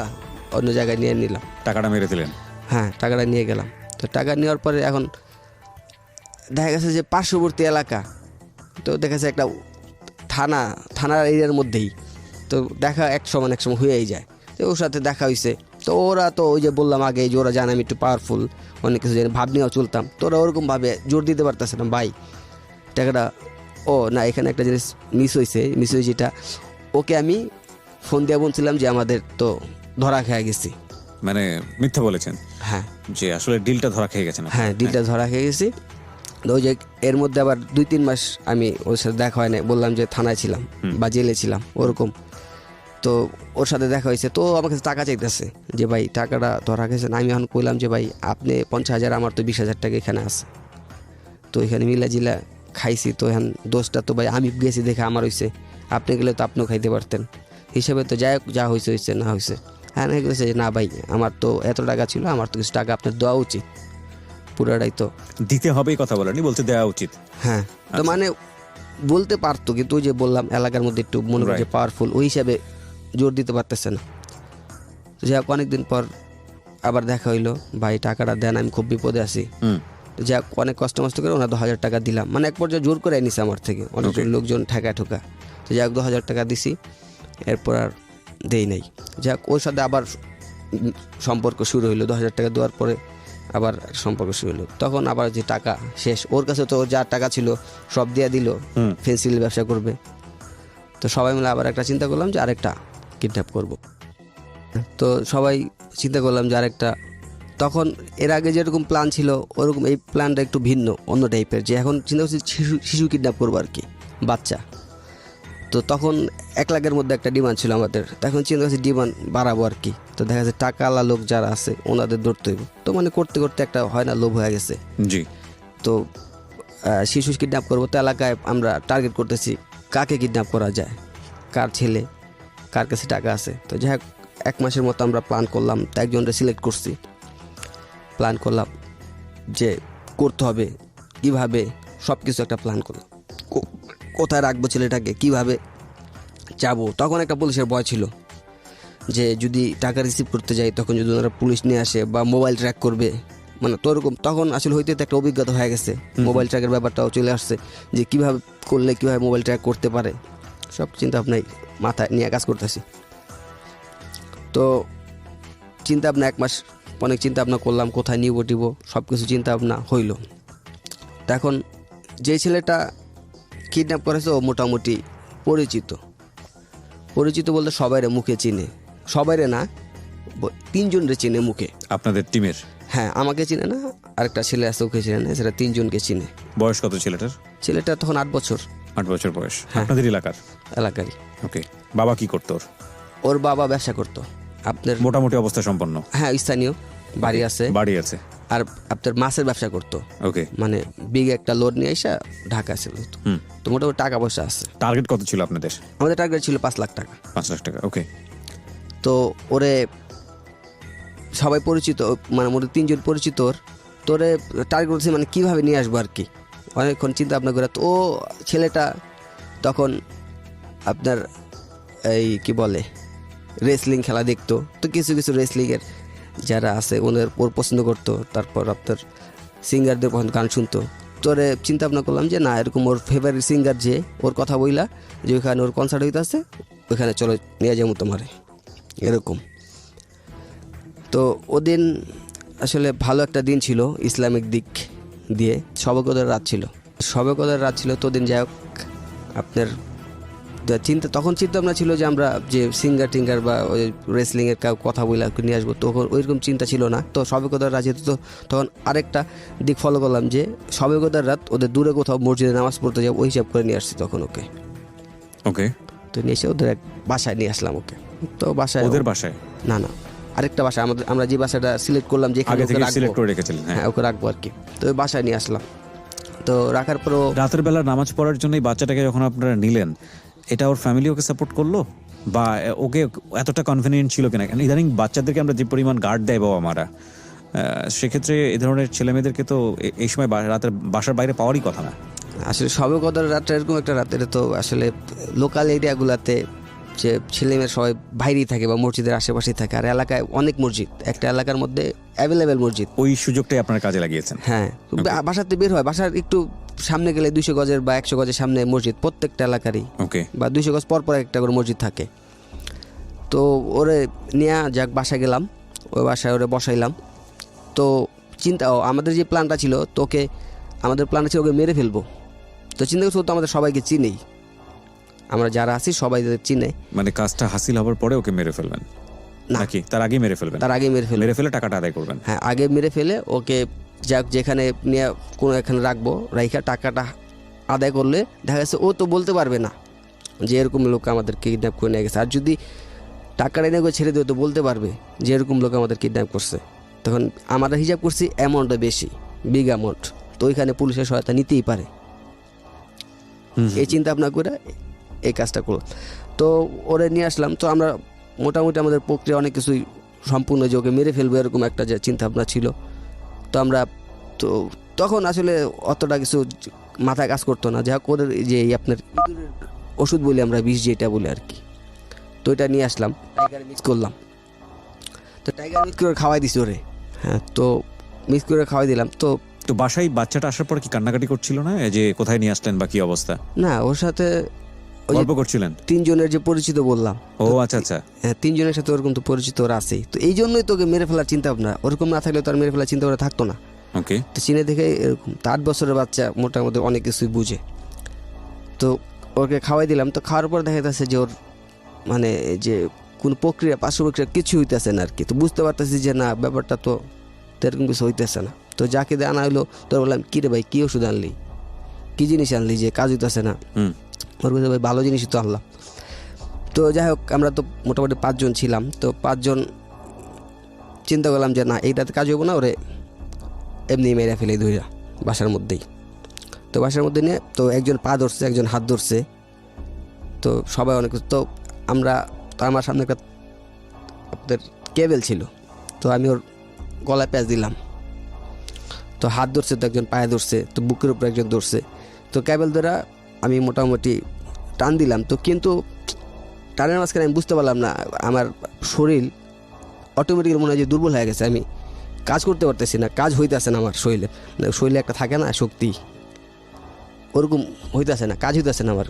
অন্য জায়গায় নিয়ে নিলাম। টাকাটা মেরে দিলেন? হ্যাঁ টাকাটা নিয়ে গেলাম। তো টাকা নেওয়ার পরে এখন দেখা গেছে যে পার্শ্ববর্তী এলাকা, তো দেখা যাচ্ছে একটা থানার এরিয়ার মধ্যেই, তো দেখা এক সময় হয়েই যায়। তো ওর সাথে দেখা হয়েছে। তো ওরা তো ওই যে বললাম আগে যে ওরা জানে আমি একটু পাওয়ারফুল, অনেক কিছু জানি, ভাব নিয়েও চলতাম। তো ওরা ওরকমভাবে জোর দিতে পারতেছে না ভাই টাকাটা। ও না, এখানে একটা জিনিস মিস হয়েছে যেটা ওকে আমি ফোন দিয়ে বলছিলাম যে আমাদের তো ধরা খেয়ে গেছি। মানে মিথ্যা বলেছেন? হ্যাঁ, যে আসলে ডিলটা ধরা খেয়ে গেছে না? হ্যাঁ ডিলটা ধরা খেয়ে গেছি। তো ওই যে এর মধ্যে আবার 2-3 মাস আমি ওর সাথে দেখা হয় না, বললাম যে থানায় ছিলাম বা জেলে ছিলাম ওরকম। তো ওর সাথে দেখা হয়েছে। তো আমার কাছে টাকা চাইতেছে যে ভাই টাকাটা ধরা গেছে না। আমি এখন কইলাম যে ভাই আপনি 50,000, আমার তো 20,000 টাকা এখানে আছে, তো এখানে মিলা জিলা খাইছি, তো এখন দোষটা তো ভাই আমি গেছি দেখে আমার হয়েছে, আপনি গেলে তো আপনিও খাইতে পারতেন, হিসেবে তো যাই হোক, যা হয়েছে হয়েছে, না হয়েছে। হ্যাঁ না বলেছে যে না ভাই আমার তো এত টাকা ছিল, আমার তো কিছু টাকা আপনার দেওয়া উচিত, পুরোটাই তো দিতে হবেই কথা বলেনি, বলতে দেওয়া উচিত। হ্যাঁ। তো মানে বলতে পারতো, কিন্তু ওই যে বললাম এলাকার মধ্যে একটু মনে হয় যে পাওয়ারফুল, ওই হিসাবে জোর দিতে পারতেছে না। তো যাই হোক অনেকদিন পর আবার দেখা হইলো, ভাই টাকাটা দেন, আমি খুব বিপদে আছি। তো যাই হোক অনেক কষ্ট মষ্ট করে ওনার 10,000 টাকা দিলাম, মানে এক পর্যায়ে জোর করে নিছে আমার থেকে, অনেক লোকজন ঠেকা ঠোকা। তো যাই হোক 2,000 টাকা দিছি, এরপর আর দেই নাই। যাই হোক ওর সাথে আবার সম্পর্ক শুরু হইলো, 2,000 টাকা দেওয়ার পরে আবার সম্পর্ক শুরু হলো। তখন আবার যে টাকা শেষ, ওর কাছে তো যা টাকা ছিল সব দিয়ে দিল, ফেন্সিলের ব্যবসা করবে। তো সবাই মিলে আবার একটা চিন্তা করলাম যে আরেকটা কিডন্যাপ করব। তো সবাই চিন্তা করলাম যে আরেকটা, তখন এর আগে যেরকম প্ল্যান ছিল ওরকম এই প্ল্যানটা একটু ভিন্ন, অন্য টাইপের, যে এখন চিন্তা করছি শিশু কিডন্যাপ করবো আর কি, বাচ্চা। তো তখন 1 লাখের মধ্যে একটা ডিমান্ড ছিল আমাদের, তখন চিন্তা করছি ডিমান্ড বাড়াবো আর কি। তো দেখা যাচ্ছে টাকাওয়ালা লোক যারা আছে ওনাদের ধরতে হইব, তো মানে করতে করতে একটা হয় না লোভ হয়ে গেছে। জি। তো শিশু কিডন্যাপ করবো, তো এলাকায় আমরা টার্গেট করতেছি কাকে কিডন্যাপ করা যায়, কার ছেলে, কার কাছে টাকা আছে। তো যাই হোক 1 মাসের মতো আমরা প্ল্যান করলাম, তো একজনটা সিলেক্ট করছি, প্ল্যান করলাম যে করতে হবে কীভাবে, সব কিছু একটা প্ল্যান করলাম, কোথায় রাখবো ছেলেটাকে, কীভাবে যাবো। তখন একটা পুলিশের ভয় ছিল যে যদি টাকা রিসিভ করতে যাই তখন যদি ওনারা পুলিশ নিয়ে আসে বা মোবাইল ট্র্যাক করবে, মানে তো ওরকম তখন আসলে হইতে একটা অভিজ্ঞতা হয়ে গেছে, মোবাইল ট্র্যাকের ব্যাপারটাও চলে আসছে, যে কীভাবে করলে কীভাবে মোবাইল ট্র্যাক করতে পারে, সব চিন্তা ভাবনাই মাথায় নিয়ে কাজ করতেছি। তো চিন্তা ভাবনা 1 মাস অনেক চিন্তা ভাবনা করলাম, কোথায় নিব টিব সব কিছু চিন্তা ভাবনা হইল। তখন যে ছেলেটা কিডন্যাপ করেছে ও মোটামুটি পরিচিত বলতে সবাইরে মুখে চিনে, সবাইরে না 3 জনরে চিনে মুখে আপনাদের টিমের? হ্যাঁ, আমাকে চিনে না, আরেকটা ছেলে আছে ওকে চিনে না, সেটা 3 জনকে চিনে। বয়স কত ছেলেটার? ছেলেটা তখন 8 বছর। 8 বছর বয়স। আপনাদের এলাকারই। ওকে। বাবা কি করতো? ওর বাবা ব্যবসা করতো, আপনার মোটামুটি অবস্থা সম্পন্ন? হ্যাঁ, স্থানীয়, বাড়ি আছে। আর আপনার মাছের ব্যবসা করতো। ওকে। মানে বিগ একটা লোড নিয়ে এসে ঢাকা ছিল, তো মোটামুটি টাকা পয়সা আছে। টার্গেট কত ছিল আপনাদের? আমাদের টার্গেট ছিল 5 লাখ টাকা। 5 লাখ টাকা। ওকে। তো ওরে সবাই পরিচিত, মানে মোটামুটি 3 জন পরিচিত, তোরে টার্গেট করছে মানে কীভাবে নিয়ে আসবো আর কি, অনেকক্ষণ চিন্তা ভাবনা করে। তো ও ছেলেটা তখন আপনার এই কি বলে রেসলিং খেলা দেখতো, তো কিছু কিছু রেসলিংয়ের যারা আছে ওর পছন্দ করতো, তারপর আপনার সিঙ্গারদের গান শুনতো। তোরে চিন্তা ভাবনা করলাম যে না, এরকম ওর ফেভারিট সিঙ্গার যে, ওর কথা বইলা যে ওইখানে ওর কনসার্ট হইতে আছে, ওইখানে চলো নিয়ে যাবো তোমারে, এরকম। তো ওদিন আসলে ভালো একটা দিন ছিল ইসলামিক দিক দিয়ে, শবে কদরের রাত ছিল। তো দিন যাই হোক আপনার তখন চিন্তা ভাবনা ছিল যে আমরা যে সিঙ্গার টিঙ্গার বা ওই রেসলিংয়ের কথা বলে নিয়ে আসবো, তখন ওইরকম চিন্তা ছিল না। তো শবে কদর রাত যেহেতু, তো তখন আরেকটা দিক ফলো করলাম যে শবে কদর রাত ওদের দূরে কোথাও মসজিদে নামাজ পড়তে যাবো, ওই হিসাব করে নিয়ে আসছি তখন ওকে। তো নিয়ে এসে ওদের এক বাসায় নিয়ে আসলাম ওকে। তো বাসায়, ওদের বাসায় না আরেকটা বাসা, আমরা যে বাসাটা সিলেক্ট করলাম যে হ্যাঁ ওকে রাখবো আর কি, তো ওই বাসায় নিয়ে আসলাম। তো রাখার পরও রাতের বেলা নামাজ পড়ার জন্য এই বাচ্চাটাকে যখন আপনারা নিলেন, এটা ওর ফ্যামিলি ওকে সাপোর্ট করলো বা ওকে এতটা কনভিনিয়েন্ট ছিল কিনা? ইদানিং বাচ্চাদেরকে আমরা যে পরিমাণ গার্ড দেয় বাবা মারা, সেক্ষেত্রে এই ধরনের ছেলেমেয়েদেরকে তো এই সময় রাতের বাসার বাইরে পাওয়ারই কথা না। আসলে শবে কদর রাতটা এরকম একটা রাত, এটা তো আসলে লোকাল এরিয়াগুলোতে যে ছেলেমেয়ের সবাই বাইরেই থাকে বা মসজিদের আশেপাশেই থাকে, আর এলাকায় অনেক মসজিদ, একটা এলাকার মধ্যে অ্যাভেলেবেল মসজিদ, ওই সুযোগটাই আপনার কাজে লাগিয়েছেন। হ্যাঁ, বাসাতে বের হয়, বাসার একটু সামনে গেলে 200 গজের বা 100 গজের সামনে মসজিদ, প্রত্যেকটা এলাকারই, বা 200 গজ পর একটা করে মসজিদ থাকে। তো ওরে নিয়ে যাক বাসায় গেলাম, ওই বাসায় ওরে বসাইলাম। তো আমাদের যে প্ল্যানটা ছিল, আমাদের প্ল্যানটা ছিল ওকে মেরে ফেলবো। তো চিন্তা করছি তো আমাদের সবাইকে চিনেই, আমরা যারা আছি সবাই চিনে, মানে কাজটা হাসিল হওয়ার পরে ওকে মেরে ফেলবেন নাকি তার আগে মেরে ফেলবেন? তার আগে মেরে ফেলে টাকাটা আদায় করবেন। হ্যাঁ, আগে মেরে ফেলে ওকে যাক যেখানে নিয়ে কোনো এখানে রাখবো, রাইখা টাকাটা আদায় করলে দেখা গেছে ও তো বলতে পারবে না যে এরকম লোক আমাদের কিডন্যাপ করে নিয়ে গেছে। আর যদি টাকাটা এনে ছেড়ে দেবে তো বলতে পারবে যে এরকম লোক আমাদের কিডন্যাপ করছে। তখন আমরা হিসাব করছি অ্যামাউন্টটা বেশি, বিগ অ্যামাউন্ট, তো ওইখানে পুলিশের সহায়তা নিতেই পারে। এই চিন্তা ভাবনা করে এই কাজটা করলাম। তো ওরে নিয়ে আসলাম। তো আমরা মোটামুটি আমাদের প্রক্রিয়া অনেক কিছুই সম্পূর্ণ, যে ওকে মেরে ফেলবো এরকম একটা যে চিন্তা ভাবনা ছিল। তো আমরা তো তখন আসলে অতটা কিছু মাথায় কাজ করতো না। যাই হোক ওদের যে এই আপনার ইঁদুরের ওষুধ বলি আমরা, বিষ যেটা বলি আর কি, তো এটা নিয়ে আসলাম, টাইগারে মিক্স করলাম। তো টাইগার মিক্স করে খাওয়াই দিছি ওরে। হ্যাঁ, তো মিক্স করে খাওয়াই দিলাম। তো তো বাসায় বাচ্চাটা আসার পর কি কান্নাকাটি করছিল না, এই যে কোথায় নিয়ে আসলেন বা কি অবস্থা? না, ওর সাথে ওই যে গল্প করছিলেন? 3 জনের যে পরিচিত বললাম, ও আচ্ছা আচ্ছা। হ্যাঁ 3 জনের সাথে ওরকম তো পরিচিত ওরা আছেই। তো এই জন্যই তোকে মেরে ফেলার চিন্তা ভাবনা, ওরকম না থাকলে তো আর মেরে ফেলার চিন্তা ভাবনা থাকতো না। ওকে। তো চিনে দেখে এরকম। তো 8 বছরের বাচ্চা মোটামুটি অনেক কিছুই বুঝে। তো ওকে খাওয়াই দিলাম। তো খাওয়ার পর দেখা যাচ্ছে যে ওর মানে যে কোনো প্রক্রিয়া, পার্শ্ব প্রক্রিয়া কিছু হইতেছে না আর কি। তো বুঝতে পারতেছি যে না, ব্যাপারটা তো এরকম কিছু হইতেছে না। তো যাকে দিয়ে আনা হইলো, তোর বললাম কি রে ভাই, কী ওষুধ আনলি, কী জিনিস আনলি যে কাজ হইতেছে না? ওর বলছে ভাই ভালো জিনিসই তো আনলাম। তো যাই হোক, আমরা তো মোটামুটি 5 জন ছিলাম। তো 5 জন চিন্তা করলাম যে না, এইটাতে কাজ হইব না, ওরে এমনি মেরে ফেলে ধইরা বাসার মধ্যেই। তো বাসার মধ্যে নিয়ে তো একজন পা ধরছে, একজন হাত ধরছে। তো সবাই অনেক, তো আমরা, তো আমার সামনে একটা আপনাদের কেবেল ছিল, তো আমি ওর গলায় প্যাঁচ দিলাম। তো হাত ধরছে, তো একজন পায়ে ধরছে, তো বুকের উপর একজন ধরছে। তো কেবেল দ্বারা আমি মোটামুটি টান দিলাম। তো কিন্তু টানের মাঝখানে আমি বুঝতে পারলাম না, আমার শরীর অটোমেটিক্যালি মনে হয় যে দুর্বল হয়ে গেছে, আমি কাজ করতে পারতেছি না, কাজ হইতেছে না আমার শরীরে। মানে শরীরে একটা থাকে না শক্তি, ওরকম হইতেছে না, কাজ হইতেছে না আমার।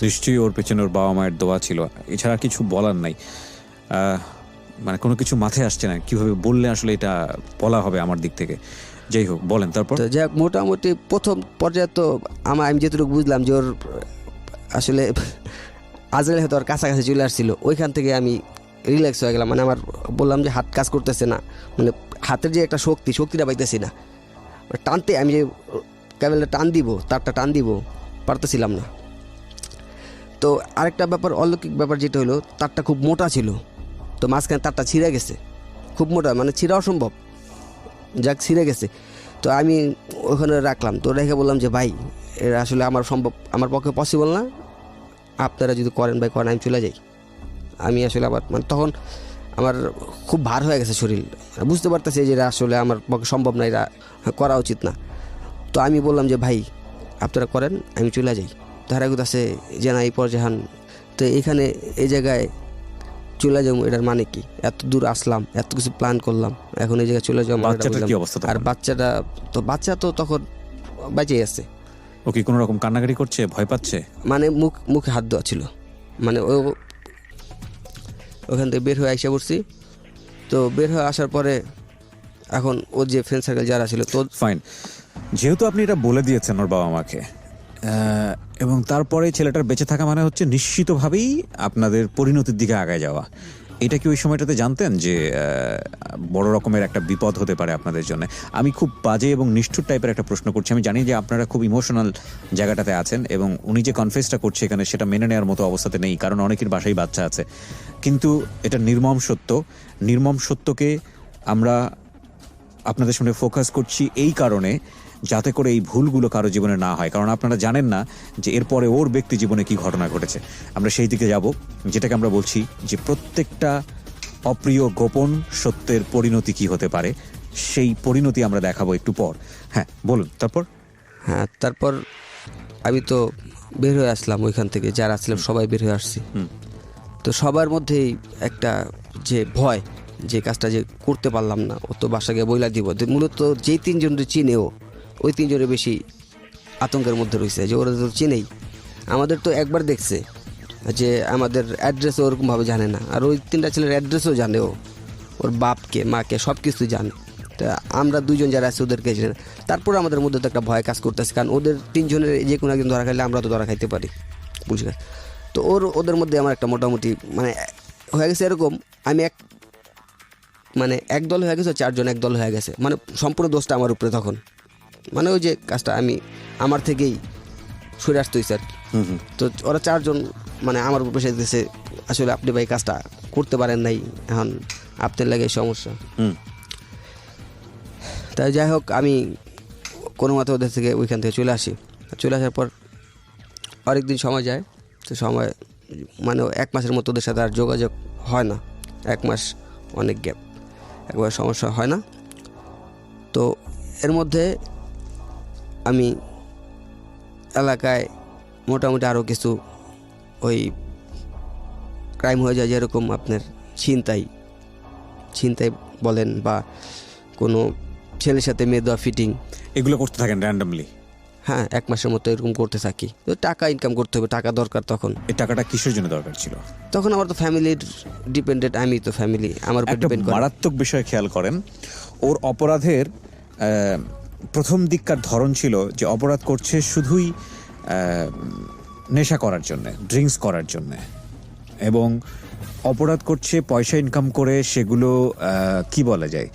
নিশ্চয়ই ওর পেছনে ওর বাবা মায়ের দোয়া ছিল, এছাড়া কিছু বলার নাই। মানে কোনো কিছু মাথায় আসছে না কিভাবে বললে আসলে এটা বলা হবে আমার দিক থেকে। যাই হোক, বলেন তারপর। তো যাই হোক, মোটামুটি প্রথম পর্যায়ে তো আমি যেটুকু বুঝলাম যে ওর আসলে আজরাইল হয়তো ওর কাছাকাছি চলে আসছিল, ওইখান থেকে আমি রিল্যাক্স হয়ে গেলাম। মানে আমার বললাম যে হাত কাজ করতেছে না, মানে হাতের যে একটা শক্তিটা পাইতেছি না, টানতে আমি যে কেবলটা টান দিব, তারটা টান দিব, পারতেছিলাম না। তো আরেকটা ব্যাপার, অলৌকিক ব্যাপার যেটা হলো, তারটা খুব মোটা ছিল। তো মাঝখানে তারটা ছিঁড়ে গেছে, খুব মোটা, মানে ছিঁড়া অসম্ভব, যাক ছিঁড়ে গেছে। তো আমি ওখানে রাখলাম। তো রেখে বললাম যে ভাই, এর আসলে আমার পক্ষে পসিবল না, আপনারা যদি করেন ভাই করেন, আমি চলে যাই। আমি আসলে আবার মানে তখন আমার খুব ভার হয়ে গেছে শরীর, বুঝতে পারতেছি যে এটা আসলে আমার পক্ষে সম্ভব না, এটা করা উচিত না। তো আমি বললাম যে ভাই আপনারা করেন, আমি চলে যাই। তারা আছে যে না, এই পর্যাহান তো এখানে এই জায়গায় চলে যাবো, এটার মানে কি? এত দূর আসলাম, এত কিছু প্ল্যান করলাম, এখন এই জায়গায় চলে যাবো। আর বাচ্চা তো তখন বেঁচে আছে। ও কি কোনো রকম কান্নাকাটি করছে, ভয় পাচ্ছে? মানে মুখে হাত দেওয়া ছিল, মানে ওখান থেকে বের হয়ে আইসা পড়ছি। তো বের হয়ে আসার পরে এখন ওর যে ফ্রেন্ড সার্কেল যারা ছিল, তো ফাইন, যেহেতু আপনি এটা বলে দিয়েছেন ওর বাবা মাকে, এবং তারপরে ছেলেটার বেঁচে থাকা মানে হচ্ছে নিশ্চিতভাবেই আপনাদের পরিণতির দিকে আগায় যাওয়া। এটা কি ওই সময়টাতে জানতেন যে বড় রকমের একটা বিপদ হতে পারে আপনাদের জন্য? আমি খুব বাজে এবং নিষ্ঠুর টাইপের একটা প্রশ্ন করছি, আমি জানি যে আপনারা খুব ইমোশনাল জায়গাটাতে আছেন এবং উনি যে কনফেসটা করছে এখানে, সেটা মেনে নেওয়ার মতো অবস্থাতে নেই, কারণ অনেকের বাসায় বাচ্চা আছে। কিন্তু এটা নির্মম সত্য। নির্মম সত্যকে আমরা আপনাদের সামনে ফোকাস করছি এই কারণে, যাতে করে এই ভুলগুলো কারো জীবনে না হয়, কারণ আপনারা জানেন না যে এরপরে ওর ব্যক্তি জীবনে কি ঘটনা ঘটেছে। আমরা সেই দিকে যাব, যেটাকে আমরা বলছি যে প্রত্যেকটা অপ্রিয় গোপন সত্যের পরিণতি কি হতে পারে, সেই পরিণতি আমরা দেখাবো একটু পর। হ্যাঁ বলুন তারপর। হ্যাঁ, তারপর আমি তো বের হয়ে আসলাম ওইখান থেকে, যারা আসলাম সবাই বের হয়ে আসছি। তো সবার মধ্যেই একটা যে ভয়, যে কাজটা যে করতে পারলাম না, ও তো বাসা গিয়ে বইলা দিব। মূলত যেই 3 জনের চিনেও, ওই 3 জনের বেশি আতঙ্কের মধ্যে রয়েছে, যে ওরা তো চিনেই, আমাদের তো একবার দেখছে, যে আমাদের অ্যাড্রেসও ওরকমভাবে জানে না। আর ওই 3টা ছেলের অ্যাড্রেসও জানে, ওর বাপকে মাকে সব কিছু জানে। তা আমরা 2 জন যারা আছে ওদেরকে জানে। তারপরে আমাদের মধ্যে তো একটা ভয় কাজ করতেছে, কারণ ওদের 3 জনের যে কোনো একজন ধরা খাইলে আমরা তো ধরা খাইতে পারি, বুঝলেন? তো ওদের মধ্যে আমার একটা মোটামুটি মানে হয়ে গেছে এরকম, আমি এক দল হয়ে গেছে, 4 জন এক দল হয়ে গেছে, মানে সম্পূর্ণ দোষটা আমার উপরে তখন। মানে ওই যে কাজটা আমার থেকেই সরে আসতে হয়েছে আর কি। তো ওরা 4 জন মানে আমার উপরে এসে দিয়েছে, আসলে আপনি ভাই কাজটা করতে পারেন নাই, এখন আপনার লাগে সমস্যা। তাই যাই হোক, আমি কোনো মতে ওদের থেকে ওইখান থেকে চলে আসি। চলে আসার পর অনেকদিন সময় যায়, তো সময় মানে 1 মাসের মতো ওদের সাথে আর যোগাযোগ হয় না, 1 মাস অনেক গ্যাপ, একবার সমস্যা হয় না। তো এর মধ্যে আমি এলাকায় মোটামুটি আরও কিছু ওই ক্রাইম হয়ে যায়, যেরকম আপনার ছিনতাই বলেন বা কোনো ছেলের সাথে মেয়ে দেওয়া ফিটিং, এগুলো করতে থাকেন র্যান্ডমলি? হ্যাঁ, 1 মাসের মতো এরকম করতে থাকি। তো টাকা ইনকাম করতে হবে, টাকা দরকার তখন। এই টাকাটা কিসের জন্য দরকার ছিল? তখন আমার তো ফ্যামিলির ডিপেন্ডেন্ট, আমি তো ফ্যামিলি আমার উপর একটা ডিপেন্ড করে। মারাত্মক বিষয় খেয়াল করেন, ওর অপরাধের প্রথম দিককার ধরন ছিল যে অপরাধ করছে শুধুই নেশা করার জন্যে, ড্রিঙ্কস করার জন্যে, এবং অপরাধ করছে পয়সা ইনকাম করে সেগুলো কি বলা যায়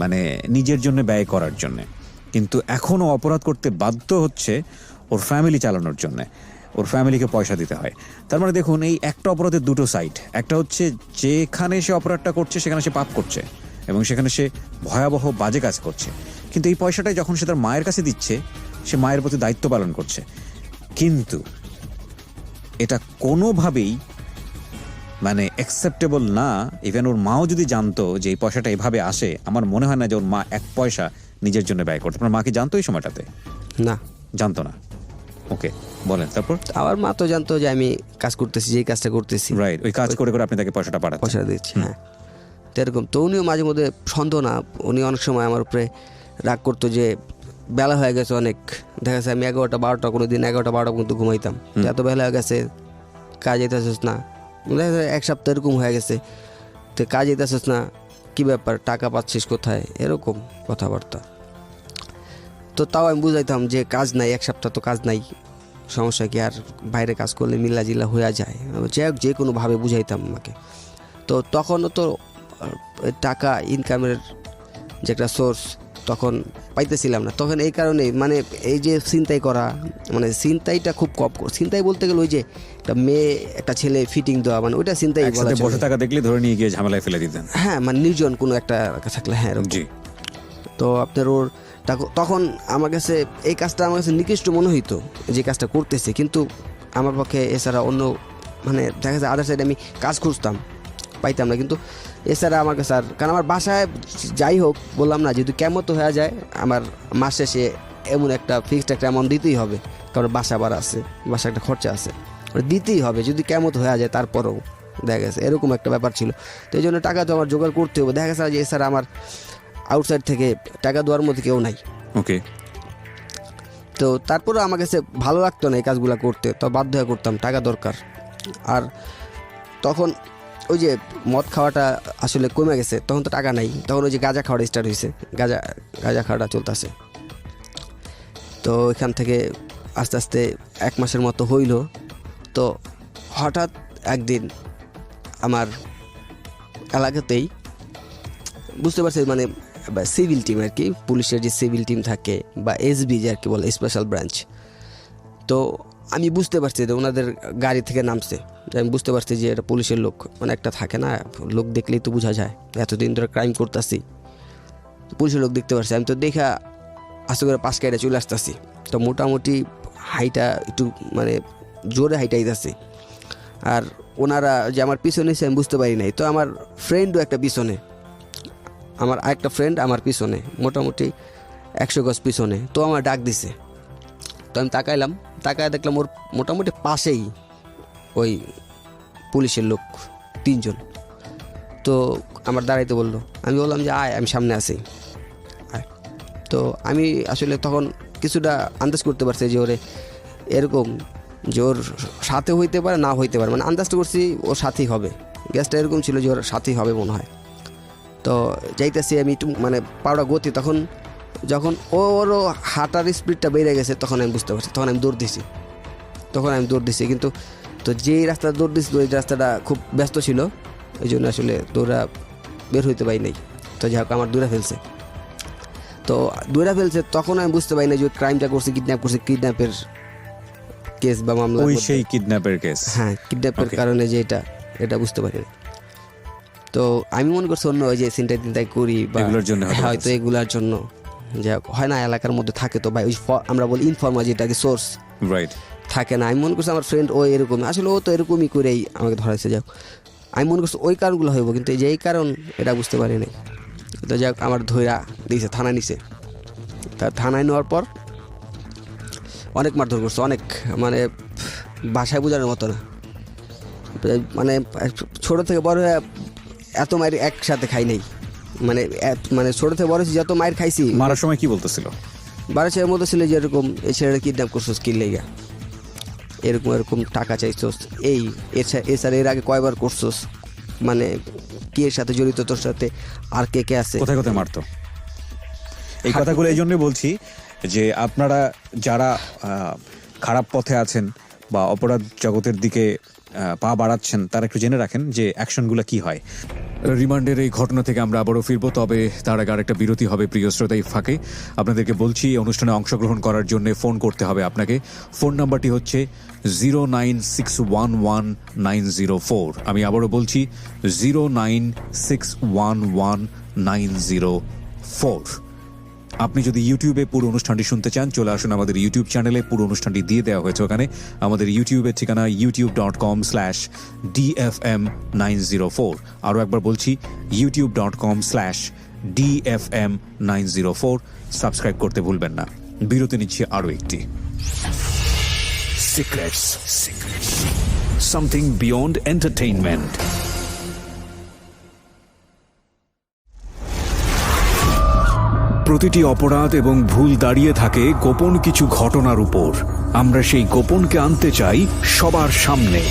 মানে নিজের জন্য ব্যয় করার জন্যে। কিন্তু এখনও অপরাধ করতে বাধ্য হচ্ছে ওর ফ্যামিলি চালানোর জন্যে, ওর ফ্যামিলিকে পয়সা দিতে হয়। তার মানে দেখুন, এই একটা অপরাধের দুটো সাইড। একটা হচ্ছে যেখানে সে অপরাধটা করছে সেখানে সে পাপ করছে এবং সেখানে সে ভয়াবহ বাজে কাজ করছে, কিন্তু এই পয়সাটাই যখন সে তার মায়ের কাছে দিচ্ছে, সে মায়ের প্রতি দায়িত্ব পালন করছে। কিন্তু এটা কোনোভাবেই মানে অ্যাকসেপ্টেবল না। ইভেন ওর মাও যদি জানতো যে এই পয়সাটা এভাবে আসে, আমার মনে হয় না যে ওর মা 1 পয়সা নিজের জন্য ব্যয় করতো। আপনার মা কি জানতো এই সময়টাতে? না, জানতো না। ওকে, বলেন তারপর। আমার মা তো জানতো যে আমি কাজ করতেছি, যেই কাজটা করতেছি। রাইট, ওই কাজ করে করে আপনি তাকে পয়সাটা পাঠাতেন। পয়সা দিচ্ছি, হ্যাঁ। তো এরকম তো উনিও মাঝে মধ্যে সন্দেহ না, উনি অনেক সময় আমার উপরে রাগ করতো যে বেলা হয়ে গেছে অনেক, দেখা যাচ্ছে আমি 11টা 12টা, কোনো দিন 11টা 12টা পর্যন্ত ঘুমাইতাম। এত বেলা হয়ে গেছে, কাজ যেতেছিস না, দেখা যায় 1 সপ্তাহ এরকম হয়ে গেছে, তো কাজ যেতেছিস না, কী ব্যাপার, টাকা পাচ্ছিস কোথায়, এরকম কথাবার্তা। তো তাও আমি বুঝাইতাম যে কাজ নাই, 1 সপ্তাহ তো কাজ নাই, সমস্যা কি, আর বাইরে কাজ করলে মিল্লা জিল্লা হয়ে যায়, যে কোনোভাবে বুঝাইতাম আমাকে। তো তখনও তো টাকা ইনকামের যে একটা সোর্স তখন পাইতেছিলাম না। তখন এই কারণেই মানে এই যে ছিনতাই করা, মানে ছিনতাইটা খুব কম। ছিনতাই বলতে গেলে ওই যে একটা মেয়ে একটা ছেলে ফিটিং দেওয়া, মানে ওইটা ছিনতাই বলা একসাথে বসে থাকা দেখলে ধরে নিয়ে গিয়ে ঝামেলায় ফেলে দিতেন। হ্যাঁ, মানে নির্জন কোনো একটা থাকলে, হ্যাঁ এরকম। জি। তো আপনার ওর তখন আমার কাছে এই কাজটা আমার কাছে নিকৃষ্ট মনে হইতো, যে কাজটা করতেছে, কিন্তু আমার পক্ষে এছাড়া অন্য মানে দেখা যায় আদার সাইডে আমি কাজ খুঁজতাম, পাইতাম না। কিন্তু এছাড়া আমার কাছে আর, কারণ আমার বাসায় যাই হোক বললাম না, যেহেতু কেমন তো হয়ে যায়, আমার মাস শেষে এমন একটা ফিক্সড একটা অ্যামাউন্ট দিতেই হবে, কারণ বাসা ভাড়া আছে, বাসা একটা খরচা আছে, ওটা দিতেই হবে যদি কেমন হয়ে যায়। তারপরেও দেখা গেছে এরকম একটা ব্যাপার ছিল। তো এই জন্য টাকা তো আমার জোগাড় করতে হবে। দেখা গেছে যে এছাড়া আমার আউটসাইড থেকে টাকা দেওয়ার মধ্যে কেউ নাই। ওকে। তো তারপরেও আমার কাছে ভালো লাগতো না এই কাজগুলো করতে, তো বাধ্য হয়ে করতাম, টাকা দরকার। আর তখন ওই যে মদ খাওয়াটা আসলে কমে গেছে, তখন তো টাকা নাই, তখন ওই যে গাঁজা খাওয়াটা স্টার্ট হয়েছে, গাঁজা খাওয়াটা চলতেছে। তো এখান থেকে আস্তে আস্তে 1 মাসের মতো হইল। তো হঠাৎ একদিন আমার এলাকাতেই বুঝতে পারছি, মানে সিভিল টিম আর কি, পুলিশের যে সিভিল টিম থাকে বা এসবি যে আর কি বলে, স্পেশাল ব্রাঞ্চ। তো আমি বুঝতে পারছি যে ওনাদের গাড়ি থেকে নামছে, আমি বুঝতে পারছি যে এটা পুলিশের লোক, মানে একটা থাকে না লোক দেখলেই তো বোঝা যায়, এতদিন ধরে ক্রাইম করতেছি, পুলিশের লোক দেখতে পারছি। আমি তো দেখা আস্তে করে 5 কাইটা চলে আসতেছি। তো মোটামুটি হাইটা একটু মানে জোরে হাইটা আইতেছে, আর ওনারা যে আমার পিছনে এসে আমি বুঝতে পারি নাই। তো আমার ফ্রেন্ডও একটা পিছনে, আমার আরেকটা ফ্রেন্ড আমার পিছনে, মোটামুটি 100 গজ পিছনে। তো আমার ডাক দিছে, তো আমি তাকাইলাম, তাকায় দেখলাম ওর মোটামুটি পাশেই ওই পুলিশের লোক 3 জন। তো আমার দাঁড়াইতে বললো, আমি বললাম যে আয়, আমি সামনে আছি আয়। তো আমি আসলে তখন কিছুটা আন্দাজ করতে পারছি যে ওরে এরকম, যে ওর সাথে হইতে পারে না হইতে পারে, মানে আন্দাজটা করছি ওর সাথেই হবে, গ্যাসটা এরকম ছিল যে ওর সাথেই হবে মনে হয়। তো যাইতেছি আমি একটু মানে পাউডা গতি, তখন যখন ওরও হাঁটার স্পিডটা বেড়ে গেছে, তখন আমি বুঝতে পারছি, তখন আমি দৌড় দিছি। কিন্তু তো যেই রাস্তাটা দৌড় দিছি, ওই রাস্তাটা খুব ব্যস্ত ছিল, এই জন্য আসলে দৌড়া বের হইতে পারি নাই। তো যাই হোক, আমার দৌড়া ফেলছে, তখন আমি বুঝতে পারি না যে ক্রাইমটা করছে, কিডন্যাপের কেস বা মামলা, ওই সেই কিডন্যাপের কেস। হ্যাঁ, কিডন্যাপের কারণে যে এটা বুঝতে পারি না। তো আমি মনে করছি অন্য ওই যে চিন্তাই করি বা এগুলোর জন্য হয়তো এগুলার জন্য, যে হয় না এলাকার মধ্যে থাকে তো ভাই, ওই আমরা বলি ইনফর্মাল যেটাকে সোর্স, রাইট। থাকে না। আমি মনে করছি আমার ফ্রেন্ড ও এরকম, আসলে ও তো এরকমই করেই আমাকে ধরাইছে। যাক আমি মনে করছি ওই কারণগুলো হইব, কিন্তু এই যে এই কারণ এটা বুঝতে পারি নাই। তো যাক আমার ধৈরা দিয়েছে, থানায় নিছে। তা থানায় নেওয়ার পর অনেক মারধর করছে, অনেক, মানে ভাষায় বোঝানোর মতো না। মানে ছোটো থেকে বড় হয়ে এত মায়ের একসাথে খাই নাই, মানে মানে ছোটো থেকে বড় হয়েছি যত মায়ের খাইছি। মারার সময় কি বলতেছিল? বারো ছেলের মতো ছিল যে এরকম এই ছেলেটা কিডন্যাপ করছোস কি লেগা, এরকম এরকম টাকা চাইছোস, এই এছাড়া এর আগে কয়বার করছোস, মানে কি এর সাথে জড়িত, তোর সাথে আর কে কে আছে। কোথায় কোথায় মারতো? এই কথাগুলো এই জন্যই বলছি যে আপনারা যারা খারাপ পথে আছেন বা অপরাধ জগতের দিকে পা বাড়াচ্ছেন, তারা একটু জেনে রাখেন যে অ্যাকশনগুলো কি হয়। রিমান্ডের এই ঘটনা থেকে আমরা আবারও ফিরবো, তবে তার আগে আরেকটা বিরতি হবে। প্রিয় শ্রোতা, এই ফাঁকে আপনাদেরকে বলছি এই অনুষ্ঠানে অংশগ্রহণ করার জন্য ফোন করতে হবে আপনাকে। ফোন নাম্বারটি হচ্ছে 096119004। আমি আবারও বলছি 096119004। আপনি যদি ইউটিউবে পুরো অনুষ্ঠানটি শুনতে চান, চলে আসুন আমাদের ইউটিউব চ্যানেলে, পুরো অনুষ্ঠানটি দিয়ে দেওয়া হয়েছে ওখানে। আমাদের ইউটিউবের ঠিকানা youtube.com/DFM904। আরও একবার বলছি youtube.com/DFM904। সাবস্ক্রাইব করতে ভুলবেন না। বিরতি নিচ্ছি আরও একটি। Secrets. Something beyond entertainment. প্রতিটি অপরাধ এবং ভুল দাঁড়িয়ে থাকে গোপন কিছু ঘটনার উপর। আমরা সেই গোপনকে আনতে চাই সবার সামনে,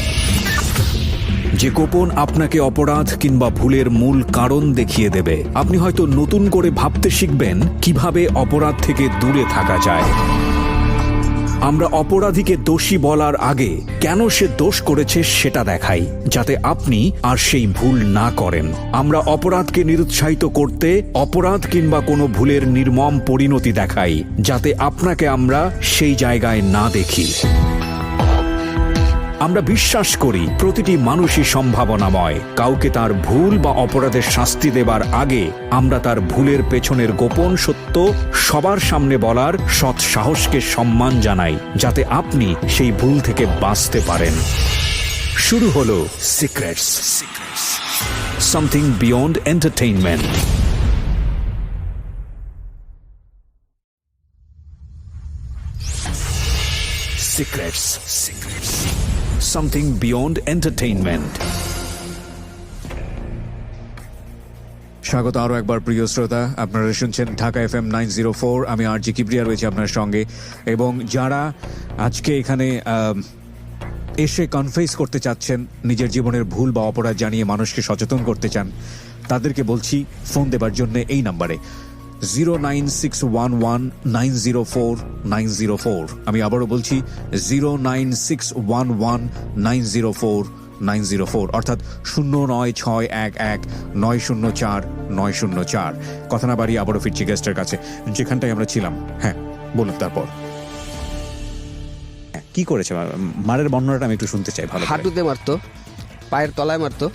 যে গোপন আপনাকে অপরাধ কিংবা ভুলের মূল কারণ দেখিয়ে দেবে। আপনি হয়তো নতুন করে ভাবতে শিখবেন কিভাবে অপরাধ থেকে দূরে থাকা যায়। আমরা অপরাধীকে দোষী বলার আগে কেন সে দোষ করেছে সেটা দেখাই, যাতে আপনি আর সেই ভুল না করেন। আমরা অপরাধকে নিরুৎসাহিত করতে অপরাধ কিংবা কোনো ভুলের নির্মম পরিণতি দেখাই, যাতে আপনাকে আমরা সেই জায়গায় না দেখি। আমরা বিশ্বাস করি প্রতিটি মানুষই সম্ভাবনাময়। কাউকে তার ভুল বা অপরাধের শাস্তি দেবার আগে আমরা তার ভুলের পেছনের গোপন সত্য সবার সামনে বলার সৎ সাহসকে সম্মান জানাই, যাতে আপনি সেই ভুল থেকে বাঁচতে পারেন। শুরু হলো secrets, something beyond entertainment. Secrets, something beyond entertainment. স্বাগত আরও একবার প্রিয় শ্রোতা, আপনারা শুনছেন ঢাকা FM 904। আমি আরজি কিবরিয়া রয়েছি আপনার সঙ্গে, এবং যারা আজকে এখানে এসে কনফেস করতে চাচ্ছেন, নিজের জীবনের ভুল বা অপরাধ জানিয়ে মানুষকে সচেতন করতে চান, তাদেরকে বলছি ফোন দেবার জন্য এই নাম্বারে 09611904904। আমি আবারও বলছি 09611904904, অর্থাৎ 09611904904। কথা না বাড়িয়ে আবারও ফিরছি গেস্টের কাছে, যেখানটায় আমরা ছিলাম। হ্যাঁ বলুন, তারপর কি করেছে? মারের বর্ণনাটা আমি একটু শুনতে চাই ভালো করে। হাঁটুতে মারতো, পায়ের তলায় মারতো।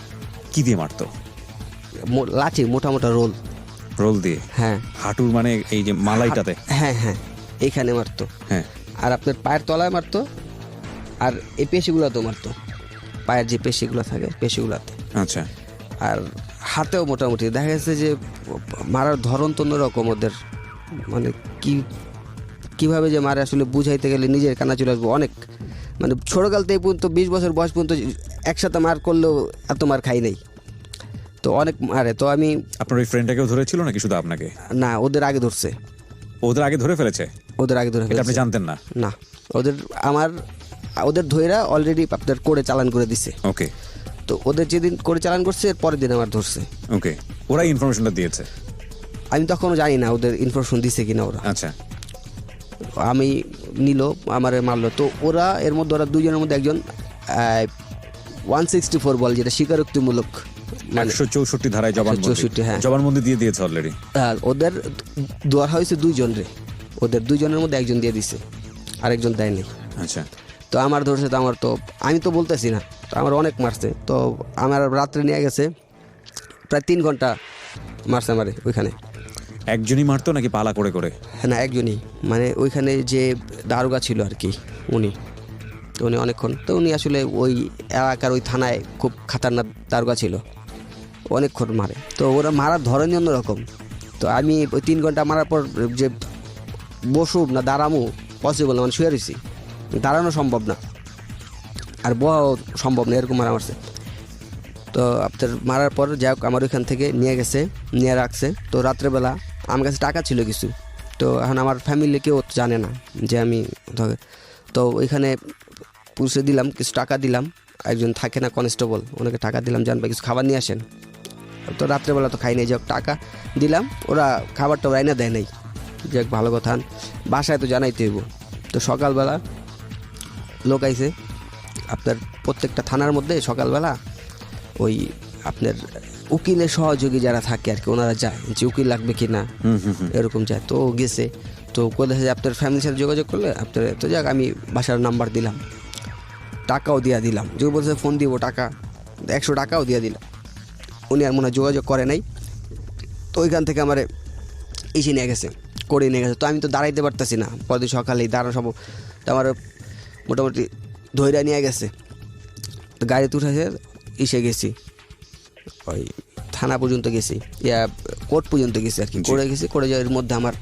কি দিয়ে মারতো? লাঠি, মোটা মোটা রোল। রোল দিয়ে? হ্যাঁ। হাঁটুর মানে এই যে মালাইটাতে? হ্যাঁ হ্যাঁ, এইখানে মারতো। হ্যাঁ। আর আপনার পায়ের তলায় মারতো, আর এই পেশিগুলোতেও মারতো, পায়ের যে পেশিগুলো থাকে পেশিগুলোতে। আচ্ছা। আর হাতেও মোটামুটি দেখা গেছে যে মারার ধরন তো অন্যরকম ওদের, মানে কিভাবে যে মারে আসলে বুঝাইতে গেলে নিজের কানা চলে আসবো। অনেক মানে ছোটোকাল থেকে পর্যন্ত 20 বছর বয়স পর্যন্ত একসাথে মার করলেও এত মার খাই নাই, তো অনেক মারে। তো আমি, আপনার ওই ফ্রেন্ডটাকেও ধরেছিল নাকি শুধু আপনাকে? না, ওদের আগে ধরছে। ওদের আগে ধরে ফেলেছে? ওদের আগে ধরে ফেলেছে। আপনি জানতেন না? না, ওদের ধইরা অলরেডি আপনার করে চালান করে দিছে। ওকে। তো ওদের যেদিন করে চালান করছে এর পরের দিন আমার ধরছে। ওকে, ওরা ইনফরমেশনটা দিয়েছে? আমি তখনও জানি না ওদের ইনফরমেশন দিছে কিনা ওরা। আচ্ছা। আমি নিল, আমারে মারলো। তো ওরা এর মধ্যে, ওরা দুজনের মধ্যে একজন 164 বল, যেটা স্বীকারোক্তিমূলক, 164 ধারায় জবানবন্দি। হ্যাঁ, জবানবন্দি দিয়ে দিয়েছে অলরেডি। ওদের দেওয়া হয়েছে দুইজন রে, ওদের দুইজনের মধ্যে একজন দিয়ে দিছে, আরেকজন দেয়নি। আচ্ছা। তো আমার ধরছে, তো আমার তো, আমি তো বলতেছি না, তো আমার অনেক মারছে। তো আমার রাত্রে নিয়ে গেছে, প্রায় 3 ঘন্টা মারছে আমারে ওইখানে। একজনই মারতো নাকি পালা করে করে? হ্যাঁ, না, একজনই, মানে ওইখানে যে দারোগা ছিল আর কি, উনি তো উনি অনেকক্ষণ, তো উনি আসলে ওই এলাকার ওই থানায় খুব খাতারনাক দারোগা ছিল, অনেকক্ষণ মারে। তো ওরা মারার ধরনই অন্যরকম। তো আমি ওই 3 ঘন্টা মারার পর যে বসুব না দাঁড়ামু পসিবল না, মানে শুয়ে রয়েছি, দাঁড়ানো সম্ভব না আর বহাও সম্ভব না, এরকম মারা মারছে। তো আপনার মারার পর যাই হোক আমার ওইখান থেকে নিয়ে রাখছে। তো রাত্রেবেলা আমার কাছে টাকা ছিল কিছু, তো এখন আমার ফ্যামিলি কেউ জানে না যে আমি, তো ওইখানে পুলিশে দিলাম, কিছু টাকা দিলাম, একজন থাকে না কনস্টেবল, ওনাকে টাকা দিলাম, জানবে কিছু খাবার নিয়ে আসেন। তো রাত্রেবেলা তো খাই নাই, যাই হোক টাকা দিলাম, ওরা খাবারটা রাইনা দেয় নাই, যাক ভালো কথা, বাসায় তো জানাইতে হইব। তো সকালবেলা লোক আইছে আপনার প্রত্যেকটা থানার মধ্যে, সকালবেলা ওই আপনার উকিলের সহযোগী যারা থাকে আর কি, ওনারা যায় যে উকিল লাগবে কি না, এরকম যায়। তো গেছে, তো কোথায় আপনার ফ্যামিলির সাথে যোগাযোগ করলে আপনার, তো যাক আমি বাসার নাম্বার দিলাম, টাকাও দিয়া দিলাম, যে বলছে ফোন দিব টাকা 100 টাকাও দিয়ে দিলাম। উনি আর মনে হয় যোগাযোগ করে নাই। তো ওইখান থেকে আমার এসে নিয়ে গেছে, করে নিয়ে গেছে। তো আমি তো দাঁড়াইতে পারতেছি না, পরদিন সকালেই দাঁড়ানো সব, তো আমার মোটামুটি ধৈর্য নিয়ে গেছে। তো গাড়িতে উঠেছে, এসে গেছি ওই থানা পর্যন্ত গেছি, কোর্ট পর্যন্ত গেছি আর কি, করে গেছি। করে যাওয়ার মধ্যে আমার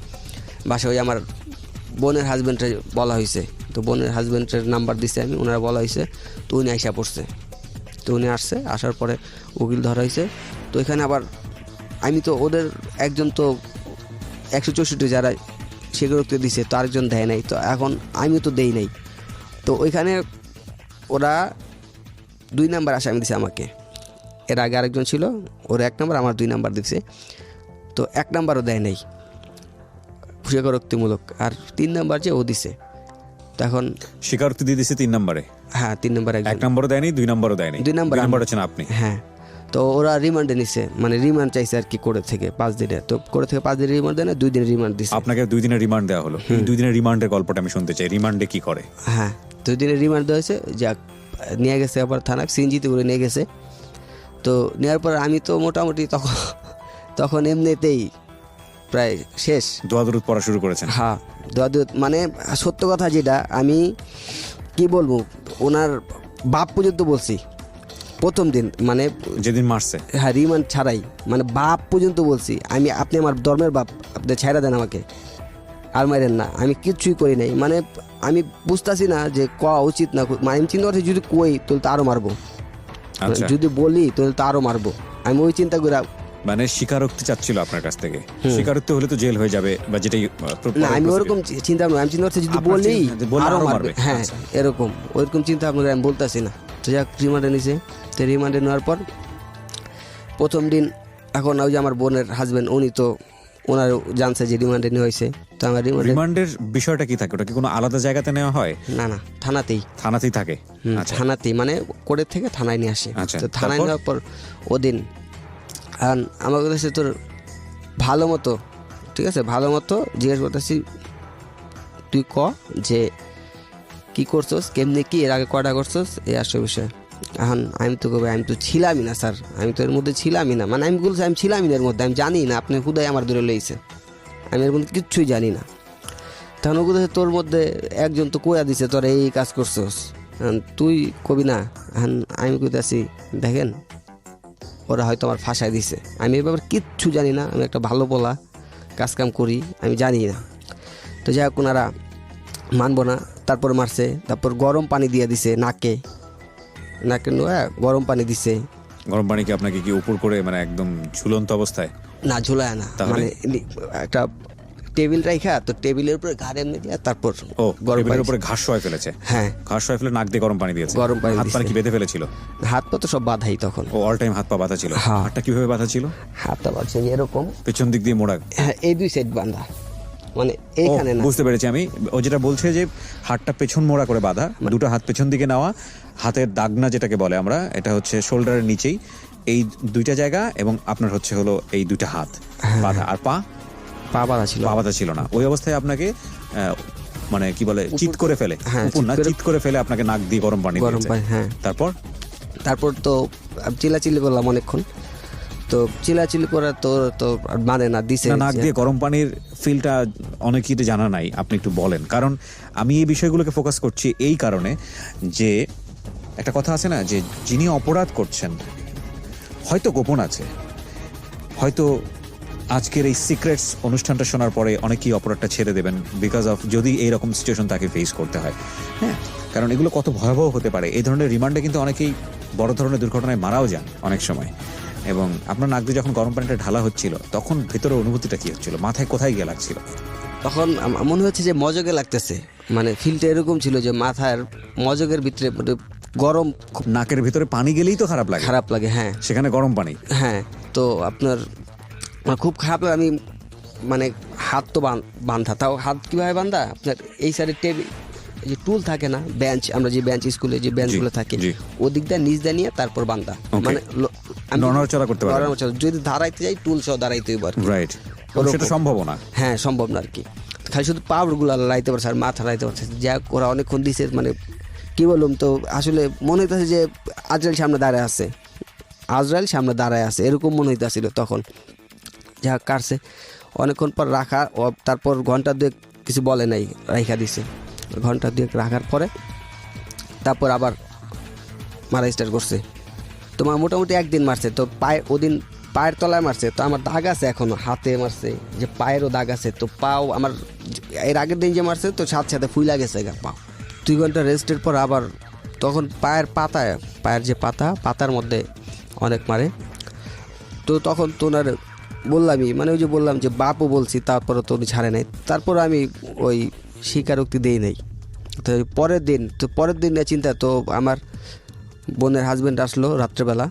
বাসায় ওই আমার বোনের হাজব্যান্ডের বলা হয়েছে, তো বোনের হাজব্যান্ডের নাম্বার দিছে আমি, ওনারা বলা হয়েছে। তো উনি আইসা পড়ছে, তো উনি আসছে, আসার পরে উকিল ধরা হয়েছে। তো এখানে আবার আমি তো ওদের একজন তো 164 যারা স্বীকারোক্তি দিছে, তো আরেকজন দেয় নাই, তো এখন আমিও তো দেই নাই। তো ওইখানে ওরা 2 নাম্বার আসামি দিছে আমাকে, এর আগে আরেকজন ছিল, ওর 1 নাম্বার, আমার 2 নাম্বার দিচ্ছে। তো 1 নাম্বারও দেয় নাই স্বীকারোক্তিমূলক, আর 3 নাম্বার যে ও দিছে। তো এখন স্বীকারোক্তি দিয়ে দিছে 3 নম্বরে, হ্যাঁ 3 নাম্বার, 1 নম্বরও দেয়নি, 2 নম্বরও দেয়নি, 2 নাম্বার হচ্ছেন আপনি। হ্যাঁ, তো ওরা রিমান্ডে নিছে, মানে রিমান্ড চাইছে আর কি, করে থেকে 5 দিনে, তো করে থেকে 5 দিনের রিমান্ড দেয় না, 2 দিনের রিমান্ড দিছে। আপনাকে 2 দিনের রিমান্ড দেওয়া হলো, 2 দিনের রিমান্ডের গল্পটা আমি শুনতে চাই, রিমান্ডে কি করে? হ্যাঁ, 2 দিনের রিমান্ড দেওয়া হয়েছে, যাক নিয়ে গেছে আবার থানা, সিএনজিতে করে নিয়ে গেছে। তো নেওয়ার পর আমি তো মোটামুটি তখন এমনিতেই প্রায় শেষ, দোয়া দরুদ পড়া শুরু করেছেন? হ্যাঁ, মানে সত্য কথা যেটা আমি কি বলবো, ওনার বাপ পর্যন্ত বলছি প্রথম দিন, মানে যেদিন মারছে, হ্যাঁ রিমান্ড ছাড়াই, মানে বাপ পর্যন্ত বলছি আমি, আপনি আমার ধর্মের বাপ, আপনি ছাইড়া দেন আমাকে, আর মারেন না, আমি কিচ্ছুই করি নাই। মানে আমি বুঝতেছি না যে কওয়া উচিত না, মানে আমি চিন্তা করছি যদি কই তাহলে তো আরও মারবো, যদি বলি তাহলে তো আরও মারবো, আমি ওই চিন্তা করে। মানে স্বীকারোক্তি চাচ্ছিল আপনার কাছ থেকে, স্বীকারোক্তি হলে তো জেল হয়ে যাবে বা যেটাই, না আমি ওরকম চিন্তা ভাবনা, আমি চিন্তা করছি যদি বলি আরও মারবে, হ্যাঁ এরকম ওইরকম চিন্তা ভাবনা আমি বলতেছি না। তো যাক রিমান্ডে নিছে, তো রিমান্ডে নেওয়ার পর প্রথম দিন, এখন ওই যে আমার বোনের হাজব্যান্ড, উনি তো ওনার জানছে যে রিমান্ডে নেওয়া হয়েছে। তো আমার রিমান্ডের বিষয়টা কি থাকে, ওটা কি কোনো আলাদা জায়গাতে নেওয়া হয়? না না, থানাতেই থাকে, থানাতেই, মানে কোর্টের থেকে থানায় নিয়ে আসে। তো থানায় নেওয়ার পর ওদিন আমার কাছে তোর ভালো মতো, ঠিক আছে, ভালো মতো জিজ্ঞেস করতেছি, তুই ক যে কি করছস, কেমনি কি, এর আগে কয়টা করছস, এই আসল বিষয়। এখন আমি তো কবে, আমি তো ছিলামই না স্যার, আমি তো এর মধ্যে ছিলামই না, মানে আমি বলছি আমি ছিলামই না এর মধ্যে, আমি জানি না, আপনি খুদাই আমার দূরে লইছে, আমি এর মধ্যে কিচ্ছুই জানি না। তখন ও কোথায় তোর মধ্যে একজন তো কইয়া দিছে তোর এই কাজ করছস, তুই কবি না। এখন আমি কইতাছি দেখেন ওরা হয়তো আমার ফাঁসায় দিছে, আমি এ ব্যাপারে কিচ্ছু জানি না, আমি একটা ভালো বলা কাজকাম করি, আমি জানি না। তো যাই হোক ওনারা মানবো না, তারপর মারছে, তারপর গরম পানি দিয়ে দিছে নাকে নোয়া, গরম পানি দিছে। গরম পানি কি আপনাকে কি উপর করে, মানে একদম ঝুলন্ত অবস্থায়? না ঝুলায় না, মানে একটা টেবিল রাখা, তো টেবিলের উপরে ঘাড়ে এমনি দিয়ে, তারপর টেবিলের উপরে ঘাস শোয়া ফেলেছে। হ্যাঁ, ঘাস শোয়া ফেলে নাক দিয়ে গরম পানি দিয়েছে। গরম পানি, হাত পা কি বেঁধে ফেলেছিল? হাত পা তো সব বাঁধাই তখন, অল টাইম হাত পা বাঁধা ছিল। হাতটা কিভাবে বাঁধা ছিল? হাতটা বাঁধছে এরকম পেছন দিক দিয়ে মোড়া, হ্যাঁ এই 2 সাইড বাঁধা, মানে এইখানে না। বুঝতে পেরেছি আমি, ও যেটা বলছে যে হাতটা পেছন মোড়া করে বাঁধা, 2টো হাত পেছন দিকে নেওয়া, হাতের দাগনা যেটাকে বলে আমরা, এটা হচ্ছে শোল্ডারের নিচেই এই 2টা জায়গা, এবং আপনার হচ্ছে হলো এই 2টা হাত বাঁধা, আর পা বাঁধা ছিল না। ওই অবস্থায় আপনাকে মানে কি বলে চিৎ করে ফেলে, চিৎ করে ফেলে আপনাকে নাক দিয়ে গরম পানি। হ্যাঁ, তারপর তো চিল্লাচিল্লি করলাম অনেকক্ষণ। তো চিলাচিলি করে তো তো আর মানে না দিছে না, নাক দিয়ে গরম পানির ফিলটা অনেকেই তো জানা নাই, আপনি একটু বলেন। কারণ আমি এই বিষয়গুলোকে ফোকাস করছি এই কারণে যে একটা কথা আছে না, যে যিনি অপরাধ করছেন হয়তো গোপন আছে, হয়তো আজকের এই সিক্রেটস অনুষ্ঠানটা শোনার পরে অনেকেই অপরাধটা ছেড়ে দেবেন বিকজ অফ যদি এইরকম সিচুয়েশন তাকে ফেস করতে হয়। হ্যাঁ, কারণ এগুলো কত ভয়াবহ হতে পারে। এই ধরনের রিমান্ডে কিন্তু অনেকেই বড় ধরনের দুর্ঘটনায় মারাও যান অনেক সময়। এবং আপনার নাক দিয়ে যখন গরম পানিটা ঢালা হচ্ছিল তখন ভেতরে অনুভূতিটা কি হচ্ছিল, মাথায় কোথায় গিয়ে লাগছিল? তখন মনে হচ্ছে যে মজকে লাগতেছে, মানে ফিলটা এরকম ছিল যে মাথার মজকের ভিতরে মানে গরম খুব নাকের ভিতরে পানি গেলেই তো খারাপ লাগে, খারাপ লাগে। হ্যাঁ সেখানে গরম পানি। হ্যাঁ, তো আপনার মানে খুব খারাপ লাগে। আমি মানে হাত তো বান্ধা, তাও হাত কীভাবে বান্ধা, আপনার এই সাইডে টেবিল যে টুল থাকে না, বেঞ্চ, আমরা যে বেঞ্চ স্কুলে যে বেঞ্চগুলো থাকে জি। ওদিক দিয়ে নিচ দিয়ে নিয়ে তারপর বান্ধা, Okay. মানে নড়াচড়া করতে পারবে না। নড়াচড়া, যদি দাঁড়াইতে যাই টুল সহ দাঁড়াইতে হইব আর কি। রাইট, ওরকম। সেটা সম্ভব না। হ্যাঁ সম্ভব না আর কি, খালি শুধু পাউডারগুলো লাইতে পারছে আর মাথা লাইতে পারছে, যা ওরা অনেকক্ষণ দিছে। মানে কি বললাম, তো আসলে মনে হইতেছে যে আজরাইল সামনে দাঁড়ায় আছে, আজরাইল সামনে দাঁড়ায় আছে এরকম মনে হইতেছিল তখন। যা কাটছে অনেকক্ষণ পর রাখা, তারপর ঘন্টা দুয়েক কিছু বলে নাই, রাইখা দিছে। ঘন্টা দুয়েক রাখার পরে তারপর আবার মারা স্টার্ট করছে। তোমার মোটামুটি একদিন মারছে, তো পায়ে ওদিন পায়ের তলায় মারছে, তো আমার দাগ আছে এখনো, হাতে মারছে যে পায়েরও দাগ আছে, তো পাও আমার এর আগের দিন যে মারছে তো সাথে সাথে ফুইলা গেছে গা পাও। 2 ঘন্টা রেস্টের পর আবার তখন পায়ের পাতায়, পায়ের যে পাতার মধ্যে অনেক মারে। তো তখন তো ওনার বললামই, মানে ওই যে বললাম যে বাপও বলছি, তারপরে তো উনি ছাড়ে নাই, তারপর আমি ওই স্বীকারোক্তি দিই নাই। তো পরের দিন চিন্তা, তো আমার বোনের হাজব্যান্ড আসলো রাত্রেবেলা,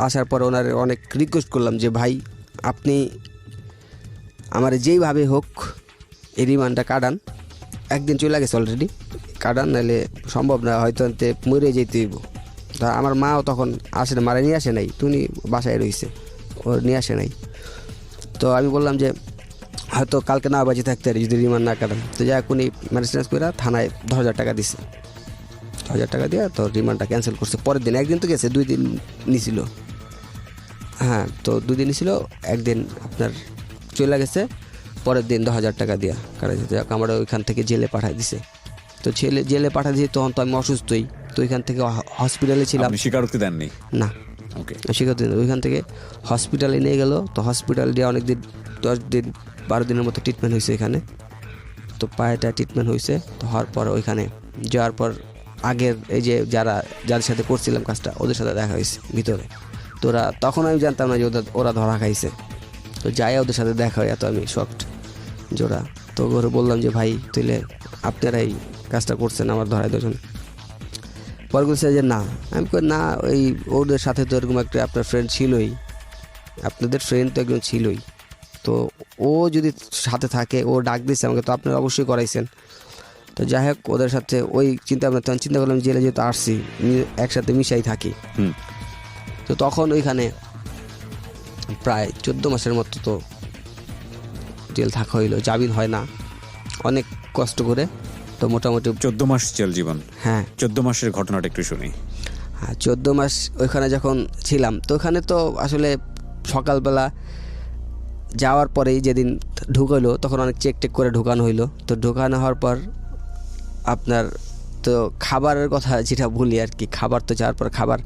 আসার পর ওনার অনেক রিকোয়েস্ট করলাম যে ভাই আপনি আমার যেইভাবে হোক এই রিমান্ডটা কাটান, একদিন চলে গেছে অলরেডি, কাটান, নাহলে সম্ভব না, হয়তো আনতে মরে যেতে হইব। তা আমার মাও তখন আসে না, মারা নিয়ে আসে নাই, তুমি বাসায় রয়েছে, ওর নিয়ে আসে নাই। তো আমি বললাম যে হয়তো কালকে না বাঁচে থাকতে পারি যদি রিমান্ড না কাটান। তো যাই এখনই ম্যানেজ করে থানায় 10,000 টাকা দিছে, 10,000 টাকা দিয়ে তো রিমান্ডটা ক্যান্সেল করছে। পরের দিন, একদিন তো গেছে, 2 দিন নিছিল। হ্যাঁ, তো 2 দিন নিছিল, একদিন আপনার চলে গেছে, পরের দিন 10,000 টাকা দিয়া কাটাইছে। যাক আমরা ওইখান থেকে জেলে পাঠাই দিছে। তো জেলে পাঠাই দিয়েছে, তখন তো আমি অসুস্থই, তো ওইখান থেকে হসপিটালে ছিলাম। আপনি স্বীকারোক্তি দেননি? না, ওকে। স্বীকারোক্তি ওইখান থেকে হসপিটালে নিয়ে গেল, তো হসপিটাল দিয়ে অনেক দিন 10 দিন 12 দিনের মতো ট্রিটমেন্ট হয়েছে এখানে। তো পায়েটা ট্রিটমেন্ট হয়েছে, তো হওয়ার পর ওইখানে যাওয়ার পর আগের এই যে যাদের সাথে করছিলাম কাজটা ওদের সাথে দেখা হয়েছে ভিতরে। তো তখন আমি জানতাম না যে ওরা ধরা খাইছে। তো যাই ওদের সাথে দেখা হয়, এত আমি শকড জোড়া। তো ওরা বললাম যে ভাই তাহলে আপনারা এই কাজটা করছেন আমার ধরায় দুজন। পরে বলছে যে না, আমি কই না, ওই ওদের সাথে তো এরকম একটা আপনার ফ্রেন্ড ছিলই, আপনাদের ফ্রেন্ড তো একজন ছিলই, তো ও যদি সাথে থাকে, ও ডাক দিচ্ছে আমাকে, তো আপনারা অবশ্যই করাইছেন। তো যাই হোক ওদের সাথে ওই চিন্তা করলাম জেলে যেহেতু আসছি একসাথে মিশাই থাকি। তো তখন ওইখানে প্রায় 14 মাসের মতো তো জেল থাকা হইলো, জামিন হয় না, অনেক কষ্ট করে। তো মোটামুটি 14 মাস জেল জীবন। হ্যাঁ, 14 মাসের ঘটনাটা একটু শুনি। হ্যাঁ 14 মাস ওইখানে যখন ছিলাম, তো ওখানে তো আসলে সকালবেলা যাওয়ার পরেই যেদিন ঢুকাইলো তখন অনেক চেক করে ঢুকানো হইলো। তো ঢুকানো হওয়ার পর আপনার তো খাবারের কথা যেটা বলি আর কি, খাবার তো যাওয়ার পর খাবার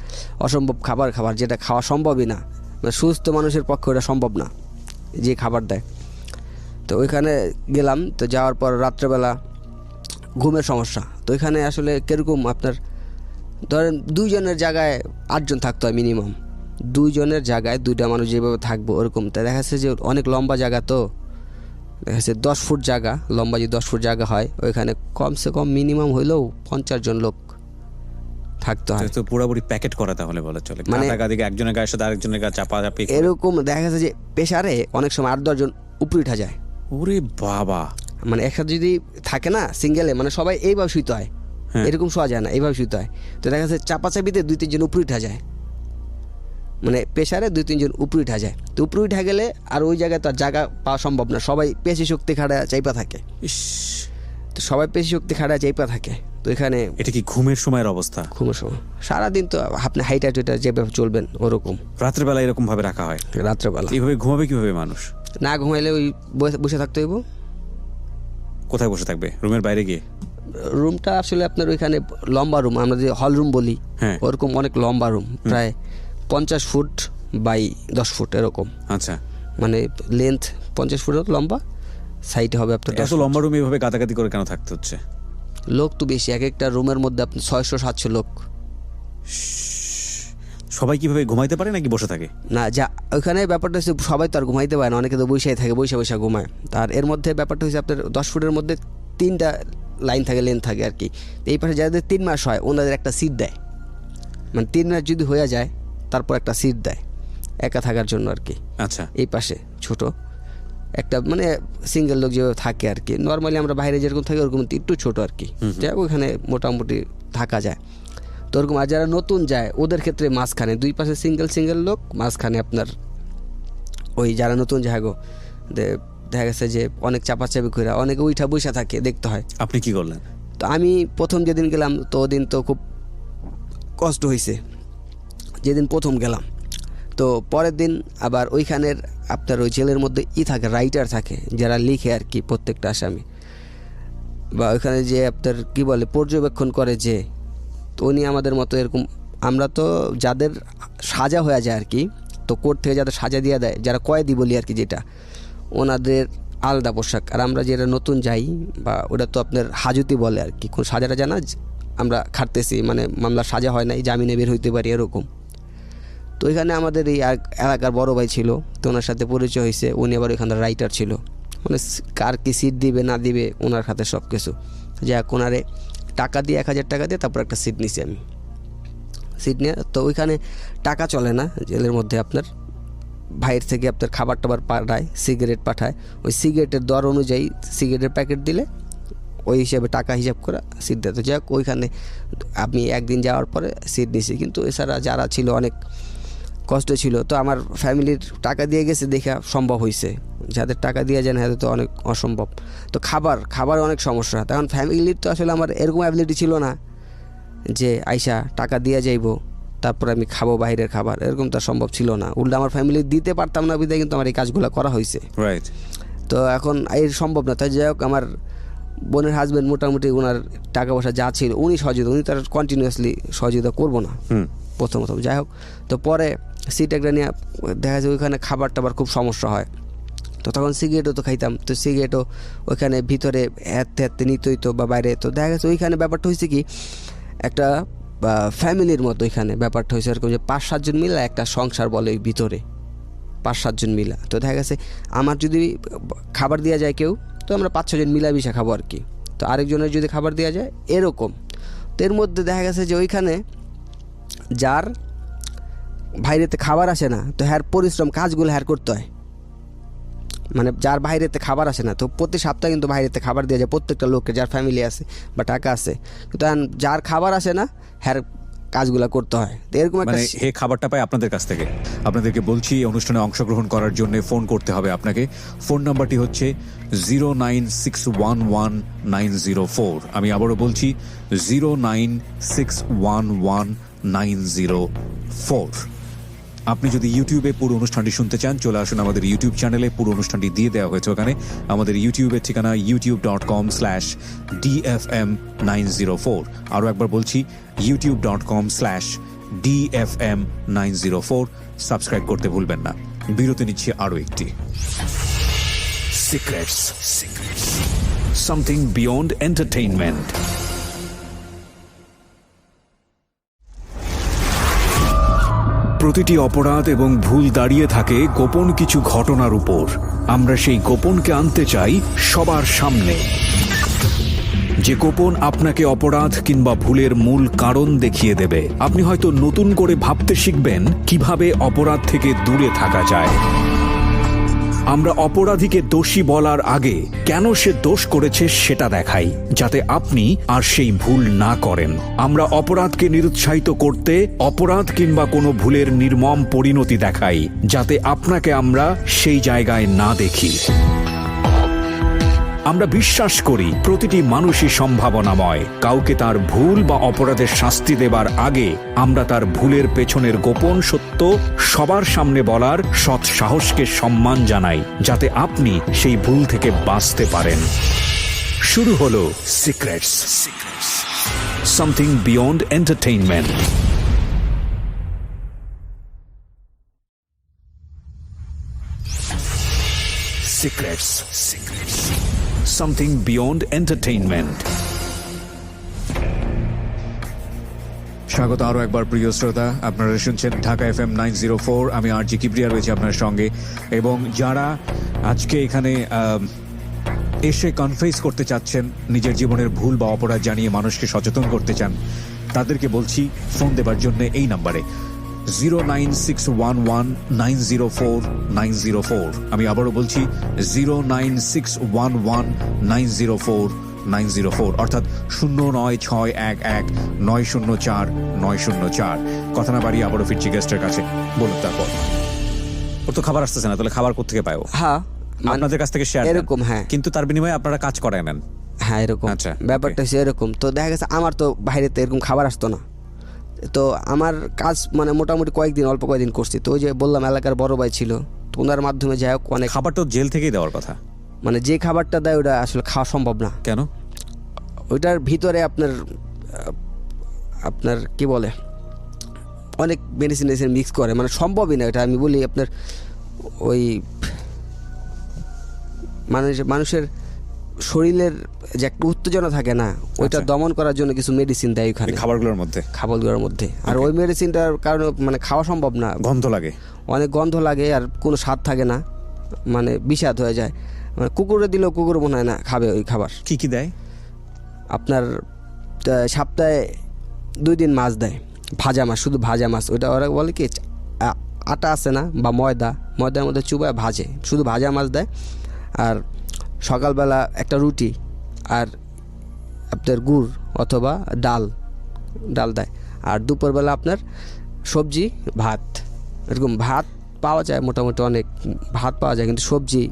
অসম্ভব খাবার যেটা খাওয়া সম্ভবই না, মানে সুস্থ মানুষের পক্ষে ওটা সম্ভব না যে খাবার দেয়। তো ওইখানে গেলাম, তো যাওয়ার পর রাত্রেবেলা ঘুমের সমস্যা। তো ওইখানে আসলে কীরকম আপনার ধরেন 2 জনের জায়গায় 8 জন থাকতে হয় মিনিমাম, 2 জনের জায়গায় 2টা মানুষ যেভাবে থাকবো ওরকম। তাই দেখা যাচ্ছে যে অনেক লম্বা জায়গা, তো দেখা যাচ্ছে 10 ফুট জায়গা, লম্বা যদি 10 ফুট জায়গা হয়, ওইখানে কমসে কম মিনিমাম হইলেও 50 জন লোক থাকতে হয়। তো পুরোপুরি প্যাকেট করা তাহলে বলা চলে, মানে দিকে একজনের গায়ে সাথে আরেকজনের গায়ে চাপাচাপি এরকম দেখা যাচ্ছে যে প্রেসারে অনেক সময় 8-10 জন উপরে উঠা যায়। ওরে বাবা, মানে একসাথে যদি থাকে না সিঙ্গেলে, মানে সবাই এইভাবে শুইতে হয়, এরকম শোয়া যায় না, এইভাবে শুইতে হয়। তো দেখা যাচ্ছে চাপাচাপিতে 2-3 জন উপরে উঠা যায়, মানে প্রেসারে 2-3 জন উপরে উঠা যায়। তো উপরে উঠা গেলে আর ওই জায়গায় তো আর জায়গা পাওয়া সম্ভব না, সবাই পেশি শক্তি খাড়া চাইপা থাকে। তো সবাই পেশি শক্তি খাড়া চাইপা থাকে, তো এখানে এটা কি ঘুমের সময়ের অবস্থা? ঘুমের সময় সারাদিন তো আপনি হাইটা টুইটা যেভাবে চলবেন ওরকম, রাত্রেবেলা এরকম ভাবে রাখা হয়? রাত্রেবেলা এইভাবে ঘুমাবে কিভাবে মানুষ? না ঘুমাইলে ওই বসে থাকতে হইব। কোথায় বসে থাকবে? রুমের বাইরে গিয়ে? রুমটা আসলে আপনার ওইখানে লম্বা রুম, আমরা যে হল রুম বলি হ্যাঁ। ওরকম অনেক লম্বা রুম, প্রায় 50 ফুট বাই 10 ফুট এরকম, আচ্ছা, মানে লেন্থ 50 ফুটের লম্বা, সাইডে হবে আপনার 10 এত লম্বা রুমে এভাবে গাদাগাদি করে কেন থাকতে হচ্ছে? লোক তো বেশি, এক একটা রুমের মধ্যে আপনি 600-700 লোক। সবাই কিভাবে ঘুমাইতে পারে নাকি বসে থাকে? না, যা ওইখানে ব্যাপারটা হচ্ছে সবাই তো আর ঘুমাইতে পারে না, অনেকে তো বসেই থাকে, বসে বসে ঘুমায়। তার এর মধ্যে ব্যাপারটা হচ্ছে আপনার 10 ফুটের মধ্যে 3টা লাইন থাকে, লেন থাকে আর কি। এই পাশে যাদের 3 মাস হয় ওনাদের একটা সিট দেয়, মানে 3 মাস যদি হয়ে যায় তারপর একটা সিট দেয় একা থাকার জন্য আর কি। আচ্ছা, এই পাশে ছোট একটা মানে সিঙ্গেল লোক যেভাবে থাকে আর কি, নর্মালি আমরা বাইরে যেরকম থাকি ওরকম একটু ছোট আর কি, যাই ওখানে মোটামুটি থাকা যায়। তো ওরকম আর যারা নতুন যায় ওদের ক্ষেত্রে মাঝখানে 2 পাশে সিঙ্গেল লোক, মাঝখানে আপনার ওই যারা নতুন যায় গো দেখা গেছে যে অনেক চাপাচাপি করে অনেকে উইঠা বসে থাকে, দেখতে হয়। আপনি কি করলেন? তো আমি প্রথম যেদিন গেলাম তো ওদিন তো খুব কষ্ট হয়েছে যেদিন প্রথম গেলাম। তো পরের দিন আবার ওইখানের আপনার ওই জেলের মধ্যে থাকে, রাইটার থাকে যারা লিখে আর কি, প্রত্যেকটা আসামি বা ওইখানে যে আপনার কি বলে পর্যবেক্ষণ করে যে, তো উনি আমাদের মতো এরকম, আমরা তো যাদের সাজা হয়ে যায় আর কি, তো কোর্ট থেকে যাদের সাজা দিয়ে দেয়, যারা কয়েদি বলি আর কি, যেটা ওনাদের আলাদা পোশাক। আর আমরা যেটা নতুন যাই বা ওটা তো আপনার হাজতি বলে আর কি, কোন সাজাটা জানা আমরা খাটতেছি, মানে মামলার সাজা হয় নাই, জামিনে বের হইতে পারি এরকম। তো এখানে আমাদের এই এলাকার বড় ভাই ছিল, তো ওনার সাথে পরিচয় হয়েছে, উনি আবার এখানে রাইটার ছিল, মানে কার কি সিট দিবে না দিবে ওনার হাতে সব কিছু। যাক ওনারে টাকা দিয়ে 1000 টাকা দিয়ে তারপর একটা সিট নিছি আমি। সিট নিয়ে তো ওইখানে টাকা চলে না জেলের মধ্যে, আপনার ভাইয়ের থেকে আপনার খাবার টাবার পাঠায়, সিগারেট পাঠায়, ওই সিগারেটের দর অনুযায়ী সিগারেটের প্যাকেট দিলে ওই হিসাবে টাকা হিসাব করে সিট দেয়। তো যাক ওইখানে আমি একদিন যাওয়ার পরে সিট নিছি, কিন্তু এছাড়া যারা ছিল অনেক কষ্ট ছিল। তো আমার ফ্যামিলির টাকা দিয়ে গেছে দেখা সম্ভব হয়েছে, যাদের টাকা দিয়ে যায় না হয়তো তো অনেক অসম্ভব। তো খাবার অনেক সমস্যা, তখন ফ্যামিলির তো আসলে আমার এরকম অ্যাবিলিটি ছিল না যে আইসা টাকা দিয়ে যাইবো তারপর আমি খাবো বাইরের খাবার, এরকম তো সম্ভব ছিল না। উল্টা আমার ফ্যামিলি দিতে পারতাম না বিধায় কিন্তু আমার এই কাজগুলো করা হয়েছে। রাইট। তো এখন এই সম্ভব না, তাই যাই হোক আমার বোনের হাজব্যান্ড মোটামুটি ওনার টাকা পয়সা যা ছিল উনি সহযোগিতা, উনি তার কন্টিনিউয়াসলি সহযোগিতা করবো না প্রথম যাই হোক। তো পরে সিট একটা নিয়ে দেখা যায় ওইখানে খাবার টাবার খুব সমস্যা হয়, তো তখন সিগারেটও তো খাইতাম, তো সিগারেটও ওইখানে ভিতরে হাঁটতে নিতে হইতো বা বাইরে। তো দেখা গেছে ওইখানে ব্যাপারটা হয়েছে কি, একটা ফ্যামিলির মতো ওইখানে ব্যাপারটা হয়েছে এরকম যে 5-7 জন মিলা একটা সংসার বলে ওই ভিতরে, 5-7 জন মিলা। তো দেখা গেছে আমার যদি খাবার দেওয়া যায় কেউ, তো আমরা 5-6 জন মিলামিশা খাবো আর কি, তো আরেকজনের যদি খাবার দেওয়া যায় এরকম। তো এর মধ্যে দেখা গেছে যে ওইখানে যার বাইরেতে খাবার আসে না, তো হ্যার পরিশ্রম কাজগুলো হ্যার করতে হয়, মানে যার বাইরেতে খাবার আসে না, তো প্রতি সপ্তাহে কিন্তু বাইরেতে খাবার দেওয়া যায় প্রত্যেকটা লোককে যার ফ্যামিলি আছে বা টাকা আছে, কিন্তু যার খাবার আসে না হ্যার কাজগুলো করতে হয়। তো এরকম একটা মানে হে খাবারটা পাই আপনাদের কাছ থেকে। আপনাদেরকে বলছি এই অনুষ্ঠানে অংশগ্রহণ করার জন্য ফোন করতে হবে আপনাকে। ফোন নাম্বারটি হচ্ছে 096119004। আমি আবারও বলছি 096119004। আপনি যদি ইউটিউবে পুরো অনুষ্ঠানটি শুনতে চান চলে আসুন আমাদের ইউটিউব চ্যানেলে, পুরো অনুষ্ঠানটি দিয়ে দেওয়া হয়েছে ওখানে। আমাদের ইউটিউবের ঠিকানা youtube.com/DFM904। আরও একবার বলছি youtube.com/DFM904। সাবস্ক্রাইব করতে ভুলবেন না। বিরতি নিচ্ছি আরও একটি। Secrets. Something beyond entertainment. প্রতিটি অপরাধ এবং ভুল দাঁড়িয়ে থাকে গোপন কিছু ঘটনার উপর। আমরা সেই গোপনকে আনতে চাই সবার সামনে, যে গোপন আপনাকে অপরাধ কিংবা ভুলের মূল কারণ দেখিয়ে দেবে। আপনি হয়তো নতুন করে ভাবতে শিখবেন কিভাবে অপরাধ থেকে দূরে থাকা যায়। আমরা অপরাধীকে দোষী বলার আগে কেন সে দোষ করেছে সেটা দেখাই, যাতে আপনি আর সেই ভুল না করেন। আমরা অপরাধকে নিরুৎসাহিত করতে অপরাধ কিংবা কোনো ভুলের নির্মম পরিণতি দেখাই, যাতে আপনাকে আমরা সেই জায়গায় না দেখি। আমরা বিশ্বাস করি প্রতিটি মানুষই সম্ভাবনাময়। কাউকে তার ভুল বা অপরাধের শাস্তি দেবার আগে আমরা তার ভুলের পেছনের গোপন সত্য সবার সামনে বলার সৎ সাহসকে সম্মান জানাই, যাতে আপনি সেই ভুল থেকে বাঁচতে পারেন। শুরু হলো secrets, something beyond entertainment. Secrets, something beyond entertainment. স্বাগত আরো একবার প্রিয় শ্রোতা, আপনারা শুনছেন ঢাকা FM 904। আমি আরজি কিবরিয়া রয়েছি আপনার সঙ্গে, এবং যারা আজকে এখানে এসে কনফেস করতে চাচ্ছেন, নিজের জীবনের ভুল বা অপরাধ জানিয়ে মানুষকে সচেতন করতে চান, তাদেরকে বলছি ফোন দেবার জন্য এই নাম্বারে 09611904904। আমি আবারও বলছি 09611904904, অর্থাৎ 09611904904। কথা না বাড়িয়ে আবারও ফিরছি গেস্টের কাছে। বলুন তারপর। ওর তো খাবার আসতেছে না, তাহলে খাবার কোত্থেকে পাবো? হ্যাঁ, আপনাদের কাছ থেকে শেয়ার এরকম, হ্যাঁ। কিন্তু তার বিনিময়ে আপনারা কাজ করায় নেন। হ্যাঁ, এরকম। আচ্ছা, ব্যাপারটা হচ্ছে এরকম। তো দেখা গেছে আমার তো বাইরেতে এরকম খাবার আসতো না, তো আমার কাজ মানে মোটামুটি অল্প কয়েকদিন করছি। তো ওই যে বললাম এলাকার বড় ভাই ছিল, তো ওনার মাধ্যমে যাই হোক অনেক খাবার তো জেল থেকেই দেওয়ার কথা। মানে যে খাবারটা দেয় ওটা আসলে খাওয়া সম্ভব না। কেন? ওইটার ভিতরে আপনার কি বলে অনেক মেডিসিন মিক্স করে, মানে সম্ভবই না এটা। আমি বলি আপনার ওই মানুষের শরীরের যে একটা উত্তেজনা থাকে না, ওইটা দমন করার জন্য কিছু মেডিসিন দেয় ওখানে খাবারগুলোর মধ্যে। আর ওই মেডিসিনটার কারণে মানে খাওয়া সম্ভব না, গন্ধ লাগে, অনেক গন্ধ লাগে, আর কোনো স্বাদ থাকে না, মানে বিষাদ হয়ে যায়। মানে কুকুরে দিলেও কুকুর মনে হয় না খাবে ওই খাবার। কি কি দেয়? আপনার সপ্তাহে 2 দিন মাছ দেয়, ভাজা মাছ, শুধু ভাজা মাছ। ওইটা ওরা বলে কি আটা আছে না বা ময়দার মধ্যে চুবায় ভাজে, শুধু ভাজা মাছ দেয়। আর সকালবেলা একটা রুটি আর আপনার গুড় অথবা ডাল দেয়। আর দুপুরবেলা আপনার সবজি ভাত, এরকম ভাত পাওয়া যায়, মোটামুটি অনেক ভাত পাওয়া যায়, কিন্তু সবজি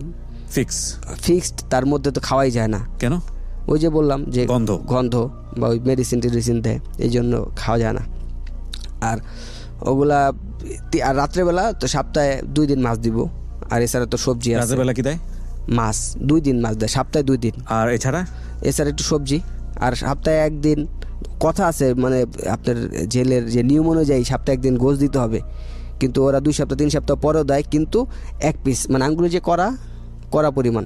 ফিক্সড তার মধ্যে তো খাওয়াই যায় না। কেন? ওই যে বললাম যে গন্ধ বা ওই মেডিসিন দেয়, এই জন্য খাওয়া যায় না। আর ওগুলা আর রাত্রেবেলা তো সপ্তাহে 2 দিন মাছ দিব, আর এছাড়া তো সবজি আছে। রাত্রেবেলা কি দেয়? মাছ 2 দিন মাছ দেয়, সপ্তাহে 2 দিন। আর এছাড়া একটু সবজি। আর সপ্তাহে 1 দিন কথা আছে, মানে আপনার জেলের যে নিয়ম অনুযায়ী সপ্তাহে 1 দিন গোশ দিতে হবে, কিন্তু ওরা 2 সপ্তাহ 3 সপ্তাহ পরেও দেয়, কিন্তু 1 পিস, মানে আঙ্গুলে যে করা পরিমাণ,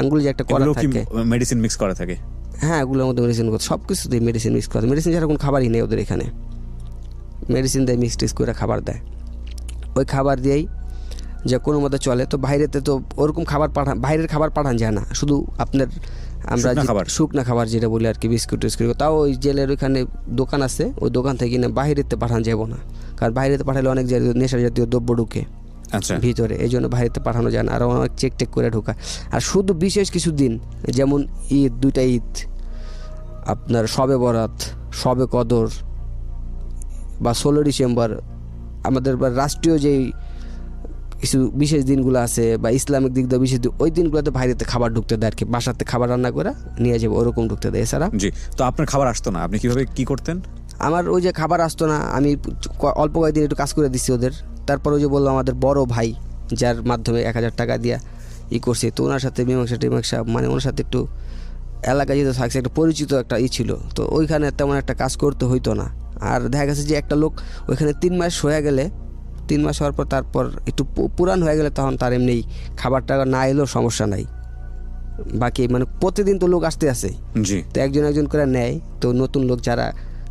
আঙ্গুলে যে একটা করা থাকে, মেডিসিন মিক্স করা থাকে। হ্যাঁ, ওগুলোর মধ্যে মেডিসিন সব কিছুতেই মেডিসিন মিক্স করা। মেডিসিন ছাড়া কোনো খাবারই নেই ওদের এখানে, মেডিসিন দেয়, মিক্স করে খাবার দেয়। ওই খাবার দিয়েই যে কোনো মতো চলে। তো বাইরেতে তো ওরকম বাইরের খাবার পাঠান যায় না, শুধু আপনার আমরা শুকনা খাবার যেটা বলি আর কি, বিস্কুট টিস্কুট। তাও ওই জেলের ওইখানে দোকান আছে, ওই দোকান থেকে কিনে বাইরেতে পাঠানো যাবো না, কারণ বাইরেতে পাঠালে অনেক নেশা জাতীয় দ্রব্য ঢুকে ভিতরে, এই জন্য বাইরেতে পাঠানো যায় না। আর অনেক চেক করে ঢোকা। আর শুধু বিশেষ কিছু দিন, যেমন ঈদ, 2টা ঈদ, আপনার শবে বরাত, শবে কদর বা 16 ডিসেম্বর, আমাদের রাষ্ট্রীয় যেই কিছু বিশেষ দিনগুলো আছে বা ইসলামিক দিক দিয়ে বিশেষ দিন, ওই দিনগুলোতে বাইরেতে খাবার ঢুকতে দেয় আর কি, বাসাতে খাবার রান্না করে নিয়ে যাবো ওরকম ঢুকতে দেয়। এছাড়া জি। তো আপনার খাবার আসতো না, আপনি কিভাবে কি করতেন? আমার ওই যে খাবার আসতো না, আমি অল্প কয়েকদিন একটু কাজ করে দিচ্ছি ওদের। তারপর ওই যে বললাম আমাদের বড় ভাই, যার মাধ্যমে 1000 টাকা দিয়া করছি, তো ওনার সাথে মীমাংসা মানে ওনার সাথে একটু এলাকায় যেহেতু থাকছে, একটা পরিচিত একটা ছিল, তো ওইখানে তেমন একটা কাজ করতে হইতো না। আর দেখা গেছে যে একটা লোক ওইখানে 3 মাস হয়ে গেলে, 3 মাস হওয়ার পর তারপর একটু পুরান হয়ে গেলে, তখন তার এমনি খাবার টাকা না এলেও সমস্যা নাই। বাকি মানে প্রতিদিন তো লোক আসতে আসে, তো একজন করে নেয়। তো নতুন লোক যারা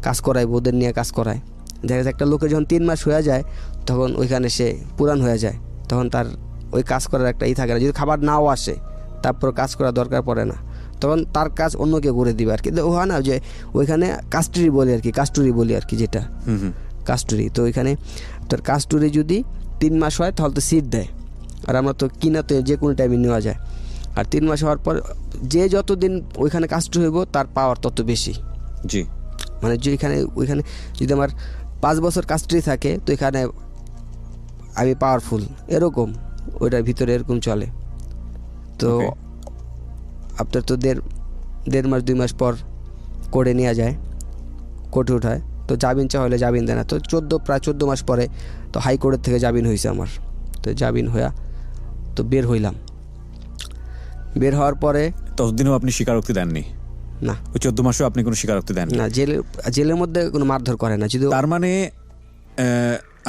কাজ করায়, ওদের নিয়ে কাজ করায়। দেখা যাচ্ছে একটা লোকের যখন 3 মাস হয়ে যায়, তখন ওইখানে সে পুরান হয়ে যায়, তখন তার ওই কাজ করার একটা থাকে না। যদি খাবার নাও আসে, তারপর কাজ করা দরকার পড়ে না, তখন তার কাজ অন্য কেউ করে দিবে আর কি। হয় না যে ওইখানে কাস্টরি বলি আর কি, যেটা কাস্টরি। তো ওইখানে তোর কাস্টরি যদি 3 মাস হয়, তাহলে তো সিট দেয়। আর আমরা তো কিনাতে যে কোনো টাইমে নেওয়া যায়। আর 3 মাস হওয়ার পর যে যতদিন ওইখানে কাস্টরি হইব, তার পাওয়ার তত বেশি। জি। মানে যে ওইখানে যদি আমার 5 বছর কাস্টরি থাকে, তো এখানে আমি পাওয়ারফুল, এরকম ওইটার ভিতরে এরকম চলে। তো আপনার তো দেড় মাস 2 মাস পর কোর্টে নেওয়া যায়, কোর্টে উঠায়, তো জামিন চা হলে জামিন দেয় না। তো প্রায় 14 মাস পরে তো হাইকোর্টের থেকে জামিন হয়েছে আমার। তো জামিন হইয়া তো বের হইলাম। বের হওয়ার পরে ততদিনও আপনি স্বীকারোক্তি দেননি? না, ওই 14 মাসেও আপনি কোনো স্বীকারোক্তি দেন না, জেলের মধ্যে কোনো মারধর করে না। যদি তার মানে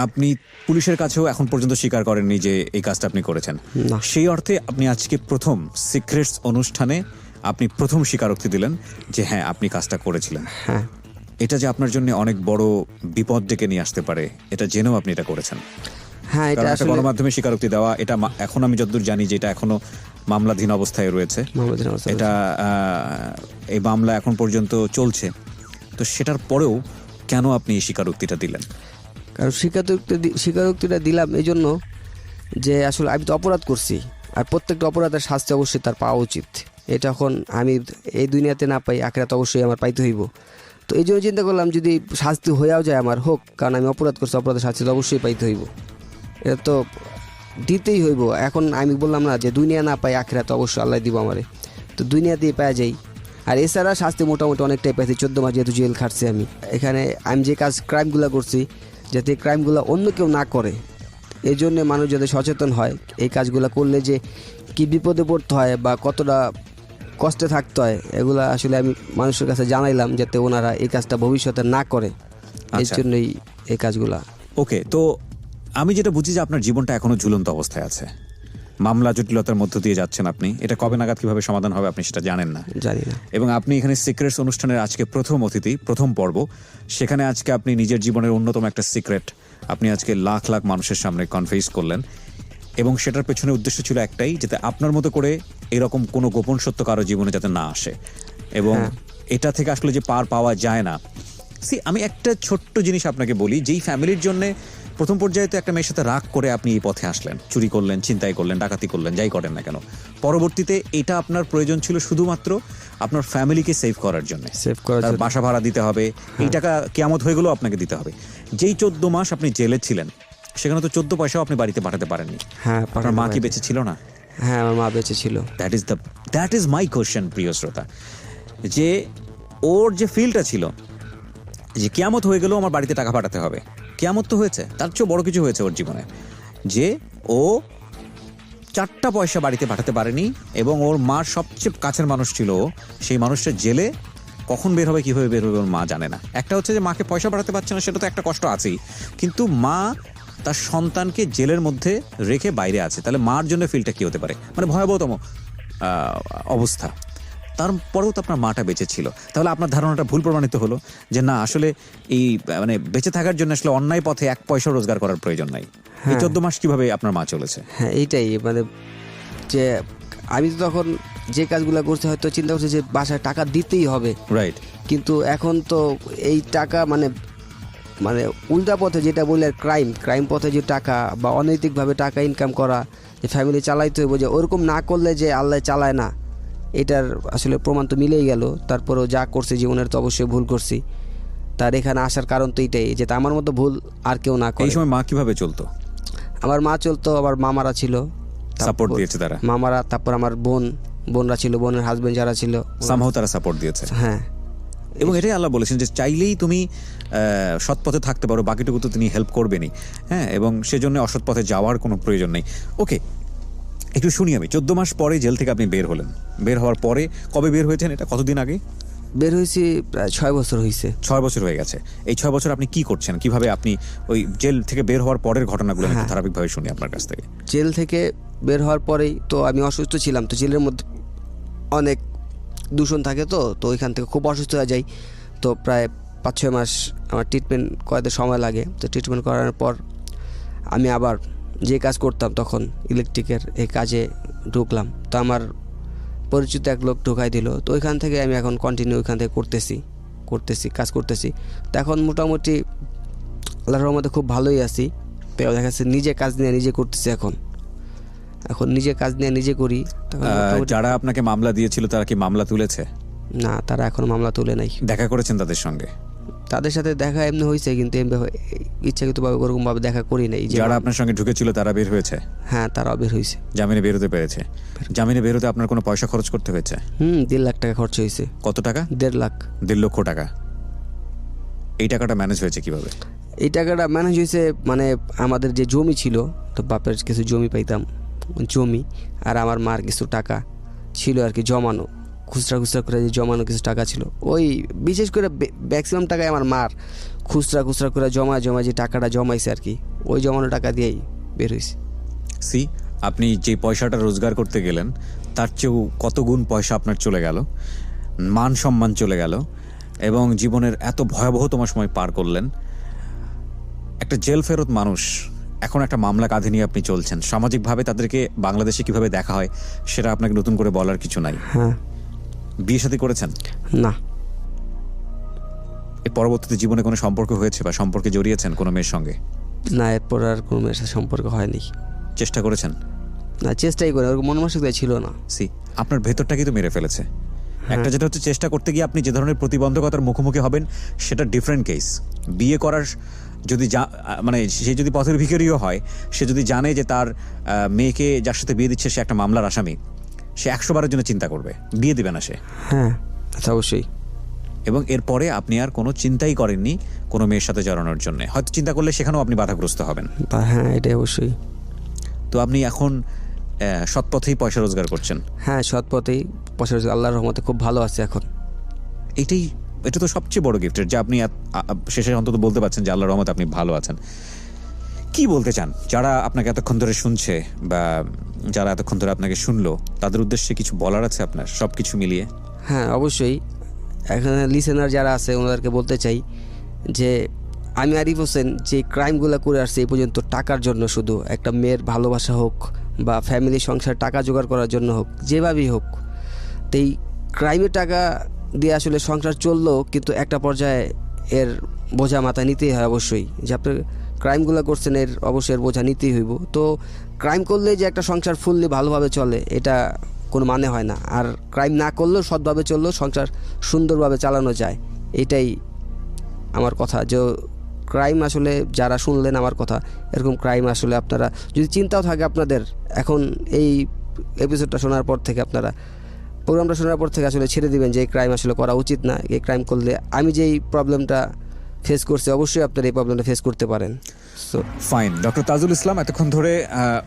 আপনি পুলিশের কাছেও এখন পর্যন্ত স্বীকার করেননি যে এই কাজটা আপনি করেছেন? না। সেই অর্থে আপনি আজকে প্রথম সিক্রেটস অনুষ্ঠানে আপনি প্রথম স্বীকারোক্তি দিলেন যে হ্যাঁ আপনি কাজটা করেছিলেন। হ্যাঁ, এটা যে আপনার জন্য অনেক বড় বিপদ ডেকে নিয়ে আসতে পারে এটা জেনেও আপনি এটা করেছেন। হ্যাঁ, এটা কারণ একটা আসলে গণমাধ্যমে স্বীকারোক্তি দেওয়া, এটা এখন আমি যতদূর জানি যে এটা এখনো মামলাধীন অবস্থায় রয়েছে। এটা এই মামলা এখন পর্যন্ত চলছে। তো সেটার পরেও কেন আপনি এই স্বীকারোক্তিটা দিলেন? কারণ স্বীকারোক্তিটা দিলাম এই জন্য যে আসলে আমি তো অপরাধ করছি, আর প্রত্যেকটা অপরাধের শাস্তি অবশ্যই তার পাওয়া উচিত। এটা এখন আমি এই দুনিয়াতে না পাই, আখিরাতে অবশ্যই আমার পাইতে হইব। তো এই জন্য চিন্তা করলাম যদি শাস্তি হয়েও যায় আমার, হোক, কারণ আমি অপরাধ করছি, অপরাধের শাস্তি তো অবশ্যই পাইতে হইব, এটা তো দিতেই হইব। এখন আমি বললাম না যে দুনিয়া না পাই, আখিরাতে অবশ্যই আল্লাহ দিব আমারে, তো দুনিয়াতেই পাওয়া যাই। আর এছাড়া শাস্তি মোটামুটি অনেকটাই পাইছি। 14 মাস যেহেতু জেল খাটছি আমি, এখানে আমি যে ক্রাইমগুলো করছি যাতে এই ক্রাইমগুলো অন্য কেউ না করে, এই জন্যে মানুষ যাতে সচেতন হয় এই কাজগুলো করলে যে কি বিপদে পড়তে হয় বা কতটা কষ্টে থাকতে হয়, এগুলো আসলে আমি মানুষের কাছে জানাইলাম যাতে ওনারা এই কাজটা ভবিষ্যতে না করে। এর জন্যই এই কাজগুলা। ওকে, তো আমি যেটা বুঝি যে আপনার জীবনটা এখনো ঝুলন্ত অবস্থায় আছে, মামলা জটিলতার মধ্য দিয়ে যাচ্ছেন আপনি। এটা কবে নাগাদ কিভাবে সমাধান হবে আপনি সেটা জানেন না। জানি না। এবং আপনি এখানে সিক্রেটস অনুষ্ঠানের আজকে প্রথম অতিথি, প্রথম পর্ব। সেখানে আজকে আপনি নিজের জীবনের অন্যতম একটা সিক্রেট আপনি আজকে লাখ লাখ মানুষের সামনে কনফেস করলেন, এবং সেটার পেছনে উদ্দেশ্য ছিল একটাই, যাতে আপনার মতো করে এরকম কোনো গোপন সত্য কারো জীবনে যাতে না আসে, এবং এটা থেকে আসলে যে পার পাওয়া যায় না। আমি একটা ছোট্ট জিনিস আপনাকে বলি, যেই ফ্যামিলির জন্য প্রথম পর্যায়ে তো একটা মেয়ের সাথে রাগ করে আপনি এই পথে আসলেন, চুরি করলেন, ছিনতাই করলেন, ডাকাতি করলেন, যাই করেন না কেন, পরবর্তীতে এটা আপনার প্রয়োজন ছিল শুধুমাত্র আপনার ফ্যামিলিকে সেভ করার জন্য। তার বাসা ভাড়া দিতে হবে, এই টাকা কিয়ামত হয়ে গেলেও আপনাকে দিতে হবে। যেই 14 মাস আপনি জেলে ছিলেন সেখানে তো 14 পয়সাও আপনি বাড়িতে পাঠাতে পারেননি। হ্যাঁ, আপনার মা কি বেঁচে ছিল না? হ্যাঁ, আমার মা বেঁচে ছিল। দ্যাট ইজ মাই কোশ্চেন, প্রিয় শ্রোতা, যে ওর যে ফিলটা ছিল যে কিয়ামত হয়ে গেলেও আমার বাড়িতে টাকা পাঠাতে হবে, কিয়ামত তো হয়েছে, তার চেয়েও বড় কিছু হয়েছে ওর জীবনে, যে ও 4টা পয়সা বাড়িতে পাঠাতে পারেনি, এবং ওর মার সবচেয়ে কাছের মানুষ ছিল, সেই মানুষটা জেলে কখন বের হবে, কিভাবে বের হবে ওর মা জানে না। একটা হচ্ছে যে মাকে পয়সা পাঠাতে পারছে না, সেটা তো একটা কষ্ট আছেই, কিন্তু মা তার সন্তানকে জেলের মধ্যে রেখে বাইরে আছে, তাহলে মার জন্য ফিলটা কি হতে পারে, মানে ভয়াবহতম অবস্থা। তারপরেও তো আপনার মাটা বেঁচে ছিল, তাহলে আপনার ধারণাটা ভুল প্রমাণিত হলো যে না, আসলে এই মানে বেঁচে থাকার জন্য আসলে অন্যায় পথে 1 পয়সা রোজগার করার প্রয়োজন নাই। এই 14 মাস কিভাবে আপনার মা চলেছে? হ্যাঁ, এইটাই, মানে যে আমি তো তখন যে কাজগুলো করতে হয়তো চিন্তা করছি যে বাসায় টাকা দিতেই হবে, রাইট, কিন্তু এখন তো এই টাকা মানে উল্টা পথে যেটা বললে ক্রাইম পথে যে টাকা বা অনৈতিকভাবে টাকা ইনকাম করা, যে ফ্যামিলি চালাইতে হইব, যে ওরকম না করলে যে আল্লাহ চালায় না, এটার আসলে প্রমাণ তো মিলেই গেল। তারপরেও যা করছে জীবনের তো অবশ্যই ভুল করছি, তার এখানে আসার কারণ তো এইটাই, যে আমার মতো ভুল আর কেউ না করে। এই সময় মা কিভাবে চলতো? আমার মা চলতো, আবার মামারা ছিল, সাপোর্ট দিয়েছে তারা, মামারা, তারপর আমার বোনরা ছিল, বোনের হাজবেন্ড যারা ছিল, সামহাও তারা সাপোর্ট দিয়েছে। হ্যাঁ, এবং এটাই আল্লাহ বলেছেন যে চাইলেই তুমি সৎ পথে থাকতে পারো, বাকিটুকু তো তিনি হেল্প করবেনই। হ্যাঁ, এবং সেজন্য অসৎ পথে যাওয়ার কোনো প্রয়োজন নেই। ওকে, একটু শুনি আমি। 14 মাস পরে জেল থেকে আপনি বের হলেন, বের হওয়ার পরে কবে বের হয়েছেন, এটা কতদিন আগে? বের হয়েছি প্রায় 6 বছর হয়েছে। 6 বছর হয়ে গেছে। এই 6 বছর আপনি কি করছেন, কিভাবে আপনি ওই জেল থেকে বের হওয়ার পরের ঘটনাগুলো আমি ধারাবাহিকভাবে শুনি আপনার কাছ থেকে। জেল থেকে বের হওয়ার পরেই তো আমি অসুস্থ ছিলাম, তো জেলের মধ্যে অনেক দূষণ থাকে, তো ওইখান থেকে খুব অসুস্থ হয়ে যাই। তো প্রায় 5-6 মাস আমার ট্রিটমেন্ট করাতে সময় লাগে। তো ট্রিটমেন্ট করার পর আমি আবার যে কাজ করতাম তখন ইলেকট্রিকের এই কাজে ঢুকলাম। তো আমার পরিচিত এক লোক ঢুকাই দিল, তো ওইখান থেকে আমি এখন কন্টিনিউ ওইখান থেকে কাজ করতেছি। তো এখন মোটামুটি আল্লাহর রহমতে খুব ভালোই আছি। তো দেখা যাচ্ছে নিজে কাজ নিয়ে নিজে করতেছি, এখন নিজে কাজ নিয়ে নিজে করি। যারা আপনাকে মামলা দিয়েছিল তারা কি মামলা তুলেছে? না, তারা এখনো মামলা তুলে নাই। দেখা করেছেন তাদের সঙ্গে? তাদের সাথে দেখা এমনি হয়েছে, কিন্তু ইচ্ছাকৃতভাবে ওরকম ভাবে দেখা করি নাই। যারা আপনার সঙ্গে ঢুকেছিল তারা বের হয়েছে? হ্যাঁ, তারাও বের হয়েছে, জামিনে বেরোতে পেরেছে। জামিনে বেরোতে আপনার কোনো পয়সা খরচ করতে হয়েছে? 1.5 লাখ টাকা খরচ হয়েছে। কত টাকা? 1.5 লাখ। 1.5 লক্ষ টাকা। এই টাকাটা ম্যানেজ হয়েছে কিভাবে? এই টাকাটা ম্যানেজ হয়েছে মানে আমাদের যে জমি ছিল, তো বাপের কিছু জমি পাইতাম, জমি আর আমার মার কিছু টাকা ছিল আর কি জমানো, খুচরা করে যে জমানো কিছু টাকা ছিল, ওই বিশেষ করে ম্যাক্সিমাম টাকায় আমার মার খুচরা করে জমা যে টাকাটা জমাইছে আর কি, ওই জমানো টাকা দিয়েই বের হয়েছে। সি, আপনি যে পয়সাটা রোজগার করতে গেলেন তার চেয়েও কত গুণ পয়সা আপনার চলে গেল, মান সম্মান চলে গেল, এবং জীবনের এত ভয়াবহতম সময় পার করলেন। একটা জেল ফেরত মানুষ এখন একটা মামলা কাঁধে নিয়ে আপনি চলছেন। সামাজিকভাবে তাদেরকে বাংলাদেশে কিভাবে দেখা হয় সেটা আপনাকে নতুন করে বলার কিছু নাই। হ্যাঁ। বিয়ে শাদী করেছেন? না। এর পরবর্তীতে জীবনে কোনো সম্পর্ক হয়েছে বা সম্পর্কে জড়িয়েছেন কোনো মেয়ের সঙ্গে? না, এরপর আর কোনো মেয়ের সাথে সম্পর্ক হয়নি। চেষ্টা করেছেন? না, চেষ্টাই করে, ওরকম মন মানসিকতা ছিল না। সি, আপনার ভেতরটাকে তো মেরে ফেলেছে। একটা যেটা হচ্ছে চেষ্টা করতে গিয়ে আপনি যে ধরনের প্রতিবন্ধকতার মুখোমুখি হবেন সেটা ডিফারেন্ট কেস। বিয়ে করার যদি মানে সে যদি পথের ভিখারিও হয়, সে যদি জানে যে তার মেয়েকে যার সাথে বিয়ে দিচ্ছে সে একটা মামলার আসামি, সে 100 বারের জন্য চিন্তা করবে, বিয়ে দিবে না সে। হ্যাঁ, আচ্ছা, অবশ্যই। এবং এরপরে আপনি আর কোনো চিন্তাই করেননি কোনো মেয়ের সাথে জড়ানোর জন্য। হয়তো চিন্তা করলে সেখানেও আপনি বাধাগ্রস্ত হবেন। হ্যাঁ, এটাই অবশ্যই। তো আপনি এখন সৎ পথেই পয়সা রোজগার করছেন? হ্যাঁ, সৎ পথেই পয়সা রোজগার, আল্লাহর রহমতে খুব ভালো আছে এখন। এটা তো সবচেয়ে বড় গিফটের যে আপনি শেষে অন্তত বলতে পারছেন যে আল্লাহর রহমতে আপনি ভালো আছেন। কি বলতে চান যারা আপনাকে এতক্ষণ ধরে শুনছে বা যারা এতক্ষণ ধরে আপনাকে শুনলো, তাদের উদ্দেশ্যে কিছু বলার আছে আপনার সব কিছু মিলিয়ে? হ্যাঁ, অবশ্যই। এখানে লিসেনার যারা আছে ওনাদেরকে বলতে চাই যে আমি আরিফ হোসেন যে ক্রাইমগুলো করে আসছে এই পর্যন্ত টাকার জন্য, শুধু একটা মেয়ের ভালোবাসা হোক বা ফ্যামিলি সংসার টাকা জোগাড় করার জন্য হোক, যেভাবেই হোক, তো এই ক্রাইমের টাকা দিয়ে আসলে সংসার চললেও কিন্তু একটা পর্যায়ে এর বোঝা মাথায় নিতেই হয় অবশ্যই। যে আপনি ক্রাইমগুলো করছেন এর অবশ্যই এর বোঝা নিতেই হইব। তো ক্রাইম করলে যে একটা সংসার ফুললি ভালোভাবে চলে এটা কোনো মানে হয় না। আর ক্রাইম না করলেও সৎভাবে চললেও সংসার সুন্দরভাবে চালানো যায়, এটাই আমার কথা। যে ক্রাইম আসলে যারা শুনলেন আমার কথা, এরকম ক্রাইম আসলে আপনারা যদি চিন্তাও থাকে আপনাদের, এখন এই এপিসোডটা শোনার পর থেকে, আপনারা প্রোগ্রামটা শোনার পর থেকে আসলে ছেড়ে দিবেন যে এই ক্রাইম আসলে করা উচিত না। এই ক্রাইম করলে আমি যেই প্রবলেমটা ফেস করছি, অবশ্যই আপনারা এই প্রবলেমটা ফেস করতে পারেন। So fine. Doctor Tajul Islam, এতক্ষণ ধরে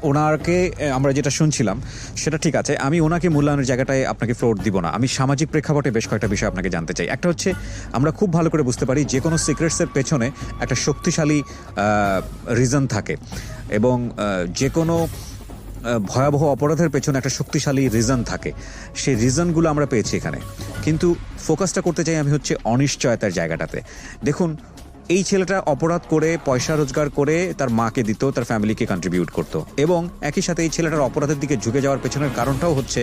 ওনাকে আমরা যেটা শুনছিলাম সেটা ঠিক আছে। আমি ওনাকে মূল্যায়নের জায়গাটায় আপনাকে ফ্লোর দিব না। আমি সামাজিক প্রেক্ষাপটে বেশ কয়েকটা বিষয় আপনাকে জানতে চাই। একটা হচ্ছে, আমরা খুব ভালো করে বুঝতে পারি যে কোনো সিক্রেটসের পেছনে একটা শক্তিশালী রিজন থাকে, এবং যে কোনো ভয়াবহ অপরাধের পেছনে একটা শক্তিশালী রিজন থাকে। সেই রিজনগুলো আমরা পেয়েছি এখানে, কিন্তু ফোকাসটা করতে চাই আমি হচ্ছে অনিশ্চয়তার জায়গাটাতে। দেখুন, এই ছেলেটা অপরাধ করে পয়সা রোজগার করে তার মাকে দিত, তার ফ্যামিলিকে কন্ট্রিবিউট করত, এবং একই সাথে এই ছেলেটার অপরাধের দিকে ঝুঁকে যাওয়ার পেছনের কারণটাও হচ্ছে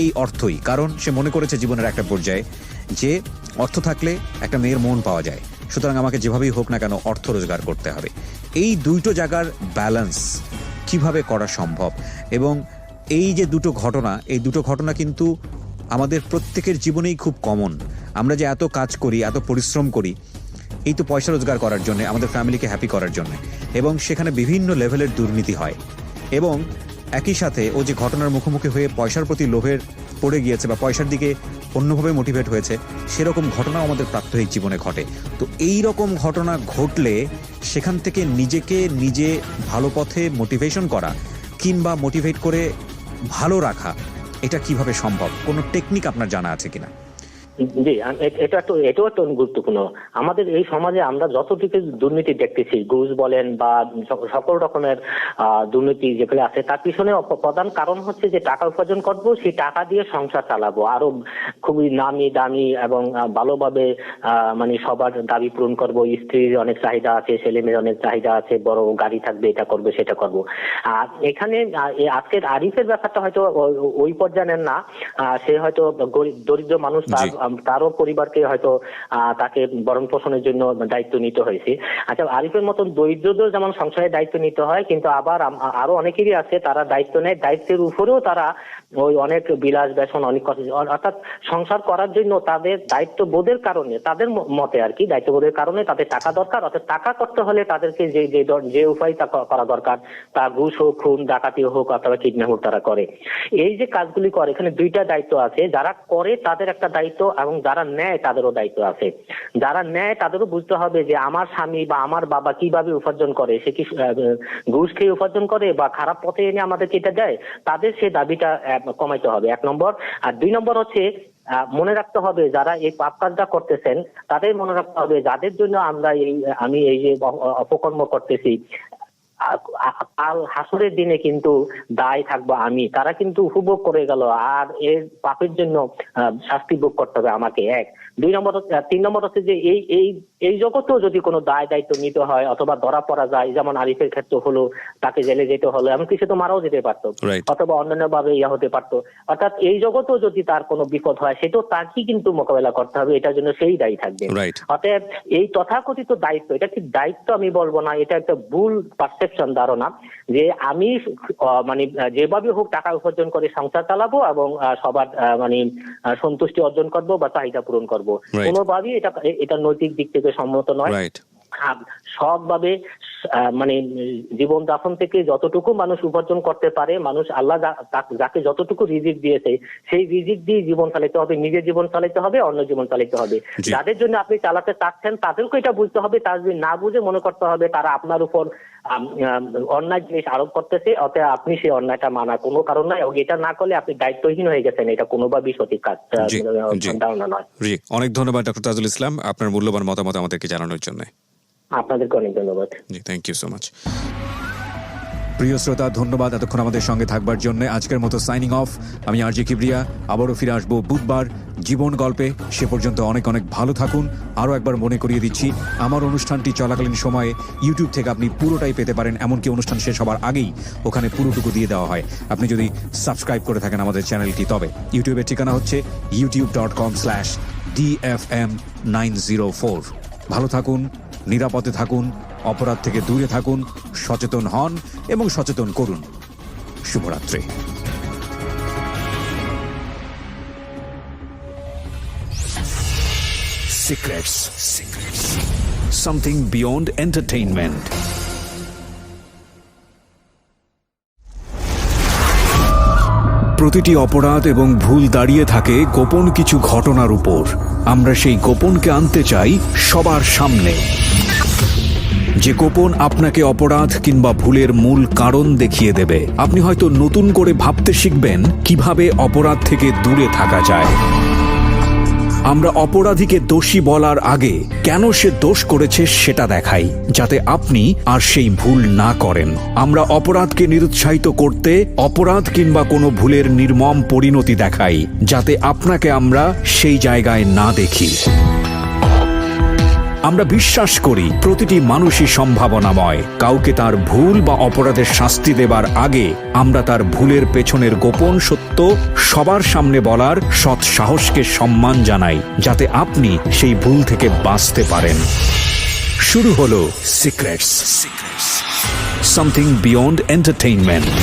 এই অর্থই। কারণ সে মনে করেছে জীবনের একটা পর্যায়ে যে অর্থ থাকলে একটা মেয়ের মন পাওয়া যায়, সুতরাং আমাকে যেভাবেই হোক না কেন অর্থ রোজগার করতে হবে। এই দুটো জায়গার ব্যালেন্স কিভাবে করা সম্ভব? এবং এই যে দুটো ঘটনা, এই দুটো ঘটনা কিন্তু আমাদের প্রত্যেকের জীবনেই খুব কমন। আমরা যে এত কাজ করি, এত পরিশ্রম করি, এই তো পয়সা রোজগার করার জন্য, আমাদের ফ্যামিলিকে হ্যাপি করার জন্য, এবং সেখানে বিভিন্ন লেভেলের দুর্নীতি হয়। এবং একই সাথে ও যে ঘটনার মুখোমুখি হয়ে পয়সার প্রতি লোভের পড়ে গিয়েছে বা পয়সার দিকে অন্যভাবে মোটিভেট হয়েছে, সেরকম ঘটনাও আমাদের প্রাত্যহিক জীবনে ঘটে। তো এই রকম ঘটনা ঘটলে সেখান থেকে নিজে ভালো পথে মোটিভেশন করা কিংবা মোটিভেট করে ভালো রাখা, এটা কিভাবে সম্ভব? কোনো টেকনিক আপনার জানা আছে কিনা? জি, এটাও একটা গুরুত্বপূর্ণ। আমাদের এই সমাজে আমরা যতটুকু দুর্নীতি দেখতেছি, ঘুষ বলেন বা সকল রকমের দুর্নীতি যেগুলো আছে, তার পিছনে প্রধান কারণ হচ্ছে যে টাকা উপার্জন করব, সেই টাকা দিয়ে সংসার চালাবো, আরো খুবই নামি দামি এবং ভালোভাবে মানে সবার দাবি পূরণ করব। স্ত্রীর অনেক চাহিদা আছে, ছেলে মেয়ের অনেক চাহিদা আছে, বড় গাড়ি থাকবে, এটা করবে সেটা করব। আর এখানে আজকের আরিফের ব্যাপারটা হয়তো ওই পর্যায়ের না, সে হয়তো দরিদ্র মানুষ, তার তারও পরিবারকে হয়তো তাকে ভরণ পোষণের জন্য দায়িত্ব নিতে হয়েছে। আচ্ছা, আরিফের মতন দরিদ্রদের যেমন সংসারের দায়িত্ব নিতে হয়, কিন্তু আবার আরো অনেকেরই আছে তারা দায়িত্ব নেয়, দায়িত্বের উপরেও তারা ওই অনেক বিলাস বেসন অনেক কথা, অর্থাৎ সংসার করার জন্য তাদের দায়িত্ববোধের কারণে, তাদের মতে আর কি, দায়িত্ববোধের কারণে তাদের টাকা দরকার, অর্থাৎ টাকা করতে হলে তাদেরকে যে উপায় তা করা দরকার, তা ঘুষ হোক, খুন ডাকাতি হোক অথবা কিডন্যাপ হোক, তারা করে। এই যে কাজগুলি করে, এখানে দুইটা দায়িত্ব আছে, যারা করে তাদের একটা দায়িত্ব এবং যারা নেয় তাদেরও দায়িত্ব আছে। যারা নেয় তাদেরও বুঝতে হবে যে আমার স্বামী বা আমার বাবা কিভাবে উপার্জন করে, সে কি ঘুষ খেয়ে উপার্জন করে বা খারাপ পথে এনে আমাদেরকে এটা দেয়, তাদের সেই দাবিটা কমাইতে হবে, 1 নম্বর। আর 2 নম্বর হচ্ছে মনে রাখতে হবে যারা এই পাপ কাজটা করতেছেন তাদের মনে রাখতে হবে যাদের জন্য আমি এই যে অপকর্ম করতেছি, কাল হাসরের দিনে কিন্তু দায় থাকবো আমি, তারা কিন্তু উপভোগ করে গেল, আর এর পাপের জন্য শাস্তি ভোগ করতে হবে আমাকে, 1। 2 নম্বর 3 নম্বর হচ্ছে যে এই জগতেও যদি কোনো দায়িত্ব নিতে হয় অথবা ধরা পড়া যায়, যেমন আরিফের ক্ষেত্রে হলো, তাকে জেলে যেতে হলো, এমনকি সে তো মারাও যেতে পারতো, অথবা অন্যান্য ভাবে হতে পারতো, অর্থাৎ এই জগতেও যদি তার কোনো বিপদ হয় সেটাও তাকেই কিন্তু মোকাবেলা করতে হবে, এটার জন্য সেই দায়ী থাকবে। অতএব এই তথাকথিত দায়িত্ব, এটা ঠিক দায়িত্ব আমি বলবো না, এটা একটা ভুল পারসেপশন, ধারণা যে আমি মানে যেভাবে হোক টাকা উপার্জন করে সংসার চালাবো এবং সবার মানে সন্তুষ্টি অর্জন করব বা চাহিদা পূরণ করব, কোনোভাবেই এটা নৈতিক দিক থেকে সম্মত নয়। সবভাবে মানে জীবন যাপন থেকে যতটুকু মানুষ উপার্জন করতে পারে, মানুষ আল্লাহ যাকে যতটুকু রিজিক দিয়েছে সেই রিজিক দিয়ে জীবন চালাতে হবে, নিজের জীবন চালাতে হবে, অন্য জীবন চালাতে হবে। যাদের জন্য আপনি চালাতে চাচ্ছেন তাদেরকে এটা বুঝতে হবে, তার যদি না বুঝে মনে করতে হবে তারা আপনার উপর অন্যায় জিনিস আরোপ করতেছে, অতএব আপনি সেই অন্যায়টা মানা কোনো কারণ নাই, এবং এটা না করলে আপনি দায়িত্বহীন হয়ে গেছেন, এটা কোনোভাবেই সঠিক কাজ ধারণা নয়। অনেক ধন্যবাদ ডক্টর তাজুল ইসলাম আপনার মূল্যবান মতামত আমাদেরকে জানানোর জন্য। আপনাদেরকে অনেক ধন্যবাদ। Thank you so much. প্রিয় শ্রোতা, ধন্যবাদ এতক্ষণ আমাদের সঙ্গে থাকবার জন্য। আজকের মতো সাইনিং অফ, আমি আরজি কিবরিয়া। আবারও ফিরে আসবো বুধবার জীবন গল্পে। সে পর্যন্ত অনেক অনেক ভালো থাকুন। আরও একবার মনে করিয়ে দিচ্ছি, আমার অনুষ্ঠানটি চলাকালীন সময়ে ইউটিউব থেকে আপনি পুরোটাই পেতে পারেন, এমনকি অনুষ্ঠান শেষ হবার আগেই ওখানে পুরোটুকু দিয়ে দেওয়া হয়, আপনি যদি সাবস্ক্রাইব করে থাকেন আমাদের চ্যানেলটি। তবে ইউটিউবের ঠিকানা হচ্ছে youtube.com/dfm904। ভালো থাকুন, নিরাপদে থাকুন, অপরাধ থেকে দূরে থাকুন, সচেতন হন এবং সচেতন করুন। শুভরাত্রি। Secrets. Something beyond entertainment. প্রতিটি অপরাধ এবং ভুল দাঁড়িয়ে থাকে গোপন কিছু ঘটনার উপর। আমরা সেই গোপনকে আনতে চাই সবার সামনে, যে গোপন আপনাকে অপরাধ কিংবা ভুলের মূল কারণ দেখিয়ে দেবে। আপনি হয়তো নতুন করে ভাবতে শিখবেন কিভাবে অপরাধ থেকে দূরে থাকা যায়। আমরা অপরাধীকে দোষী বলার আগে কেন সে দোষ করেছে সেটা দেখাই, যাতে আপনি আর সেই ভুল না করেন। আমরা অপরাধকে নিরুৎসাহিত করতে অপরাধ কিংবা কোনো ভুলের নির্মম পরিণতি দেখাই, যাতে আপনাকে আমরা সেই জায়গায় না দেখি। আমরা বিশ্বাস করি প্রতিটি মানুষই সম্ভাবনাময়। কাউকে তার ভুল বা অপরাধের শাস্তি দেবার আগে আমরা তার ভুলের পেছনের গোপন সত্য সবার সামনে বলার সৎ সাহসকে সম্মান জানাই, যাতে আপনি সেই ভুল থেকে বাঁচতে পারেন। শুরু হলো সিক্রেটস, সামথিং বিয়ন্ড এন্টারটেইনমেন্ট।